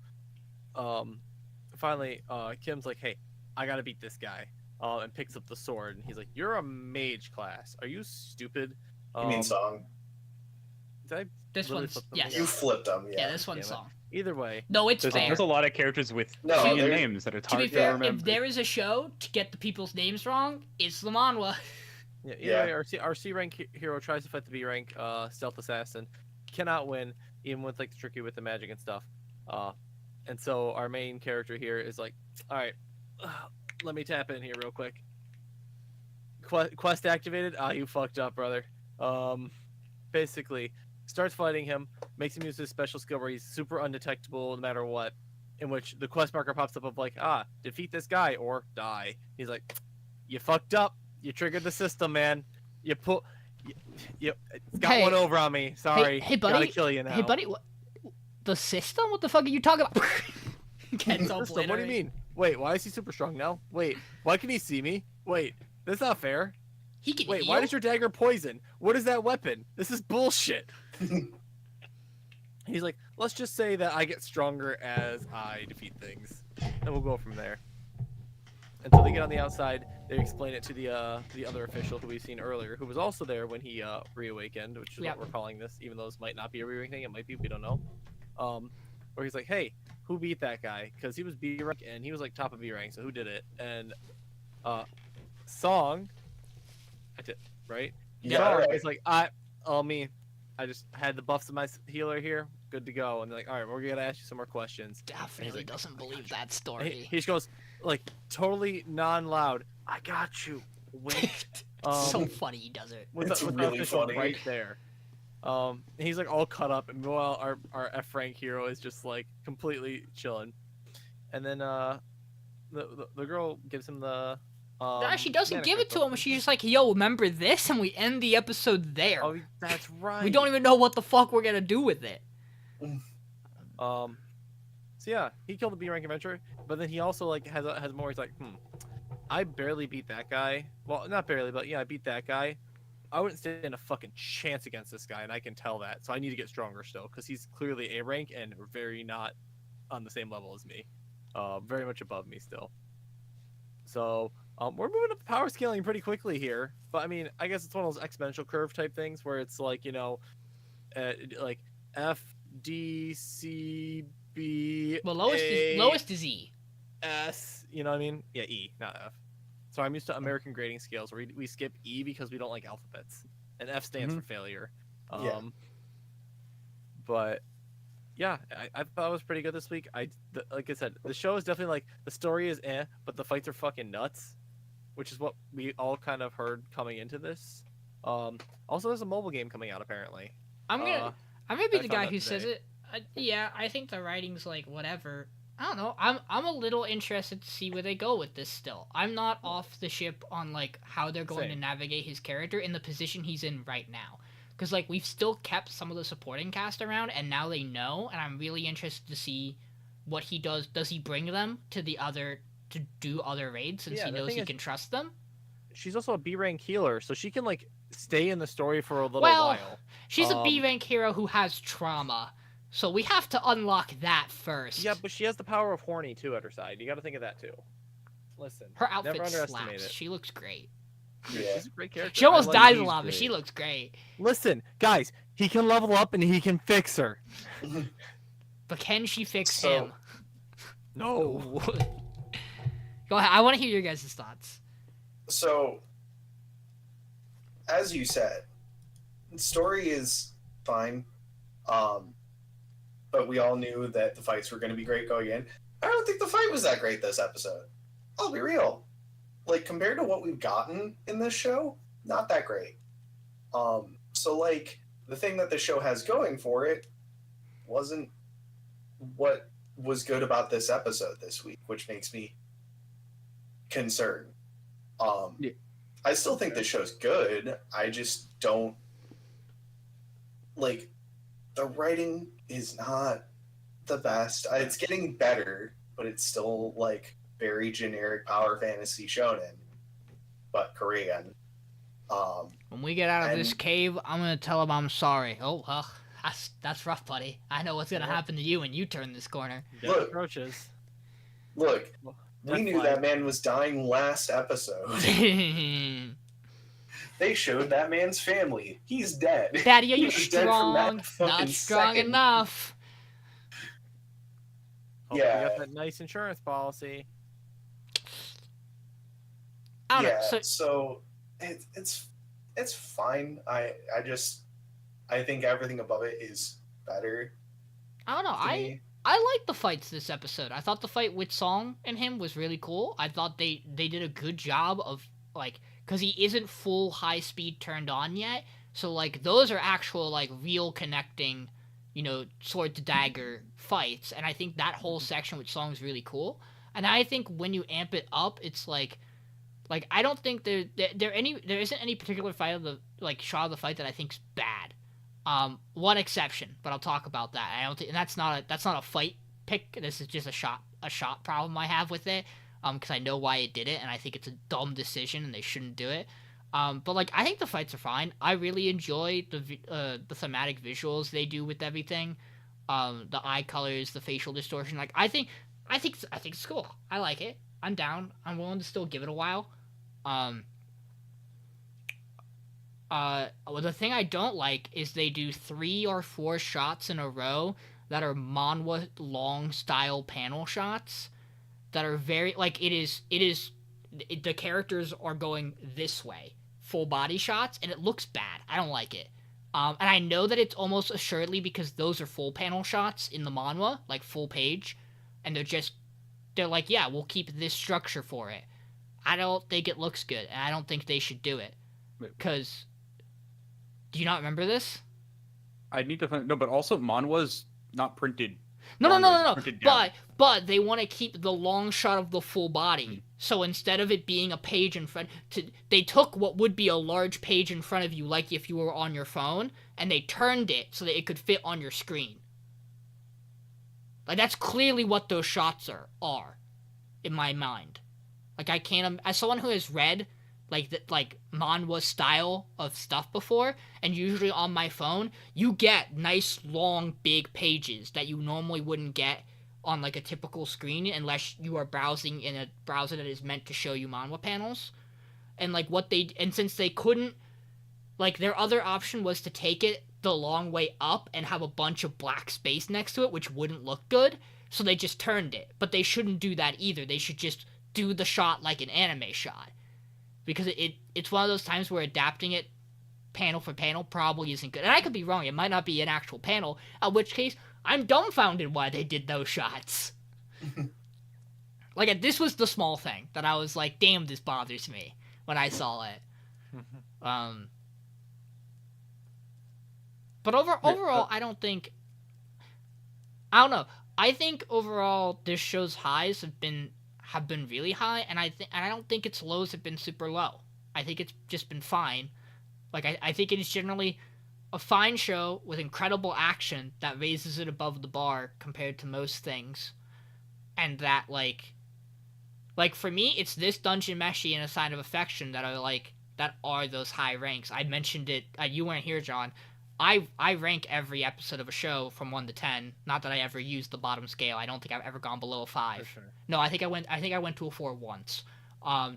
finally, Kim's like, hey, I gotta beat this guy. And picks up the sword, and he's like, you're a mage class. Are you stupid? You mean Song? Did I This literally one's flip them yes. together? You flipped them, Yeah, yeah. this one's Damn it. Song. Either way, No, it's fair. There's a lot of characters with No, Korean there- names that are To be hard to fair, remember. if there is a show to get the people's names wrong, it's the manhwa. yeah, either Yeah. way, our C rank hero tries to fight the B rank stealth assassin, cannot win even with like the tricky with the magic and stuff. And so our main character here is like, all right, let me tap in here real quick. Quest activated. Ah, you fucked up, brother. Basically, starts fighting him, makes him use his special skill where he's super undetectable no matter what. In which the quest marker pops up of like, defeat this guy or die. He's like, you fucked up. You triggered the system, man. You put, you got Hey. one over on me. Sorry. Hey, buddy. Gotta kill you now. Hey, buddy, what? The system? What the fuck are you talking about? Gets System, what do you obliterated. mean? Wait, why is he super strong now? Wait, why can he see me? Wait, that's not fair. He can Wait, heal? why does your dagger poison? What is that weapon? This is bullshit. He's like, let's just say that I get stronger as I defeat things, and we'll go from there. Until they get on the outside, they explain it to the other official who we've seen earlier, who was also there when he reawakened, which is Yep. what we're calling this, even though this might not be a reawakening, it might be, we don't know. Where he's like, hey, who beat that guy? Because he was B rank and he was like top of B rank, so who did it? And Song, I did, right? Yeah, Song right. is like, me. I just had the buffs of my healer here, good to go. And they're like, all right, we're gonna ask you some more questions. Definitely like, doesn't believe that And story. he just goes like totally non-loud. I got you. Wink. So funny he does it. with It's the really official funny. right there. He's like all cut up, and meanwhile our F rank hero is just like completely chilling. And then the girl gives him the. No, she doesn't mana give it to crystal. him. She's just like, yo, remember this? And we end the episode there. Oh, that's right. We don't even know what the fuck we're gonna do with it. So yeah, he killed the B rank adventurer, but then he also like has more. He's like, I barely beat that guy. Well, not barely, but yeah, I beat that guy. I wouldn't stand a fucking chance against this guy, and I can tell that. So I need to get stronger still, because he's clearly A rank and very not on the same level as me. Very much above me still. So we're moving up the power scaling pretty quickly here. But I mean, I guess it's one of those exponential curve type things where it's like, like F, D, C, B, Well, A, lowest is E. S, you know what I mean? Yeah, E, not F. So I'm used to American grading scales where we skip E because we don't like alphabets, and F stands for failure. Yeah. But yeah, I thought it was pretty good this week. Like I said, the show is definitely like the story is but the fights are fucking nuts, which is what we all kind of heard coming into this. Also, there's a mobile game coming out apparently. I'm gonna be I the found guy out who says today. it. Yeah, I think the writing's like whatever. I don't know. I'm a little interested to see where they go with this still. I'm not off the ship on like how they're going to Same. navigate his character in the position he's in right now. Because like we've still kept some of the supporting cast around, and now they know, and I'm really interested to see what he does. Does he bring them to to do other raids since Yeah, he the knows thing he is- can trust them? She's also a B rank healer, so she can like stay in the story for a little Well, while. She's a B Um, rank hero who has trauma, so we have to unlock that first. Yeah, but she has the power of horny too at her side. You got to think of that too. Listen, Her outfit never underestimate slaps. it. She looks great. Yeah. She's a great character. She almost I like dies a she's lot, but great. she looks great. Listen, guys, he can level up and he can fix her. But can she fix So- him? No. Go ahead. I want to hear your guys' thoughts. So, as you said, the story is fine, but we all knew that the fights were going to be great going in. I don't think the fight was that great this episode. I'll be real. Like, compared to what we've gotten in this show, not that great. So, like, the thing that the show has going for it wasn't what was good about this episode this week, which makes me concerned. Yeah. I still think this show's good. I just don't like the writing is not the best. It's getting better, but it's still like very generic power fantasy shonen, but Korean. When we get out of this And- cave, I'm gonna tell him I'm sorry. Oh, well, that's rough, buddy. I know what's gonna Yeah. happen to you when you turn this corner. Death Look. approaches. Look, Death we knew flies. that man was dying last episode. They showed that man's family. He's dead. Daddy, are He you was dead from that strong? fucking Not strong second. enough. Hope Yeah. you got that nice insurance policy. I don't know. Yeah, So so it's fine. I think everything above it is better I don't know. to me. I like the fights this episode. I thought the fight with Song and him was really cool. I thought they did a good job of like because he isn't full high speed turned on yet. So like those are actual like real connecting, sword to dagger fights. And I think that whole section with Song is really cool. And I think when you amp it up, it's like I don't think there isn't any particular fight of the shot of the fight that I think's bad. One exception, but I'll talk about that. I don't think, and that's not a fight pick. This is just a shot problem I have with it. Because I know why it did it, and I think it's a dumb decision, and they shouldn't do it. But I think the fights are fine. I really enjoy the thematic visuals they do with everything. The eye colors, the facial distortion. I think it's cool. I like it. I'm down. I'm willing to still give it a while. The thing I don't like is they do 3 or 4 shots in a row that are manhwa long style panel shots that are very the characters are going this way, full body shots, and it looks bad. I don't like it. And I know that it's almost assuredly because those are full panel shots in the manhwa, like full page, and they're like, yeah, we'll keep this structure for it. I don't think it looks good, and I don't think they should do it. Because, do you not remember this? I need to find... No, but also manhwa's not printed. No. But they want to keep the long shot of the full body. Mm-hmm. So instead of it being a page in front, they took what would be a large page in front of you, like if you were on your phone, and they turned it so that it could fit on your screen. That's clearly what those shots are in my mind. I can't... As someone who has read, manhwa style of stuff before, and usually on my phone, you get nice, long, big pages that you normally wouldn't get on, a typical screen unless you are browsing in a browser that is meant to show you manhwa panels. And, since they couldn't... their other option was to take it the long way up and have a bunch of black space next to it, which wouldn't look good, so they just turned it. But they shouldn't do that either. They should just do the shot like an anime shot. Because it's one of those times where adapting it panel for panel probably isn't good. And I could be wrong. It might not be an actual panel, in which case I'm dumbfounded why they did those shots. This was the small thing that I was like, damn, this bothers me when I saw it. But overall, I don't know. I think overall this show's highs have been really high, and I don't think its lows have been super low. I think it's just been fine. I think it is generally a fine show with incredible action that raises it above the bar compared to most things. And that, for me, it's this Dungeon Meshi and A Sign of Affection that are those high ranks. I mentioned it, you weren't here, John. I rank every episode of a show from 1 to 10. Not that I ever used the bottom scale. I don't think I've ever gone below a 5. For sure. No, I think I went to a 4 once.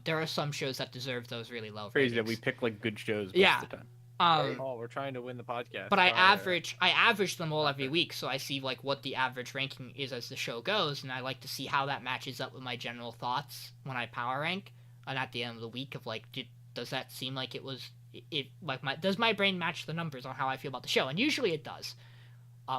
There are some shows that deserve those really low Crazy ratings. that we pick good shows most of the time. We're trying to win the podcast. But I average them all every week, so I see what the average ranking is as the show goes, and I like to see how that matches up with my general thoughts when I power rank. And at the end of the week, of does that seem like it was does my brain match the numbers on how I feel about the show? And usually it does,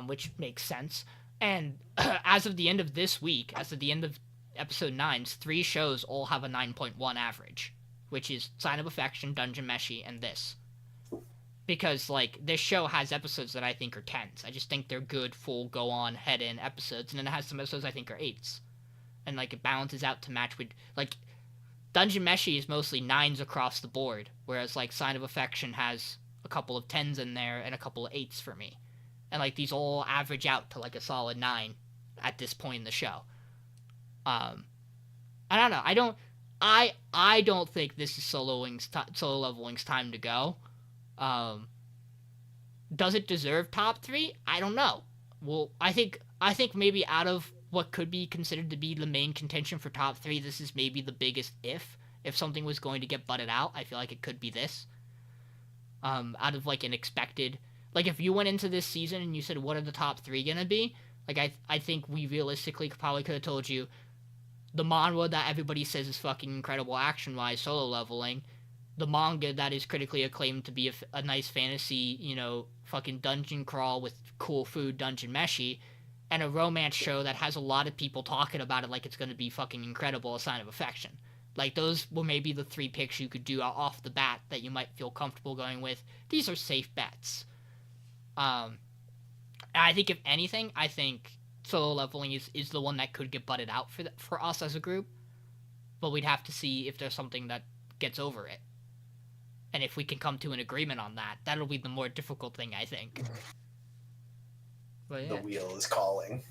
which makes sense. And as of the end of this week, as of the end of episode 9, 3 shows all have a 9.1 average, which is Sign of Affection, Dungeon Meshi, and this. Because, this show has episodes that I think are 10s. I just think they're good, full, go-on, head-in episodes, and then it has some episodes I think are 8s. And, it balances out to match with, Dungeon Meshi is mostly 9s across the board, whereas, Sign of Affection has a couple of 10s in there and a couple of 8s for me. And, these all average out to, a solid 9 at this point in the show. I don't know. I don't think this is Solo Leveling's time to go. Does it deserve top 3? I don't know. Well, I think maybe out of what could be considered to be the main contention for top 3, this is maybe the biggest if something was going to get butted out, I feel like it could be this. Out of an expected, if you went into this season and you said, what are the top 3 gonna be? Like, I think we realistically probably could have told you the manhwa that everybody says is fucking incredible action-wise, Solo Leveling, the manga that is critically acclaimed to be a nice fantasy, you know, fucking dungeon crawl with cool food, Dungeon Meshi, and a romance show that has a lot of people talking about it like it's going to be fucking incredible, A Sign of Affection. Like, those were maybe the 3 picks you could do off the bat that you might feel comfortable going with. These are safe bets. And I think, if anything, I think Solo Leveling is the one that could get butted out for us as a group. But we'd have to see if there's something that gets over it. And if we can come to an agreement on that, that'll be the more difficult thing, I think. But yeah, The wheel is calling.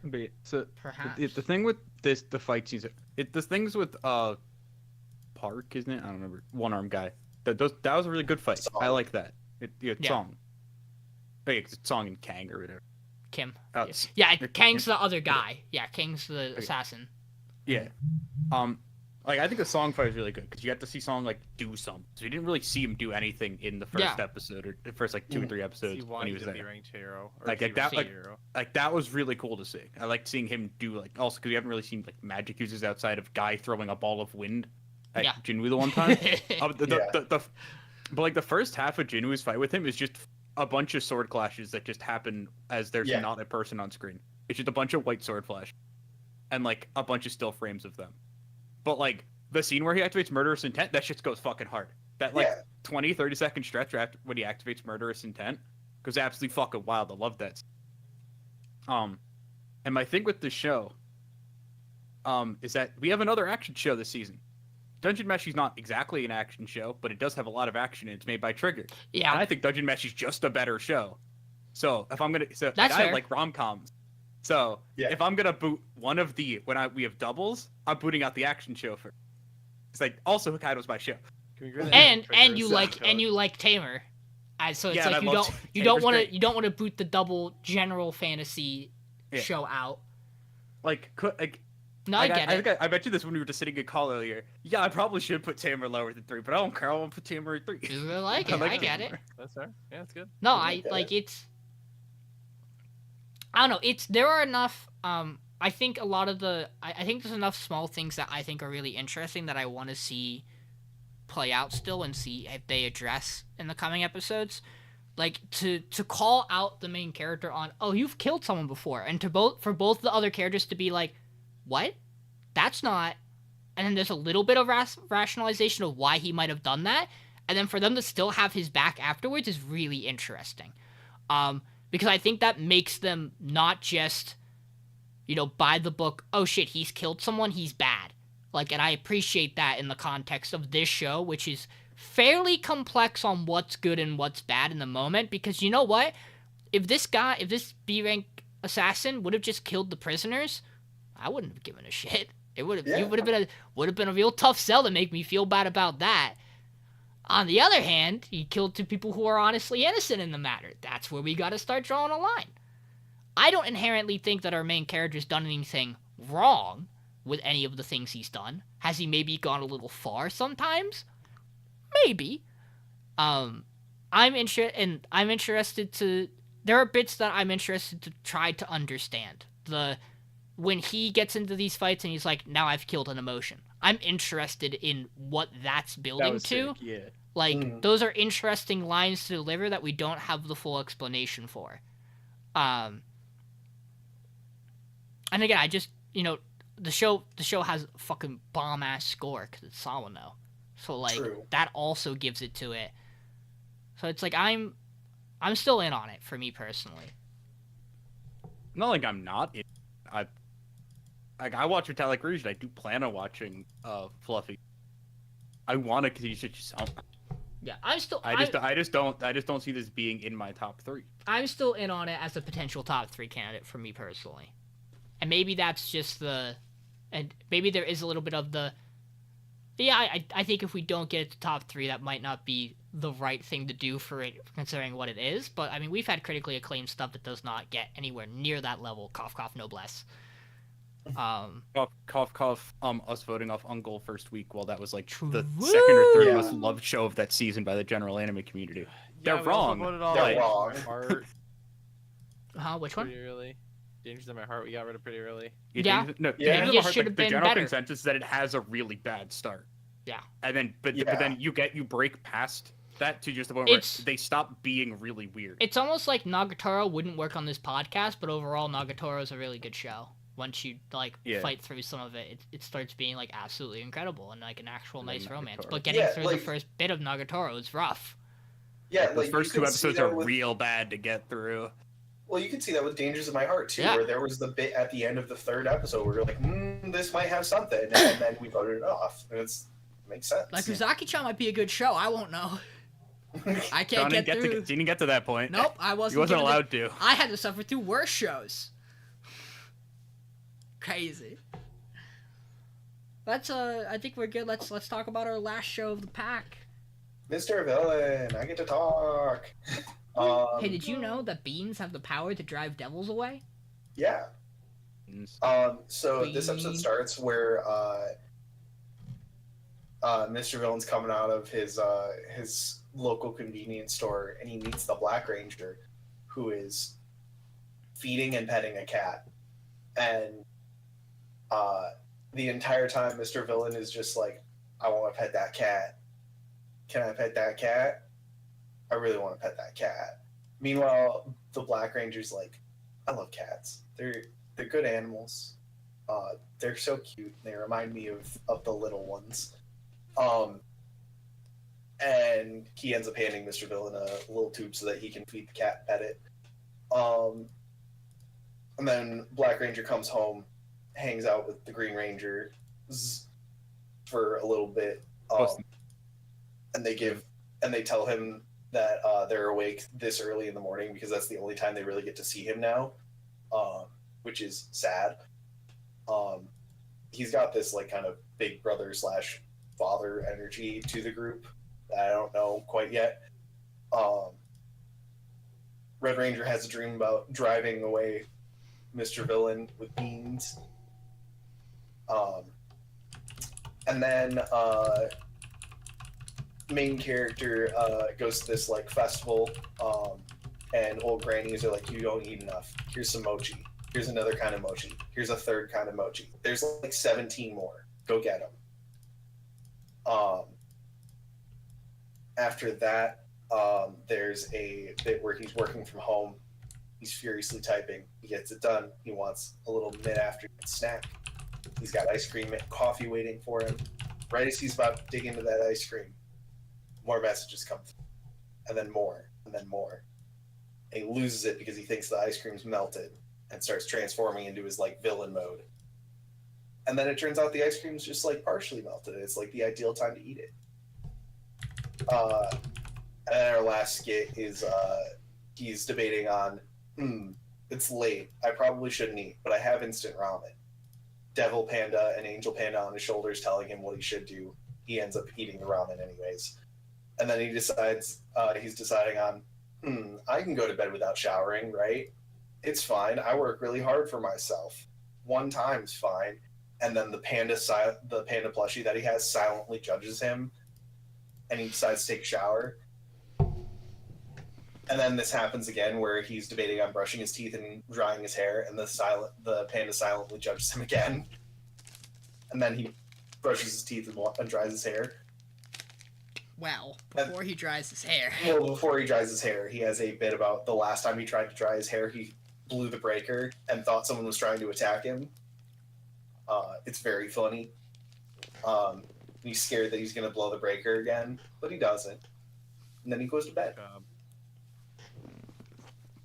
But yeah, so perhaps. the thing with the fight scenes, the things with Park, isn't it? I don't remember. One arm guy. That was a really good fight. Song. I like that. Yeah. Song. Oh, yeah, 'cause it's Song and Kang or whatever. Kim. Uh, Yeah, Kang's the other guy. Yeah, Kang's the assassin. Yeah. Like, I think the Song fight is really good because you got to see Song like do something. So you didn't really see him do anything in the first episode or the first like 2 or 3 episodes when he was there. Ranked hero, or Like he that, was hero. like that was really cool to see. I liked seeing him do like also because we haven't really seen like magic uses outside of Guy throwing a ball of wind at Jinwoo the one time. But like the first half of Jinwoo's fight with him is just a bunch of sword clashes that just happen as there's not a person on screen. It's just a bunch of white sword flash, and like a bunch of still frames of them. But like the scene where he activates murderous intent, that shit goes fucking hard. That like 20-30 second stretch after when he activates murderous intent goes absolutely fucking wild. I love that. And my thing with the show, is that we have another action show this season. Dungeon Meshi's not exactly an action show, but it does have a lot of action, and it's made by Trigger. Yeah. And I think Dungeon Meshi's just a better show. So if I'm gonna, That's I fair. like rom-coms. So if I'm gonna boot one of the we have doubles, I'm booting out the action show first. It's like also Hokkaido's my show. Can we agree that And Trigger you is like so and you like Tamer. So it's Yeah, like and you I love don't Tamer's want great. to boot the double general fantasy show out. Like No, I get it. think I mentioned this when we were just sitting in call earlier. Yeah, I probably should put Tamer lower than 3, but I don't care. I want to put Tamer at 3. You really like it. I get it. That's fair. Yeah, that's good. No, I get like it. it's. I don't know. There are enough. I think a lot of I think there's enough small things that I think are really interesting that I want to see play out still and see if they address in the coming episodes. Like to call out the main character on, oh, you've killed someone before, and for both the other characters to be like, what? That's not. And then there's a little bit of rationalization of why he might have done that, and then for them to still have his back afterwards is really interesting. Because I think that makes them not just, by the book, oh shit, he's killed someone, he's bad. Like, and I appreciate that in the context of this show, which is fairly complex on what's good and what's bad in the moment, because you know what? If this B-rank assassin would have just killed the prisoners, I wouldn't have given a shit. It would have been a real tough sell to make me feel bad about that. On the other hand, he killed 2 people who are honestly innocent in the matter. That's where we got to start drawing a line. I don't inherently think that our main character's done anything wrong with any of the things he's done. Has he maybe gone a little far sometimes? Maybe. I'm interested to. There are bits that I'm interested to try to understand. When he gets into these fights and he's like, now I've killed an emotion. I'm interested in what that's building to. Sick, yeah. Like, those are interesting lines to deliver that we don't have the full explanation for. And again, I just, the show has a fucking bomb-ass score because it's Sawano. So, like, True. that also gives it to it. So it's like, I'm still in on it, for me personally. Not like I'm not. I watch Metallic Rouge, and I do plan on watching Fluffy. I want to continue to sound. Yeah, I just don't see this being in my top 3. I'm still in on it as a potential top 3 candidate for me personally. And maybe that's just and maybe there is a little bit of I think if we don't get it to top 3, that might not be the right thing to do for it, considering what it is. But, I mean, we've had critically acclaimed stuff that does not get anywhere near that level. Cough, cough, noblesse. Cough, cough, us voting off Uncle first week, well, that was like True. the second or third Yeah. most loved show of that season by the general anime community. Yeah, They're we also wrong. voted all They're like wrong. art Which one? pretty early. Dangers in My Heart we got rid of pretty early. Yeah. No, Yeah. Dangers of It My Heart, should the have been general better. consensus is that it has a really bad start. Yeah. And then, but Yeah. then you break past that to just the point It's- where they stop being really weird. It's almost like Nagatoro wouldn't work on this podcast, but overall Nagatoro is a really good show. Once you Yeah. fight through some of it, it starts being like absolutely incredible and like an actual And then nice romance. Nagatoro. But getting Yeah, through the like- first bit of Nagatoro is rough. Yeah, Those like first you two could see episodes that are with- real bad to get through. Well, you can see that with Dangers of My Heart too, Yeah. where there was the bit at the end of the third episode where you're like, this might have something, and then we voted it off. And it makes sense. Like Uzaki-chan might be a good show. I won't know. I can't John get didn't through. didn't get to that point. Nope, I wasn't. He wasn't given allowed to. I had to suffer through worse shows. Crazy. Let's I think we're good. Let's talk about our last show of the pack. Mr. Villain, I get to talk. Hey, did you know that beans have the power to drive devils away? Yeah. So this episode Bean. starts where Mr. Villain's coming out of his local convenience store, and he meets the Black Ranger, who is feeding and petting a cat, and the entire time Mr. Villain is just like, I want to pet that cat. Can I pet that cat? I really want to pet that cat. Meanwhile, the Black Ranger's like, I love cats. They're good animals. They're so cute. They remind me of the little ones. And he ends up handing Mr. Villain a little tube so that he can feed the cat and pet it. And then Black Ranger comes home, hangs out with the Green Ranger for a little bit. And they tell him that they're awake this early in the morning because that's the only time they really get to see him now, which is sad. He's got this like kind of big brother / father energy to the group that I don't know quite yet. Red Ranger has a dream about driving away Mr. Villain with beans. And then main character goes to this like festival, and old grannies are like, you don't eat enough. Here's some mochi. Here's another kind of mochi. Here's a third kind of mochi. There's like 17 more. Go get them. After that, there's a bit where he's working from home. He's furiously typing. He gets it done. He wants a little mid-afternoon snack. He's got ice cream and coffee waiting for him. Right as he's about to dig into that ice cream, more messages come through. And then more. And then more. And he loses it because he thinks the ice cream's melted and starts transforming into his like villain mode. And then it turns out the ice cream's just like partially melted. It's like the ideal time to eat it. And then our last skit is he's debating on, it's late. I probably shouldn't eat, but I have instant ramen. Devil Panda and Angel Panda on his shoulders telling him what he should do. He ends up eating the ramen anyways. And then he decides, he's deciding on, I can go to bed without showering, right? It's fine. I work really hard for myself. One time's fine. And then the panda plushie that he has silently judges him, and he decides to take a shower. And then this happens again where he's debating on brushing his teeth and drying his hair, and the panda silently judges him again. And then he brushes his teeth and dries his hair. Well, before he dries his hair. Well, before he dries his hair, he has a bit about the last time he tried to dry his hair, he blew the breaker and thought someone was trying to attack him. It's very funny. He's scared that he's going to blow the breaker again, but he doesn't. And then he goes to bed.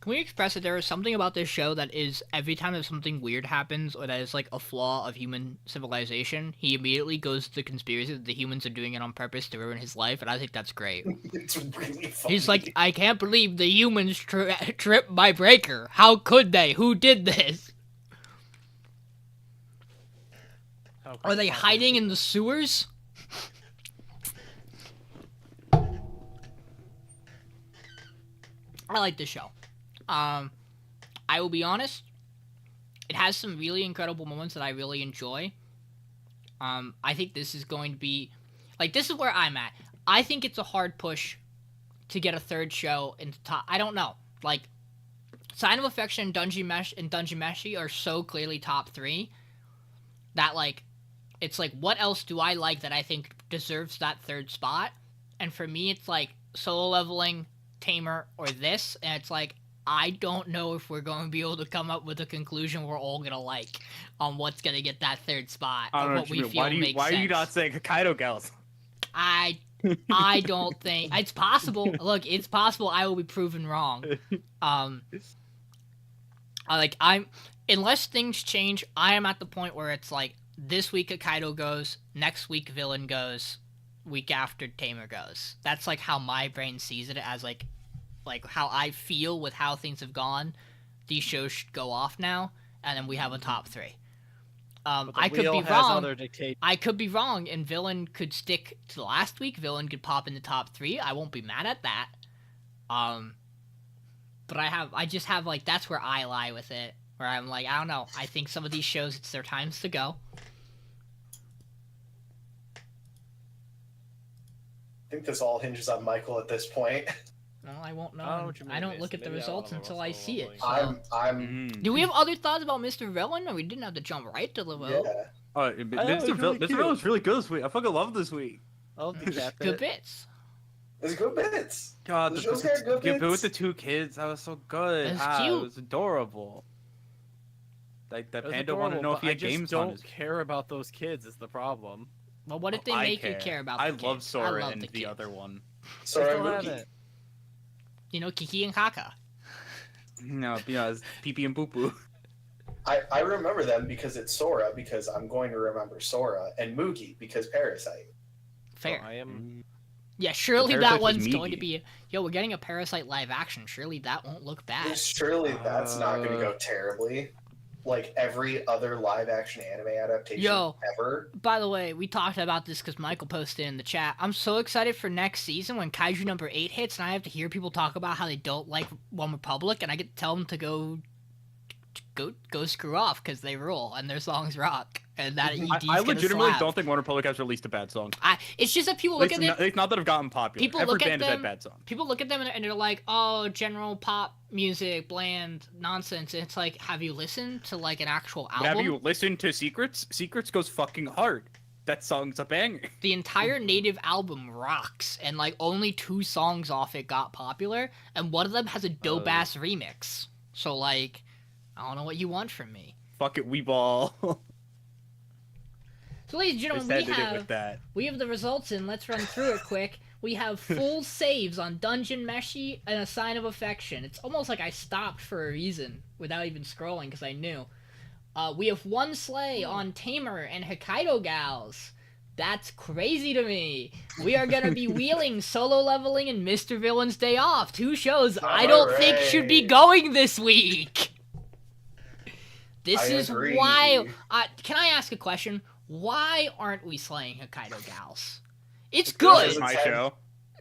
Can we express that there is something about this show that is, every time that something weird happens or that is like a flaw of human civilization, he immediately goes to the conspiracy that the humans are doing it on purpose to ruin his life, and I think that's great. It's really funny. He's like, I can't believe the humans tripped my breaker. How could they? Who did this? Are they hiding in the sewers? I like this show. I will be honest, it has some really incredible moments that I really enjoy. I think this is going to be, like, this is where I'm at. I think it's a hard push to get a third show into top. I don't know. Like, Sign of Affection and Dungeon Meshi are so clearly top 3 that, like, it's like, what else do I like that I think deserves that 3rd spot? And for me, it's like Solo Leveling, Tamer, or this, and it's like, I don't know if we're going to be able to come up with a conclusion we're all going to like on what's going to get that 3rd spot. I don't know what what we you mean. feel makes Why are you sense. not saying Hokkaido Gals? I don't think it's possible. Look, it's possible I will be proven wrong. Unless things change, I am at the point where it's like this week Hokkaido goes, next week Villain goes, week after Tamer goes. That's like how my brain sees it, as like how I feel with how things have gone. These shows should go off now, and then we have a top 3. I could be wrong. I could be wrong, and Villain could stick to the last week. Villain could pop in the top 3. I won't be mad at that. But I just have like, that's where I lie with it. Where I'm like, I don't know. I think some of these shows, it's their times to go. I think this all hinges on Michael at this point. No, I won't know. I don't know what you mean, I don't Mason. look at the Maybe I results wanna know until I what's see it. going So. I'm Do we have other thoughts about Mr. Villain, or we didn't have to jump right to the vote? yeah. Mr. Villain was really good this week. I fucking love this week. I'll do that. Good bits. It's good bits. God, The show's got good bit with bits. the 2 kids, that was so good. It was cute. It was adorable. Like, that It was Panda wanted to know if he had adorable, but games I on just his. don't care about those kids. Is the problem. Well, what if they I make you care about the I kids? love Sora love and the kids. other one. Sorry, I still have Mookie. it. You know, Kiki and Kaka. No, it's Pee Pee and Poo Poo. I remember them because it's Sora, because I'm going to remember Sora, and Moogie because Parasite. Fair. I am. Yeah, surely Parasite that was one's going to Migi. be. Yo, we're getting a Parasite live action. Surely that won't look bad. Surely that's not going to go terribly. Like every other live action anime adaptation ever. By the way, we talked about this because Michael posted in the chat. I'm so excited for next season when Kaiju number 8 hits, and I have to hear people talk about how they don't like One Republic, and I get to tell them to go screw off because they rule and their songs rock, and that ED's I gonna legitimately slap. don't think One Republic has released a bad song. It's just that people look at it. It's not that have gotten popular. People Every look at band has them- had bad songs. People look at them and they're like, "Oh, general pop music, bland nonsense." And it's like, have you listened to like an actual But album? have you listened to Secrets? Secrets goes fucking hard. That song's a banger. The entire native album rocks, and like only 2 songs off it got popular, and one of them has a dope ass remix. So like, I don't know what you want from me. Fuck it, we ball. So, ladies and Just gentlemen, ended it with that. we have the results in. Let's run through it quick. We have full saves on Dungeon Meshi and A Sign of Affection. It's almost like I stopped for a reason without even scrolling because I knew. We have 1 slay on Tamer and Hokkaido Gals. That's crazy to me. We are going to be wheeling Solo Leveling and Mr. Villain's Day Off. 2 shows I don't think should be going this week. This I is agree. wild. Can I ask a question? Why aren't we slaying Hokkaido Gals? It's Because good. It's my It's had- show.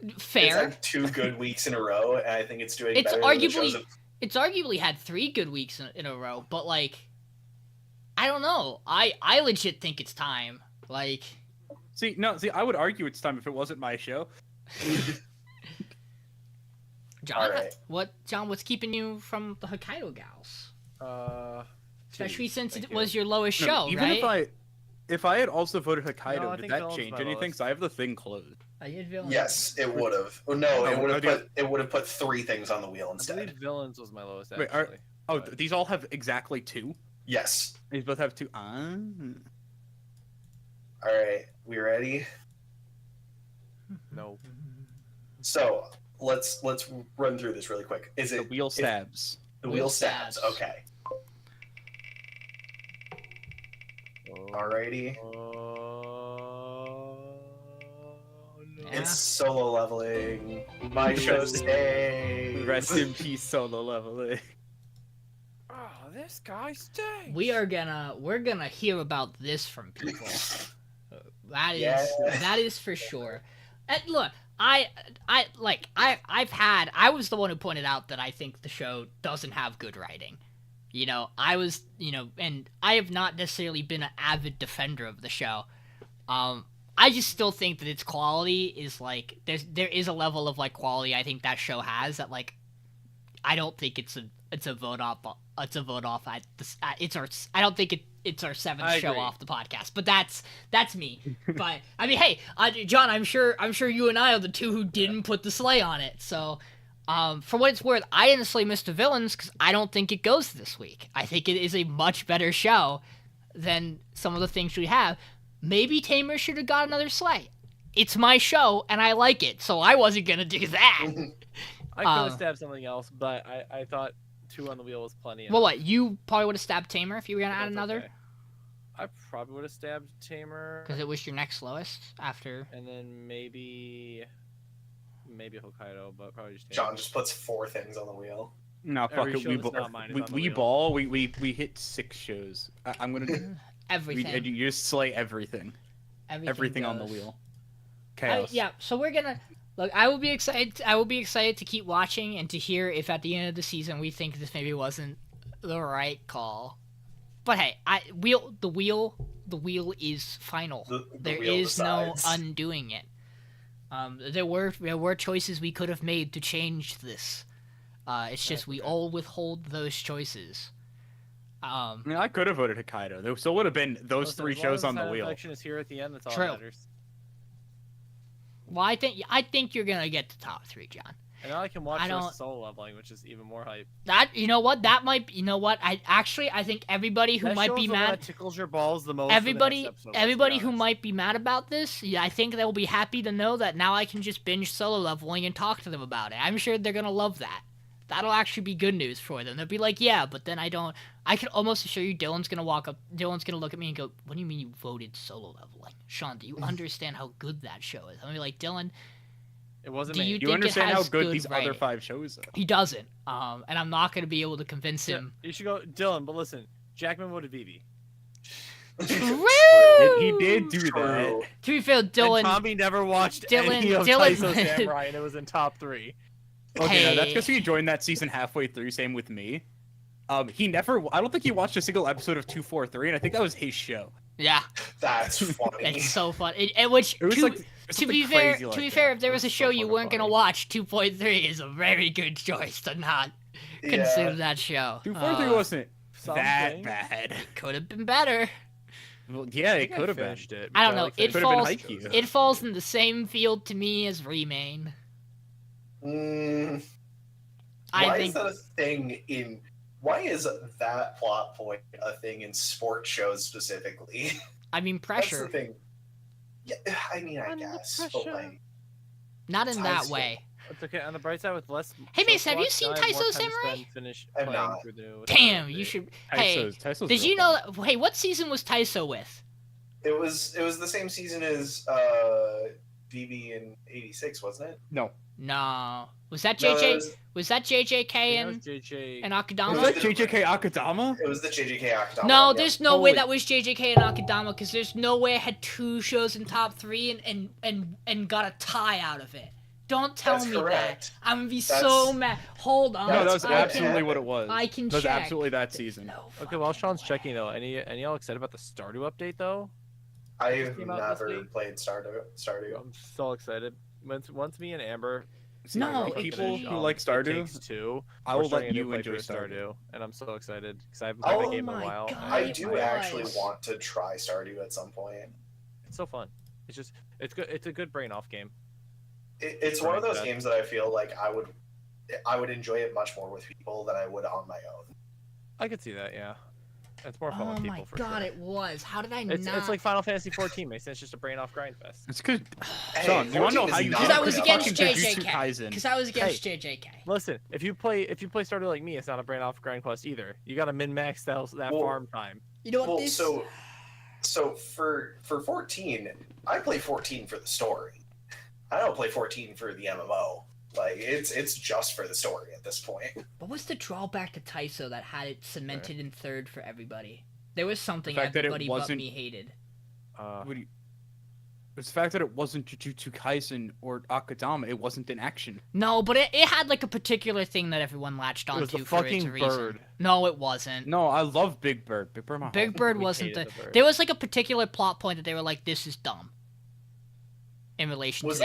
It's Fair. had 2 good weeks in a row, and I think it's doing It's better than the arguably- shows of- It's arguably had 3 good weeks in a row, but like, I don't know. I legit think it's time. Like, See, I would argue it's time if it wasn't my show. John, Alright. John, what's keeping you from the Hokkaido Gals? Especially Jeez, since thank it you. was your lowest No, show, even right? if I had also voted Hokkaido, No, I did think that Villain's change my anything? lowest. Because I have the thing closed. I did Villain. Yes, it would have. No, No, it would I have do- put 3 things on the wheel I instead. believe Villains was my lowest. Wait, Actually. Oh, But- these all have exactly 2. Yes. These both have 2. All right, we ready? No. So let's run through this really quick. Is The it wheel stabs. the Wheel wheel stabs? stabs. Okay. Alrighty. Yeah. It's Solo Leveling. My show stays. Rest in peace, Solo Leveling. Oh, this guy stinks. We're gonna hear about this from people. That is Yeah. that is for sure. And look, I was the one who pointed out that I think the show doesn't have good writing. You know, and I have not necessarily been an avid defender of the show. I just still think that its quality is like there is a level of like quality I think that show has that like I don't think it's a vote off. It's a vote off. I don't think it's our seventh I show agree. off the podcast. But that's me. But I mean, hey, John, I'm sure you and I are the two who didn't put the sleigh on it. So, for what it's worth, I didn't slay Mr. Villains because I don't think it goes this week. I think it is a much better show than some of the things we have. Maybe Tamer should have got another sleigh. It's my show and I like it, so I wasn't gonna do that. I could have stabbed something else, but I thought 2 on the wheel was plenty. Well, what, you probably would have stabbed Tamer if you were gonna add That's another? okay. I probably would have stabbed Tamer. Because it was your next lowest after. And then maybe Hokkaido, but probably just Tamer. John just puts 4 things on the wheel. No, fuck Every it. show that's not mine is on the We wheel. ball. We hit 6 shows. I'm gonna. Everything. You just slay everything. Everything on the goes. wheel. Chaos. Yeah, so we're gonna look. I will be excited to keep watching and to hear if at the end of the season we think this maybe wasn't the right call. But hey, the wheel is final. There wheel is no decides. undoing it. There were choices we could have made to change this. It's just we all withhold those choices. I mean, I could have voted Hokkaido. There still would have been those Listen, 3 as long shows as on the the wheel. satisfaction is here at the end. That's all True. that matters. Well, I think you're gonna get the top 3, John. And now I can watch I the don't- solo leveling, which is even more hype. You know what? I think everybody who That might show's be the one mad. that tickles your balls the most. for the Everybody, next episode, let's be everybody who honest. might be mad about this, yeah, I think they'll be happy to know that now I can just binge solo leveling and talk to them about it. I'm sure they're gonna love that. That'll actually be good news for them. They'll be like, yeah, but then I can almost assure you Dylan's gonna look at me and go, what do you mean you voted solo leveling? Sean, do you understand how good that show is? I'm gonna be like, Dylan, It wasn't do me. you You think it understand how has good good these other writing? 5 shows are. he doesn't. And I'm not gonna be able to convince Yeah, him. you should go, Dylan. But listen, Jackman voted Vivi. He did do that. True. To be fair, And Dylan, Tommy never watched any of Dylan- Taiso Samurai, and it was in top 3. Okay, no, that's Hey. because he joined that season halfway through. Same with me. I don't think he watched a single episode of 243, and I think that was his show. yeah, That's funny. it's so fun. Which It was to, like to something be fair, crazy like if that. there It was a so show you fucking weren't gonna funny. watch, 2.3 is a very good choice to not consume Yeah. that show. 243 wasn't that Something. bad. Could have been better. Well, yeah, it I could have been. finished it. I don't but know, like it finished Could have been falls- Haikyuu. It falls in the same field to me as Remain. Mm, I why think is that a thing in? Why is that plot point a thing in sports shows specifically? I mean That's the pressure, thing. Yeah, I mean, I Under guess, but pressure. like, not in that Taiso. way. It's okay. On the bright side, with less. Hey, shows Mace, to have you watch, seen now I have more Taiso time to Samurai? spend Finish I'm playing not. through the. Damn, you should. Hey, Taiso's did you know that? Hey, what season was Taiso with? it was the same season as BB in '86, wasn't it? No. No, was that No, JJ? it Was that JJK Yeah, it and was JJ. and Was Akadama? that JJK Akadama? It was the JJK Akadama. No, yeah. there's no way Holy- that was JJK and Akadama because there's no way I had 2 shows in top 3 and got a tie out of it. Don't tell That's me correct. that. I'm gonna be That's- so mad. Hold on. No, that That's was what absolutely happened. what it was. I can That was check. absolutely that season. No. Okay, while Sean's checking though, any y'all excited about the Stardew update though? I've came out this never week? played Stardew. I'm so excited. Once me and Amber. See, No, like, it people can't. who like It Stardew, Takes Two. I We're will starting let a new you enjoy playthrough of Stardew. and I'm so excited because I haven't played Oh that game in a my while. God. and I It do was. actually want to try Stardew at some point. It's so fun. It's good. It's a good brain off game. It's one of those Right, games that I feel like I would enjoy it much more with people than I would on my own. I could see that. Yeah, it's more fun Oh with my people for god, sure. it was. How did I It's not? like Final Fantasy 14, Mason. It's just a brain off grind fest. It's good. Hey, Sean, you want to know 14 how is you not did Because I it? was good. against Fucking Jujutsu JJK. Kaisen. Because I was against JJK. Listen, if you play Stardew like me, it's not a brain off grind quest either. You got to min max that Well- farm time. You know what Well, this? so for 14, I play 14 for the story. I don't play 14 for the MMO. Like it's just for the story at this point. What was the drawback to Taiso that had it cemented in 3rd for everybody? There was something The fact that it everybody but wasn't- me hated. What do you- It's the fact that it wasn't Jujutsu Kaisen or Akadama. It wasn't in action. No, but it had like a particular thing that everyone latched It was onto the for its fucking reason. bird. No, it wasn't. No, I love Big Bird. Big Bird, my Big homie. Bird We wasn't hated the. the bird. There was like a particular plot point that they were like, "This is dumb." In relation Was to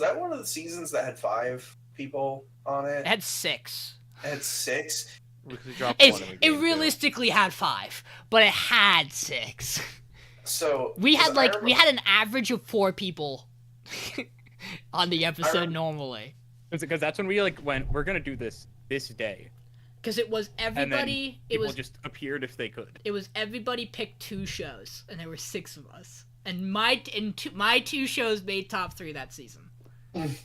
that one of the seasons that had 5 people on it. It had 6. It had 6. Because we dropped It, one and we it gained two. realistically had 5, but it had 6. So We had 'cause we had an average of 4 people on the episode normally. Because that's when we went, we're gonna do this day. Because it was And everybody. then people just appeared if they could. It was everybody picked 2 shows, and there were 6 of us. And my 2 shows made top 3 that season. Okay,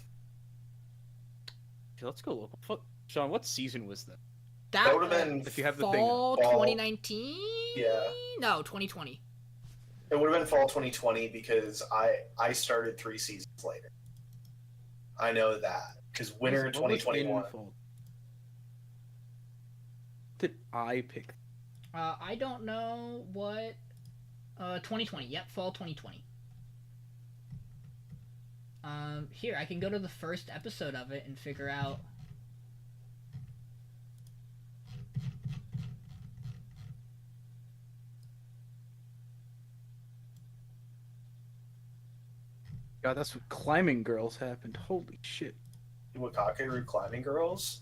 let's go look. Sean, what season was that? That would have been If you have the thing. fall Fall. 2019. Yeah. No, 2020. It would have been fall 2020 because I started 3 seasons later. I know that because winter What was 2021. in fall? Did I pick? I don't know what. 2020. Yep, fall 2020. Here, I can go to the first episode of it and figure out. God, that's when Climbing Girls happened. Holy shit. Wakakaru Climbing Girls.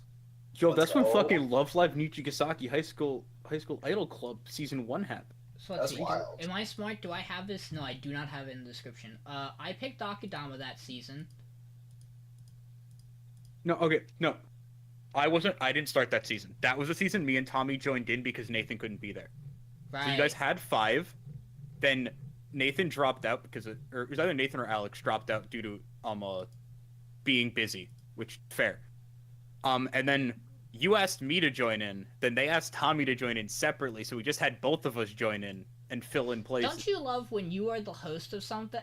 Yo, Let's that's when go. fucking Love Live Nichigasaki High School Idol Club season 1 happened. So let's That's see. wild. Am I smart? Do I have this? No, I do not have it in the description. I picked Akudama that season. No, okay, no. I didn't start that season. That was the season me and Tommy joined in because Nathan couldn't be there. Right. So you guys had 5, then Nathan dropped out because it was either Nathan or Alex dropped out due to being busy, which fair. And then you asked me to join in, then they asked Tommy to join in separately, so we just had both of us join in and fill in places. Don't you love when you are the host of something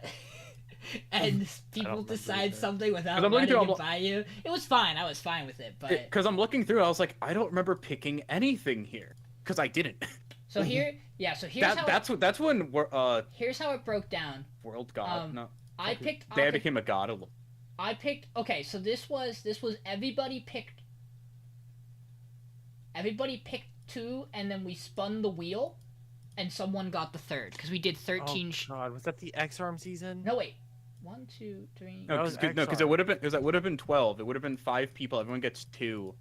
and people remember decide either. something without 'Cause I'm looking running through it by you? It was fine. I was fine with it, but Because I'm looking through, I was like, I don't remember picking anything here because I didn't. so here, yeah. So here's how That's when here's how it broke down. World God Um, no. I picked. They became a god. I picked. Okay, so this was everybody picked. Everybody picked 2, and then we spun the wheel, and someone got the 3rd because we did 13. Oh God, was that the X-Arm season? No wait, 1, 2, 3. No, That was because XR. it would have been 12. It would have been 5 people. Everyone gets 2,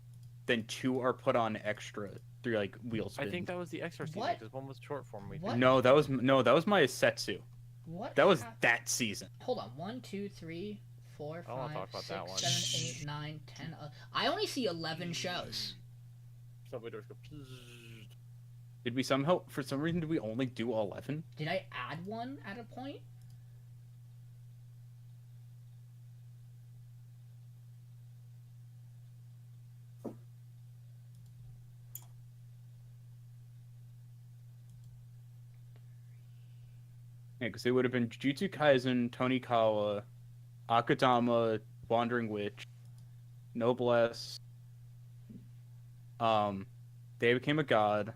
then 2 are put on extra through wheel spins. I think that was the X-Arm season What? because one was short form. We What? did. No, that was my Setsu. What? That was hap- that season. Hold on. 1, 2, 3, 4, I wanna 5, talk about 6, that one. 7, 8, 9, 10. I only see 11 shows. Subway doors go. Did we somehow, for some reason, did we only do 11? Did I add one at a point? Yeah, because it would have been Jujutsu Kaisen, Tonikawa, Akudama, Wandering Witch, Noblesse. They became a god.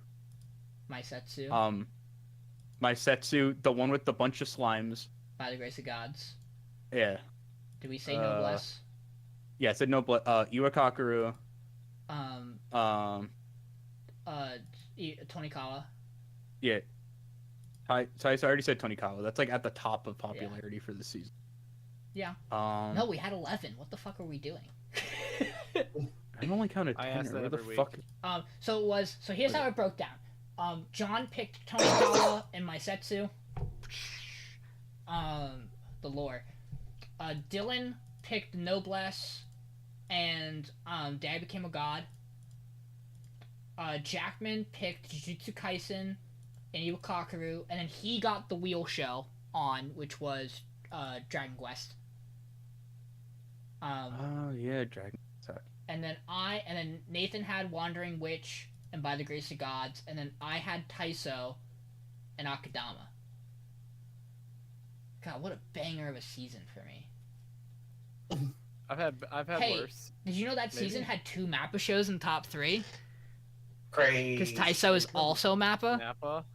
My Setsu. My Setsu, the one with the bunch of slimes. By the grace of gods. Yeah. Did we say noblesse? Yeah, I said Noblesse. Iwakakaru. Tonikawa. Yeah. I already said Tonikawa. That's at the top of popularity for the season. Yeah. No, No, we had 11. What the fuck are we doing? I've only counted 10. I ask that Where the every week. fuck? So here's how it broke down. John picked Tonikawa and Maisetsu. The lore. Dylan picked Noblesse and Dad Became a God. Jackman picked Jujutsu Kaisen and Iwakakaru, and then he got the wheel show on, which was Dragon Quest. Oh yeah, Dragon. And then Nathan had Wandering Witch and By the Grace of Gods, and then I had Taiso and Akudama. God, what a banger of a season for me. I've had Hey, worse. Did you know that Maybe. season had 2 Mappa shows in top 3? Crazy. Because Taiso is also Mappa? Nappa.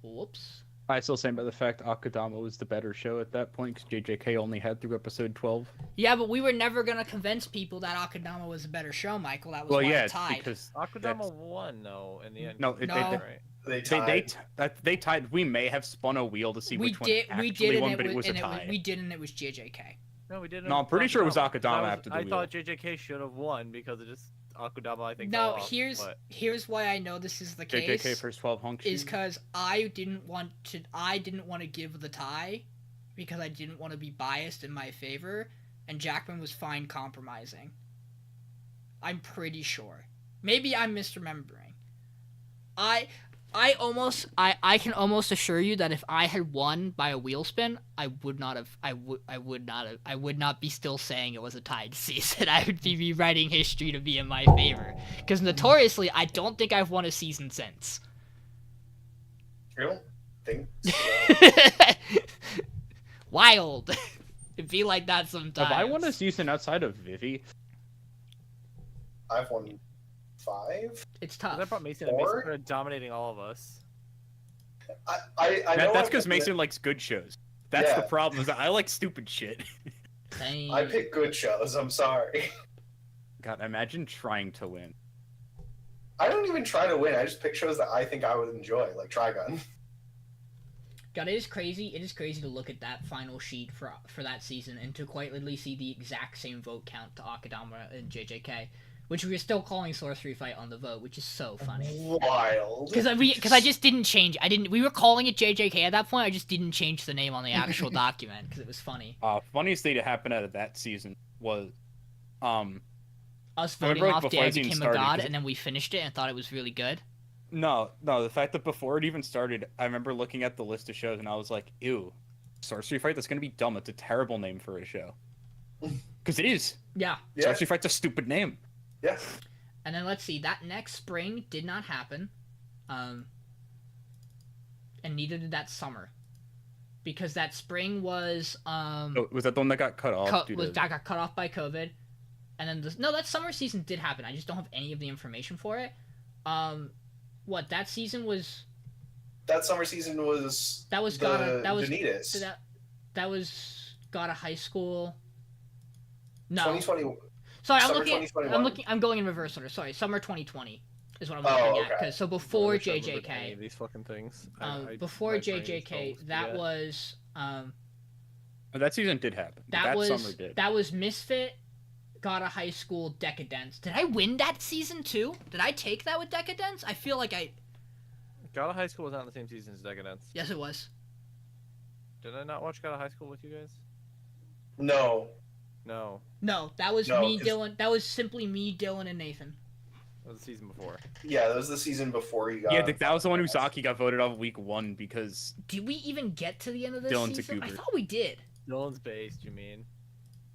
Whoops. I still stand by the fact Akudama was the better show at that point because JJK only had through episode 12. Yeah, but we were never going to convince people that Akudama was a better show, Michael. That was Well, why yeah, it it's tied. because Akudama won though in the end. No, No. right? They they tied. they tied. We may have spun a wheel to see we which did, one we actually did, won, and but it was a and tie. we did, and it was JJK. No, we didn't. No, I'm pretty sure it was Akudama after the I wheel. thought JJK should have won because it just Akudama. I think. No, fell off, but... here's why I know this is the JJK case. first 12 hunks. Is because I didn't want to give the tie because I didn't want to be biased in my favor, and Jackman was fine compromising. I'm pretty sure. Maybe I'm misremembering. I can almost assure you that if I had won by a wheel spin, I would not be still saying it was a tied season. I would be rewriting history to be in my favor. Because notoriously, I don't think I've won a season since. I don't think so. Wild. It'd be like that sometimes. Have I won a season outside of Vivi? I've won 5. It's tough. That brought Mason. 4? Mason started dominating all of us. I know That's because Mason likes good shows. That's the problem. Is that I like stupid shit. Dang. I pick good shows. I'm sorry. God, imagine trying to win. I don't even try to win. I just pick shows that I think I would enjoy, like Trigun. God, it is crazy. It is crazy to look at that final sheet for that season and to quite literally see the exact same vote count to Akudama and JJK, which we were still calling Sorcery Fight on the vote, which is so funny. Wild. Because I just didn't change. We were calling it JJK at that point. I just didn't change the name on the actual document because it was funny. Funniest thing to happen out of that season was, us voting like, off before Dad it even became a started, god, 'cause- and then we finished it and thought it was really good. No, the fact that before it even started, I remember looking at the list of shows and I was like, ew, Sorcery Fight, that's gonna be dumb. It's a terrible name for a show. Because it is. Yeah. Sorcery Fight's a stupid name. Yeah. And then let's see, that next spring did not happen. And neither did that summer. Because that spring was Oh, was that the one that got cut off? that got cut off by COVID. And then that summer season did happen. I just don't have any of the information for it. That season was... That summer season was... That was Vanitas. That was Gotta High School. No. 2020. Sorry, I'm going in reverse order. Sorry, summer 2020 is what I'm looking at. Okay. So before Any of JJK, these fucking things. before my brain is JJK, toast, that yeah. was That season did happen. Summer did. that was Misfit, Gotta High School, Decadence. Did I win that season too? Did I take that with Decadence? I feel like I. Gala High School was not in the same season as Decadence. Yes, it was. Did I not watch Gala High School with you guys? No. No, No, that was No, me, 'cause- Dylan. That was simply me, Dylan, and Nathan. that was the season before. Yeah, that was the season before you got... Yeah, that was the one Uzaki got voted off week 1 because Did we even get to the end of this Dylan season? I Takuber. thought we did. Dylan's based, you mean?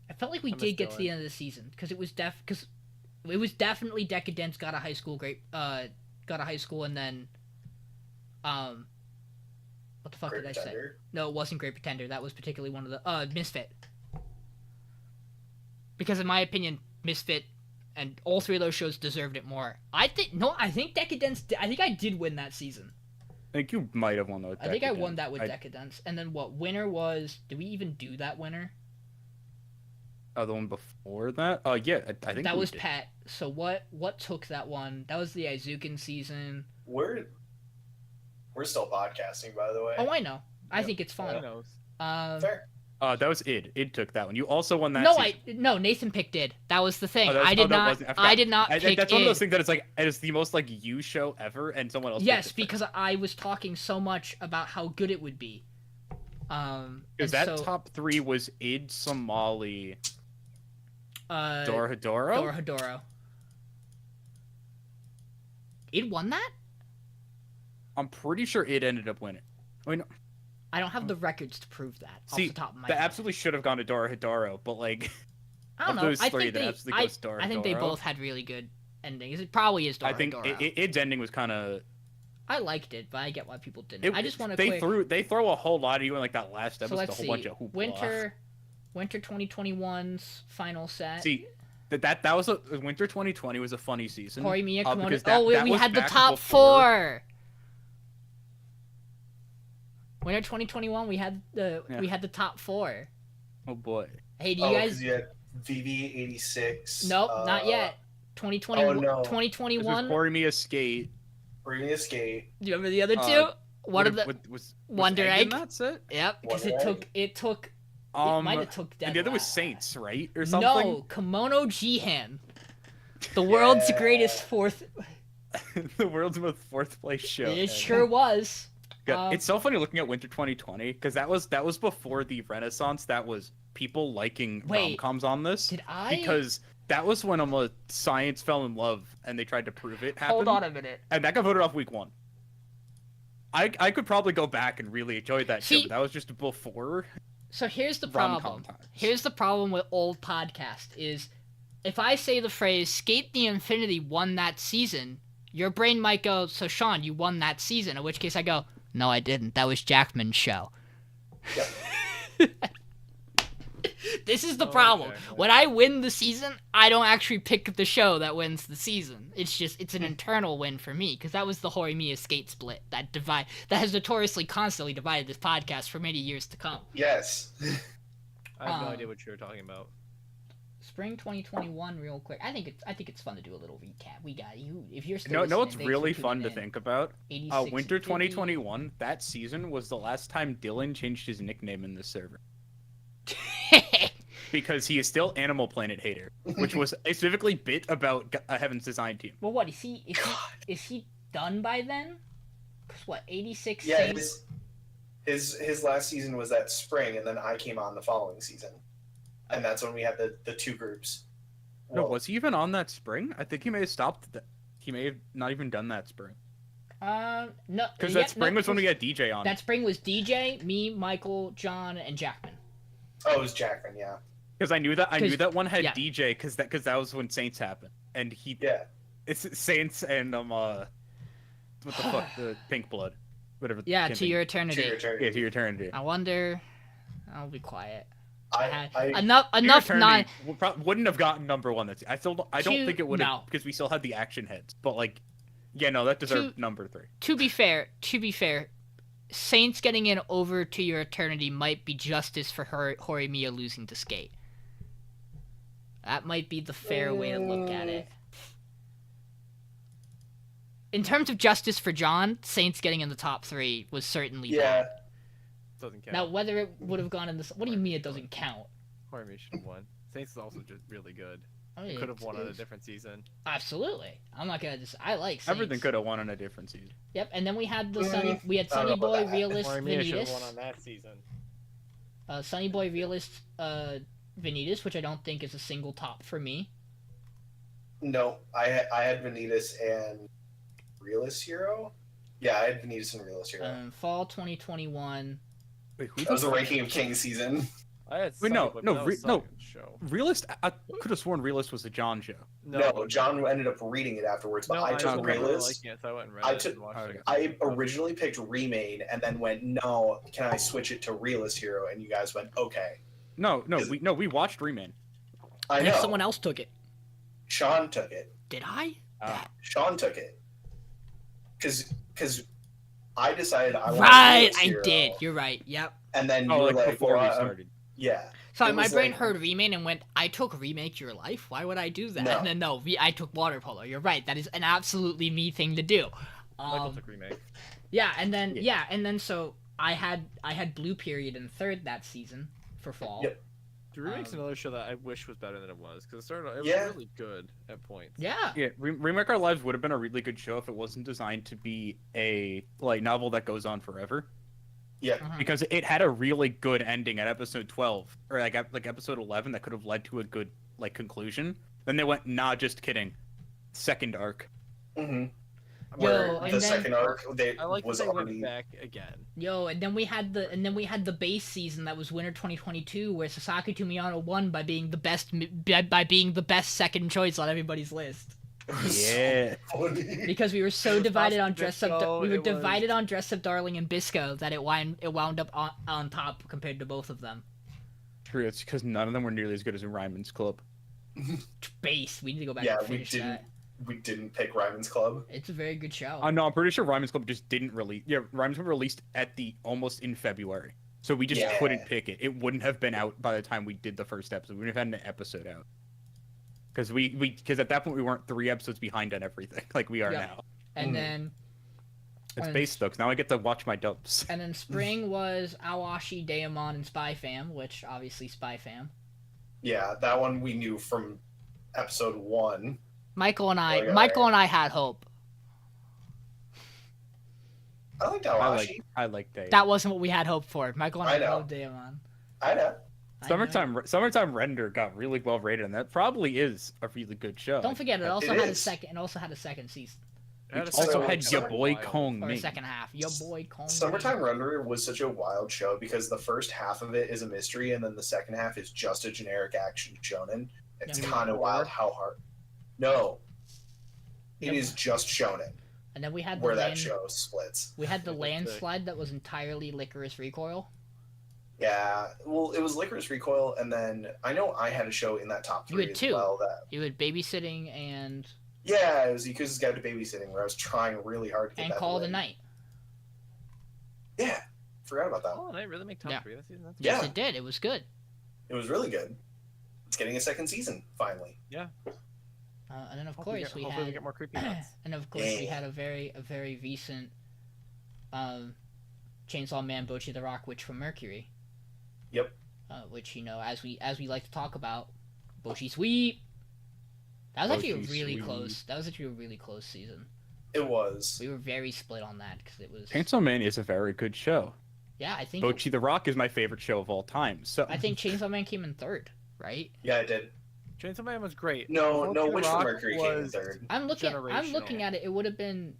I felt like we I miss did get to the Dylan. end of the season because it was definitely Decadence, Got a High School, Got a High School, and then what the fuck Great did I say? Pretender. No, it wasn't Great Pretender. That was particularly one of the Misfit. Because in my opinion, Misfit and all 3 of those shows deserved it more. I think Decadence. I think I did win that season. I think you might have won that with I think I won Decadence. that with Decadence. And then what? Winner was? Did we even do that winner? The one before that? Yeah, I think That we was did. Pet. So what took that one? That was the Aizuken season. We're still podcasting, by the way. Oh, I know. I Yep. think it's Who fun. knows? Fair. That was id. Id took that one. You also won that No, season. Nathan picked id. That was the thing. Oh, that was- I oh, did that not. wasn't- I I forgot. did not pick That's one of those id. things that it's like it is the most like you show ever, and someone else. Yes, picked it because I was talking so much about how good it would be. because that so, top 3 was id, Somali, Dorohedoro. Dorohedoro. Dorohedoro. Id won that? I'm pretty sure id ended up winning. I mean, I don't have the records to prove that off see, the top of my that head. absolutely should have gone to Dorohedoro, but like, I don't of know. those I three, think that they. absolutely goes to I think they Dorohedoro. both had really good endings. It probably is Dorohedoro. I think id's ending was kind of. I liked it, but I get why people didn't. I just want to. They throw a whole lot of you in like that last So episode, let's a whole see. bunch of hoopla. Winter 2021's final set. See, that was winter 2020 was a funny season. Horimiya Kimono. because that We was had the back top before- 4. Winter 2021, we had the top 4. Oh boy. Hey, do you 'cause guys? you had VV86. Nope, not yet. 2020, Oh, no. This was 2021. Horimiya Skate. Bring Skate. Do you remember the other two? One of the was Wonder Egg in Egg. that set? Yep, because Wonder it took It might have took And dead the other was last. Saints, right, or something? No, Kimono Jihan, the world's greatest fourth. The world's most fourth place show. It ever. sure was. God, it's so funny looking at Winter 2020 because that was before the Renaissance. That was people liking rom-coms on this. Did I? Because that was when science fell in love and they tried to prove it happened. Hold on a minute. And that got voted off week 1. I could probably go back and really enjoy that show, but that was just before. So here's the rom-com problem. times. Here's the problem with old podcast is if I say the phrase Skate the Infinity won that season, your brain might go, so Sean, you won that season, in which case I go, no, I didn't. That was Jackman's show. Yep. This is the problem. Jackman. When I win the season, I don't actually pick the show that wins the season. It's an internal win for me, because that was the Horimiya skate split that has notoriously constantly divided this podcast for many years to come. Yes. I have no idea what you're talking about. Spring 2021, real quick. I think it's fun to do a little recap. We got you. If you're still No, it's listening, really thanks for fun to tuning in. think about. 86 Winter and 50. 2021, that season was the last time Dylan changed his nickname in this server. Because he is still Animal Planet Hater, which was a specifically bit about Heaven's Design Team. Well, what is he done by then? 'Cause what 86? Yeah, his last season was that spring, and then I came on the following season, and that's when we had the two groups. No, Well, was he even on that spring? I think he may have stopped. He may have not even done that spring. No. Because that spring was when we had DJ on. That spring was DJ, me, Michael, John, and Jackman. Oh, it was Jackman, yeah. Because I knew that one had yeah. DJ because that was when Saints happened, and Yeah. it's Saints and what the fuck, the Pink Blood, whatever. Yeah, campaign. to your eternity. Yeah, to your eternity. I wonder. I'll be quiet. I Enough. To Your Enough. Eternity Non. wouldn't have gotten number 1. I don't think it would have No. because we still had the action heads, but like, yeah, no, that deserved number 3. To be fair, Saints getting in over To Your Eternity might be justice for Horimiya losing to Skate. That might be the fair way to look at it. In terms of justice for John, Saints getting in the top 3 was certainly yeah. bad. Doesn't count. Now, whether it would have gone in this... What do you mean it doesn't count? Horimiya should have won. Saints is also just really good. I mean, Could have won on a different season. Absolutely. I'm not gonna just... I like Saints. Everything could have won on a different season. Yep, and then we had the Sunny... We had I don't know Sunny about Boy, that. Realist, Horimiya should have won Vanitas. on that season. Sunny Boy, Realist, Vanitas, which I don't think is a single top for me. No, I had Vanitas and Realist Hero. Yeah, I had Vanitas and Realist Hero. Fall 2021. Wait, who That was the Ranking of Kings season. I had Wait, no, Sunny Boy, no, but that was no. Sunny's show. Realist? I could have sworn Realist was a John show. No, John ended up reading it afterwards, but No, I took don't remember Realist. liking it, so I went and read I it took- and watched okay. it. I originally picked Remain and then went, no, can I switch it to Realist Hero? And you guys went, okay. No, we watched Remain. I And know. someone else took it. Sean took it. Did I? Sean took it. Because I decided I wanted Right, Realist I Hero, did. You're right. Yep. And then you Oh, were like like, before well, we started. yeah. Sorry, It my was brain like- heard Remake and went, I took Remake Your Life? Why would I do that? No. And then, no, I took Water Polo. You're right. That is an absolutely me thing to do. Michael took remake. Yeah, and then so I had Blue Period in third that season for fall. Yep. The remake's another show that I wish was better than it was because it was Yeah. really good at points. Yeah. Yeah, Remake Our Lives would have been a really good show if it wasn't designed to be a novel that goes on forever. Yeah. Uh-huh. Because it had a really good ending at episode 12 or like episode 11 that could have led to a good conclusion. Then they went, nah, just kidding. Second arc. Mm-hmm. Yo, Where and the then- second arc I like was that they already went back again. Yo, and then we had the base season that was Winter 2022 where Sasaki Tomiyano won by being the best second choice on everybody's list. Yeah. funny. Because we were so divided on Sasuke Dress Up Bisco, we were it was- divided on Dress Up Darling and Bisco that it wound up on top compared to both of them. True, it's because none of them were nearly as good as Ryman's Club. Base. We need to go back Yeah, and we finish didn't. that. We didn't pick Ryman's Club. It's a very good show. No, I'm pretty sure Ryman's Club just didn't release. Yeah, Ryman's Club released almost in February. So we just Yeah. couldn't pick it. It wouldn't have been out by the time we did the first episode. We wouldn't have had an episode out. Because at that point we weren't 3 episodes behind on everything like we are Yeah. now. And then It's And- based though, 'cause now I get to watch my dubs. And then spring was Awashi, Daemon, and Spy Fam, which obviously Spy Fam. Yeah, that one we knew from episode 1. Michael and Oh, yeah, Michael and I had hope. I like Awashi. I like Day. That wasn't what we had hope for. Michael and I I know. love Daemon. I know. I know. Summertime Render got really well rated, and that probably is a really good show. Don't forget, it also It had a is. second. It also had a second season It It also So, had your Summer- boy Kong or a Me. second half. Your boy Kong. Summertime Renderer was such a wild show because the first half of it is a mystery, and then the second half is just a generic action shonen. It's Yeah. kind of wild how hard. No, it Yep. is just shonen And then we had the where that land, show splits. we had the That's landslide that was entirely Licorice Recoil. Yeah, well, it was Licorice Recoil, and then I know I had a show in that top You 3 had as two. well. That You had babysitting and it was Yakuza's Guide to Babysitting, where I was trying really hard to get and that Call of the win. Night. Yeah, forgot about that. Oh, they really make top Yeah. 3 that season. That's Yes, Yeah. it did. It was good. It was really good. It's getting a second season finally. And then of Hopefully course we hopefully had, get more creepy nuts. and of course we Yeah. had a very recent, Chainsaw Man, Bocchi the Rock, Witch from Mercury. Yep. Which as we like to talk about, Bocchi Sweep. That was actually a Bocchi really Sweep. close. That was actually a really close season. It was. We were very split on that because it was. Chainsaw Man is a very good show. Yeah, I think. Bocchi the Rock is my favorite show of all time. So I think Chainsaw Man came in third, right? Yeah, I did. Chainsaw Man was great. No, Bocchi no, the Witch from Rock Mercury came in was- third. I'm looking Generational. at it. It would have been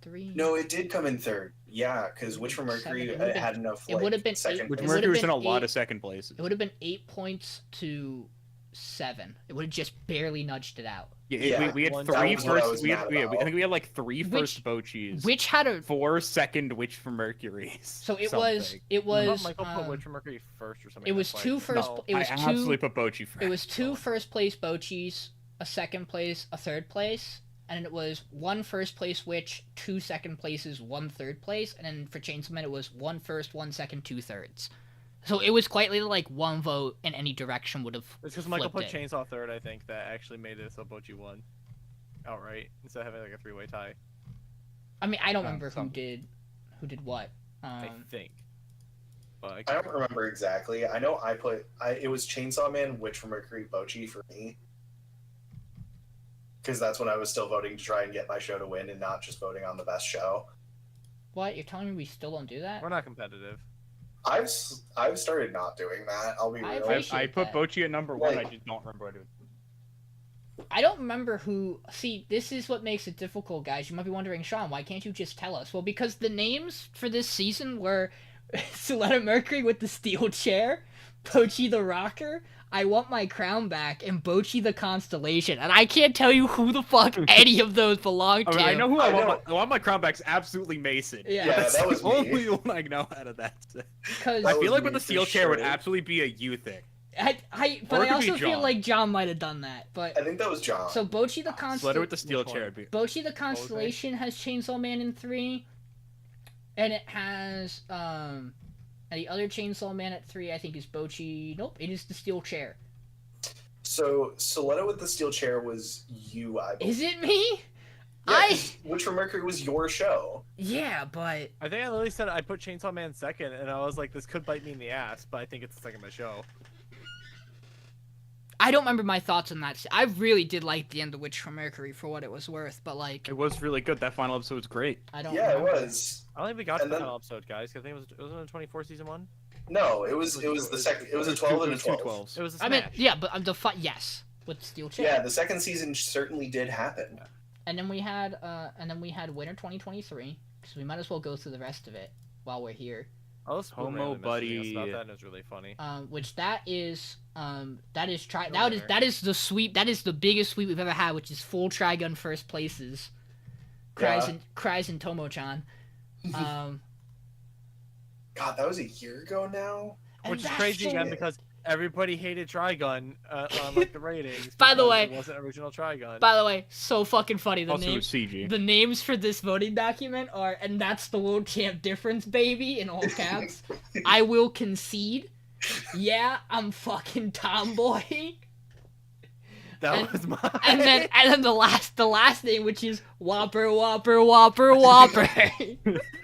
3. No, it did come in third. Yeah, because Witch from Seven. Mercury It would've had enough. it Like, would've been second eight- Which it place. would've Mercury's been in a lot eight- of second places. It would have been 8 points to 7. It would have just barely nudged it out. Yeah, we had one- three that was what I first. was We mad had, I about. think we had like 3 Which- first Bochis, Which had a 4 second Witch from Mercury. so it something. was I thought um, Michael put Witch from Mercury first or something. it was that's two why- first. No. It was I two. absolutely put Bochi first. It was 2 first place Bochis, a second place, a third place, and it was 1 first place Witch, 2 second places, 1 third place, and then for Chainsaw Man it was 1 first, 1 second, 2 thirds. So it was quite literally like 1 vote in any direction would have. It's because Michael put flipped it. Chainsaw third, I think, that actually made it so Bochi won outright instead of having like a 3-way tie. I mean, I don't remember who something. did what. I think. But I don't remember exactly. I know it was Chainsaw Man, Witch from Mercury, Bochi for me. Because that's when I was still voting to try and get my show to win and not just voting on the best show. What? You're telling me we still don't do that? we're not competitive. I've started not doing that. I'll be I real. appreciate I put that. Bochi at number 1. I Like- just don't remember what it. I don't remember who. See, this is what makes it difficult, guys. You might be wondering, Sean, why can't you just tell us? Well, because the names for this season were Soletta Mercury with the steel chair, Bocchi the Rocker, I Want My Crown Back, and Bocchi the Constellation. And I can't tell you who the fuck any of those belong I to. mean, I know who I I want. know. I want my crown back's absolutely Mason. Yeah. Yeah, That's that was the me. only one I know out of that. Because I That feel was like me with the for steel chair would sure. absolutely be a you thing. but Or I it could be also feel John. like John might have done that. But I think that was John. so Bocchi the Sweater Constellation. with the steel Which one? chair. Would be... Bocchi the Constellation has Chainsaw Man in 3, and it has and the other Chainsaw Man at 3 I think is Bocchi. Nope, it is the steel chair. So Soletta with the steel chair was you, I believe. Is it me? Yeah, 'cause Witch from Mercury was your show. Yeah, but I think I literally said I put Chainsaw Man second, and I was like, this could bite me in the ass, but I think it's the second best show. I don't remember my thoughts on that. I really did like the end of Witch from Mercury for what it was worth, but like It was really good. That final episode was great. I don't. Yeah, it remember. was. I don't think we got to And the then- final episode, guys. 'Cause I think it was in 24 season 1. No, it was the second. It was a 12 and a 12. 12s. It was a I mean, smash. yeah, but yes, with the steel chair. Yeah, the second season certainly did happen. And then we had Winter 2023 because we might as well go through the rest of it while we're here. I was Homo buddy. about that, and it was really funny. Which that is No that is winner. that is the sweep, that is the biggest sweep we've ever had, which is full Trigun first places. Cries and Tomo-chan. God, that was a year ago now. And Which is that's crazy just- again because everybody hated Trigun on like the ratings. By the because way- it wasn't original Trigun. By the way, so fucking funny. Also, it was CG. The names for this voting document are, and that's the world champ difference, baby, in all caps. I will concede. Yeah, I'm fucking tomboy. That was mine. And then the last name, which is Whopper, Whopper, Whopper, Whopper.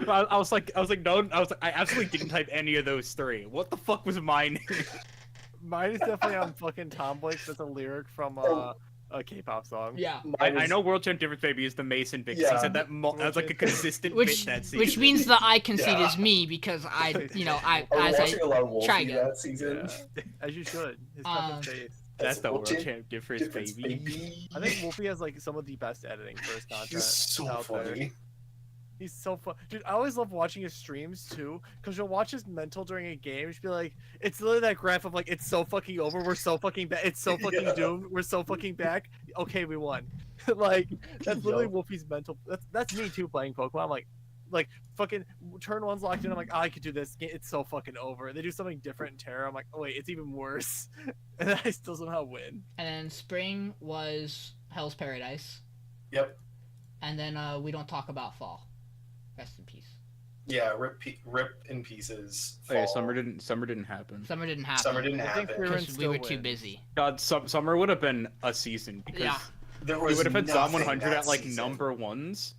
I was like, no, I absolutely didn't type any of those three. What the fuck was my name? Mine is definitely on fucking Tomboy. That's a lyric from a K-pop song. Yeah. I know World Champ Difference Baby is the Mason bit. 'Cause he Yeah. said that as like a consistent Which bit that season. which means the I concede Yeah. is me because I I was watching a lot of try Wolfie again. that season. Yeah, as you should. His fucking face. That's the World World Champ Difference Baby. I think Wolfie has like some of the best editing for his content. He's so out there. funny. He's so fun, dude. I always love watching his streams too, cause you'll watch his mental during a game. Just be like, it's literally that graph of like, it's so fucking over. We're so fucking back. It's so fucking Yeah. doomed. We're so fucking back. Okay, we won. Like that's literally Yup. Wolfie's mental. That's me too playing Pokemon. I'm like fucking turn one's locked in. I'm like, oh, I could do this. It's so fucking over. They do something different in Terra. I'm like, oh wait, it's even worse, and then I still somehow win. And then spring was Hell's Paradise. Yep. And then we don't talk about fall. Rest in peace. Yeah, rip in pieces. Oh, yeah, fall. summer didn't happen. Summer didn't happen. Summer didn't I think happen. we were in because we were too still busy. God, summer would have been a season because Yeah. There we was would have had Zom nothing 100 that at like season. number ones,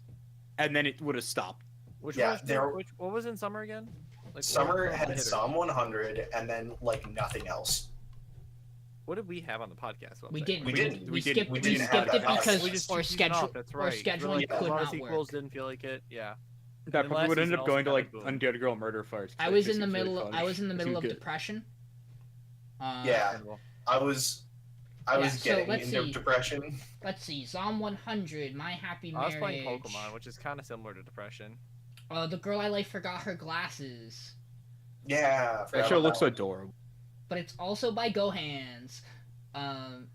and then it would have stopped. Which Yeah, was there- what was in summer again? Like, Summer what had hitters? Zom 100 and then like nothing else. What did we have on the podcast? We website? didn't. We didn't. We We skipped. didn't. We We didn't skipped have it that because podcast. We just our keep using schedule off, that's or right. scheduling Like, could a lot of not sequels work. didn't feel like it. Yeah. That And probably last would end season up going to also like kinda boomed. Undead Girl Murder Farts. I was in the middle. I was in the middle of depression. depression. Yeah. Understandable. I was Yeah, so getting let's into see. depression. Let's see. Zom 100. My Happy I was Marriage. playing Pokemon, which is kind of similar to depression. The girl I like forgot her glasses. Yeah. That forgot show about looks that one. Oh, adorable. But it's also by Gohans.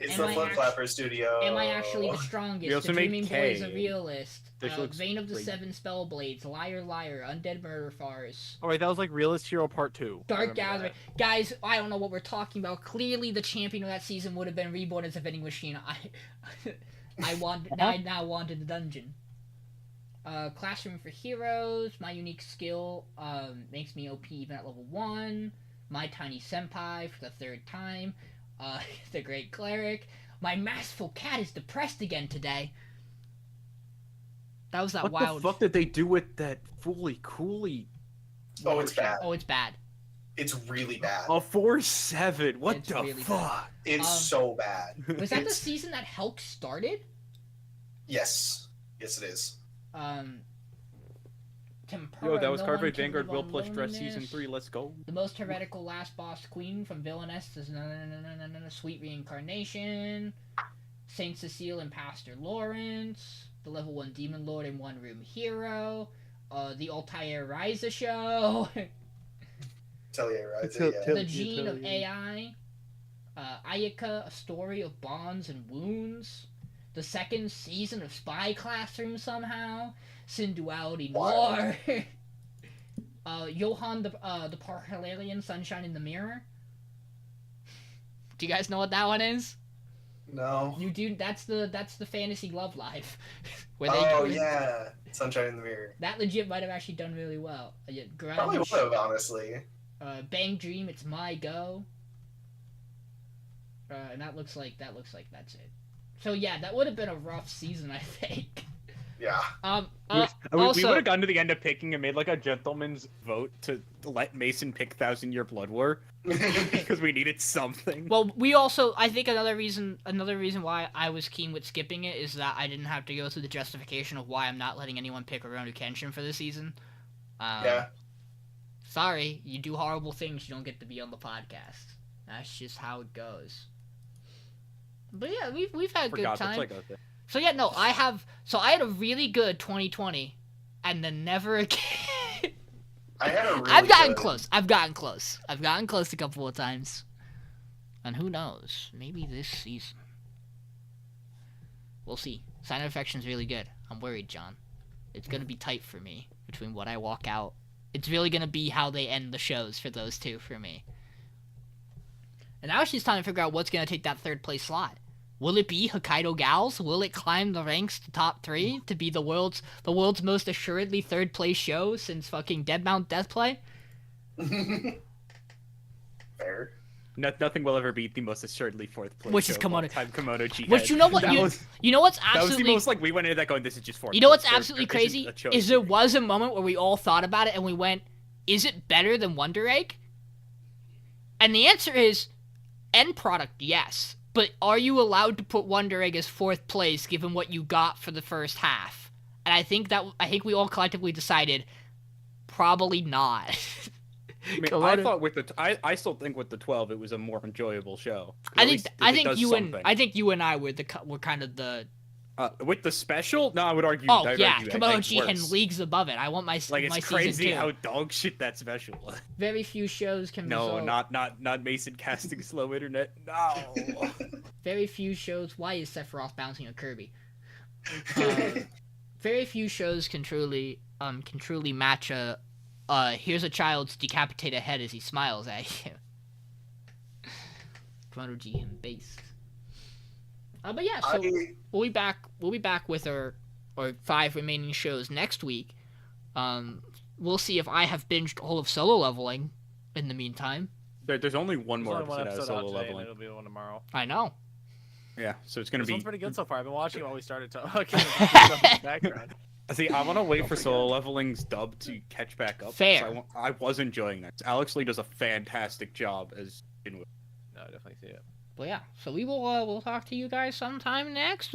It's am the I Flip act- Flapper Studio. Am I actually the strongest? We also The made Dreaming Boy is a K. realist. This looks Vein of the great. Seven Spellblades. Liar, Liar. Undead Murder Farce. Oh wait, that was like Realist Hero Part 2. I Dark remember Gathering. that. Guys, I don't know what we're talking about. Clearly, the champion of that season would have been Reborn as a vending machine. I now wanted the dungeon. Classroom for Heroes. My unique skill makes me OP even at level 1. My Tiny Senpai for the 3rd time. The Great Cleric. My Masterful Cat is depressed again today. That was that What wild. the fuck did they do with that Fully Cooley? Oh, it's bad. Oh, it's bad. It's really bad. A 4-7. What It's the really bad. fuck? It's so bad. Was that the It's- season that Hulk started? Yes. Yes, it is. Tempura, Yo, that was no Carve one can Vanguard live Will on Plus Dress loneliness. Season 3. Let's go. The most heretical last boss queen from Villainess is Sweet Reincarnation. Saint Cecile and Pastor Lawrence. The level 1 Demon Lord and One Room Hero. The Altair Ryza Show. Atelier, right? It's a- Yeah. Tell- The Gene of Atelier. AI. Ayaka, A Story of Bonds and Wounds. The second season of Spy Classroom somehow. Sin Duality Noir. Johann the Parhalian Sunshine in the Mirror. Do you guys know what that one is? No. You do. That's the fantasy love life. Oh yeah, Sunshine in the Mirror. That legit might have actually done really well. Yeah, Probably would have, honestly. Bang Dream, It's My Go. And that looks like that's it. So yeah, that would have been a rough season, I think. Yeah. We Also, would have gotten to the end of picking and made like a gentleman's vote to let Mason pick 1,000-Year Blood War because we needed something. well, we also, I think another reason why I was keen with skipping it is that I didn't have to go through the justification of why I'm not letting anyone pick Rurouni Kenshin for this season. Yeah. Sorry, you do horrible things, you don't get to be on the podcast. That's just how it goes. But yeah, we've had a good Forgot, time. that's like a- So yeah, no, I had a really good 2020, and then never again. I had a really I've gotten good- close. I've gotten close a couple of times. And who knows? Maybe this season. We'll see. Sign of Affection's really good. I'm worried, John. It's gonna be tight for me between what I walk out. It's really gonna be how they end the shows for those two for me. And now it's just time to figure out what's gonna take that 3rd place slot. Will it be Hokkaido Gals? Will it climb the ranks to top 3 to be the world's most assuredly 3rd place show since fucking Dead Mount Deathplay? Fair. Nothing will ever beat the most assuredly fourth place. Which is show of Kimono. all time, Kimono Jihad. Which you know what you know what's that was the absolutely most like we went into that going, this is just fourth. you know what's place. There absolutely isn't crazy a choice is there here. was a moment where we all thought about it and we went, is it better than Wonder Egg? And the answer is end product, yes. But are you allowed to put Wonder Egg as fourth place given what you got for the first half? And I think we all collectively decided probably not. I mean, I thought with the I still think with the 12 it was a more enjoyable show. I think you and I were kind of the with the special. No, I would argue. oh I'd yeah, argue Kimono Egg's Jihen worse. leagues above it. I want my Like my it's season crazy two. how dog shit that special was. Very few shows can No, result. not Mason casting slow internet. No. Very few shows. Why is Sephiroth bouncing a Kirby? Very few shows can truly match a here's a child's decapitated head as he smiles at you. Kimono Jihen based. But yeah, so we'll be back with our 5 remaining shows next week. We'll see if I have binged all of Solo Leveling in the meantime. There's only one There's more only one episode episode out out of Solo today, and Leveling. it'll be the one tomorrow. I know. Yeah, so it's gonna This be. one's pretty good so far. I've been watching while we started talking. Background. See, I want to wait for Solo Leveling's dub to catch back up. Fair. I was enjoying that. Alex Lee does a fantastic job as Shinwu. No, I definitely see it. But yeah, so we will we'll talk to you guys sometime next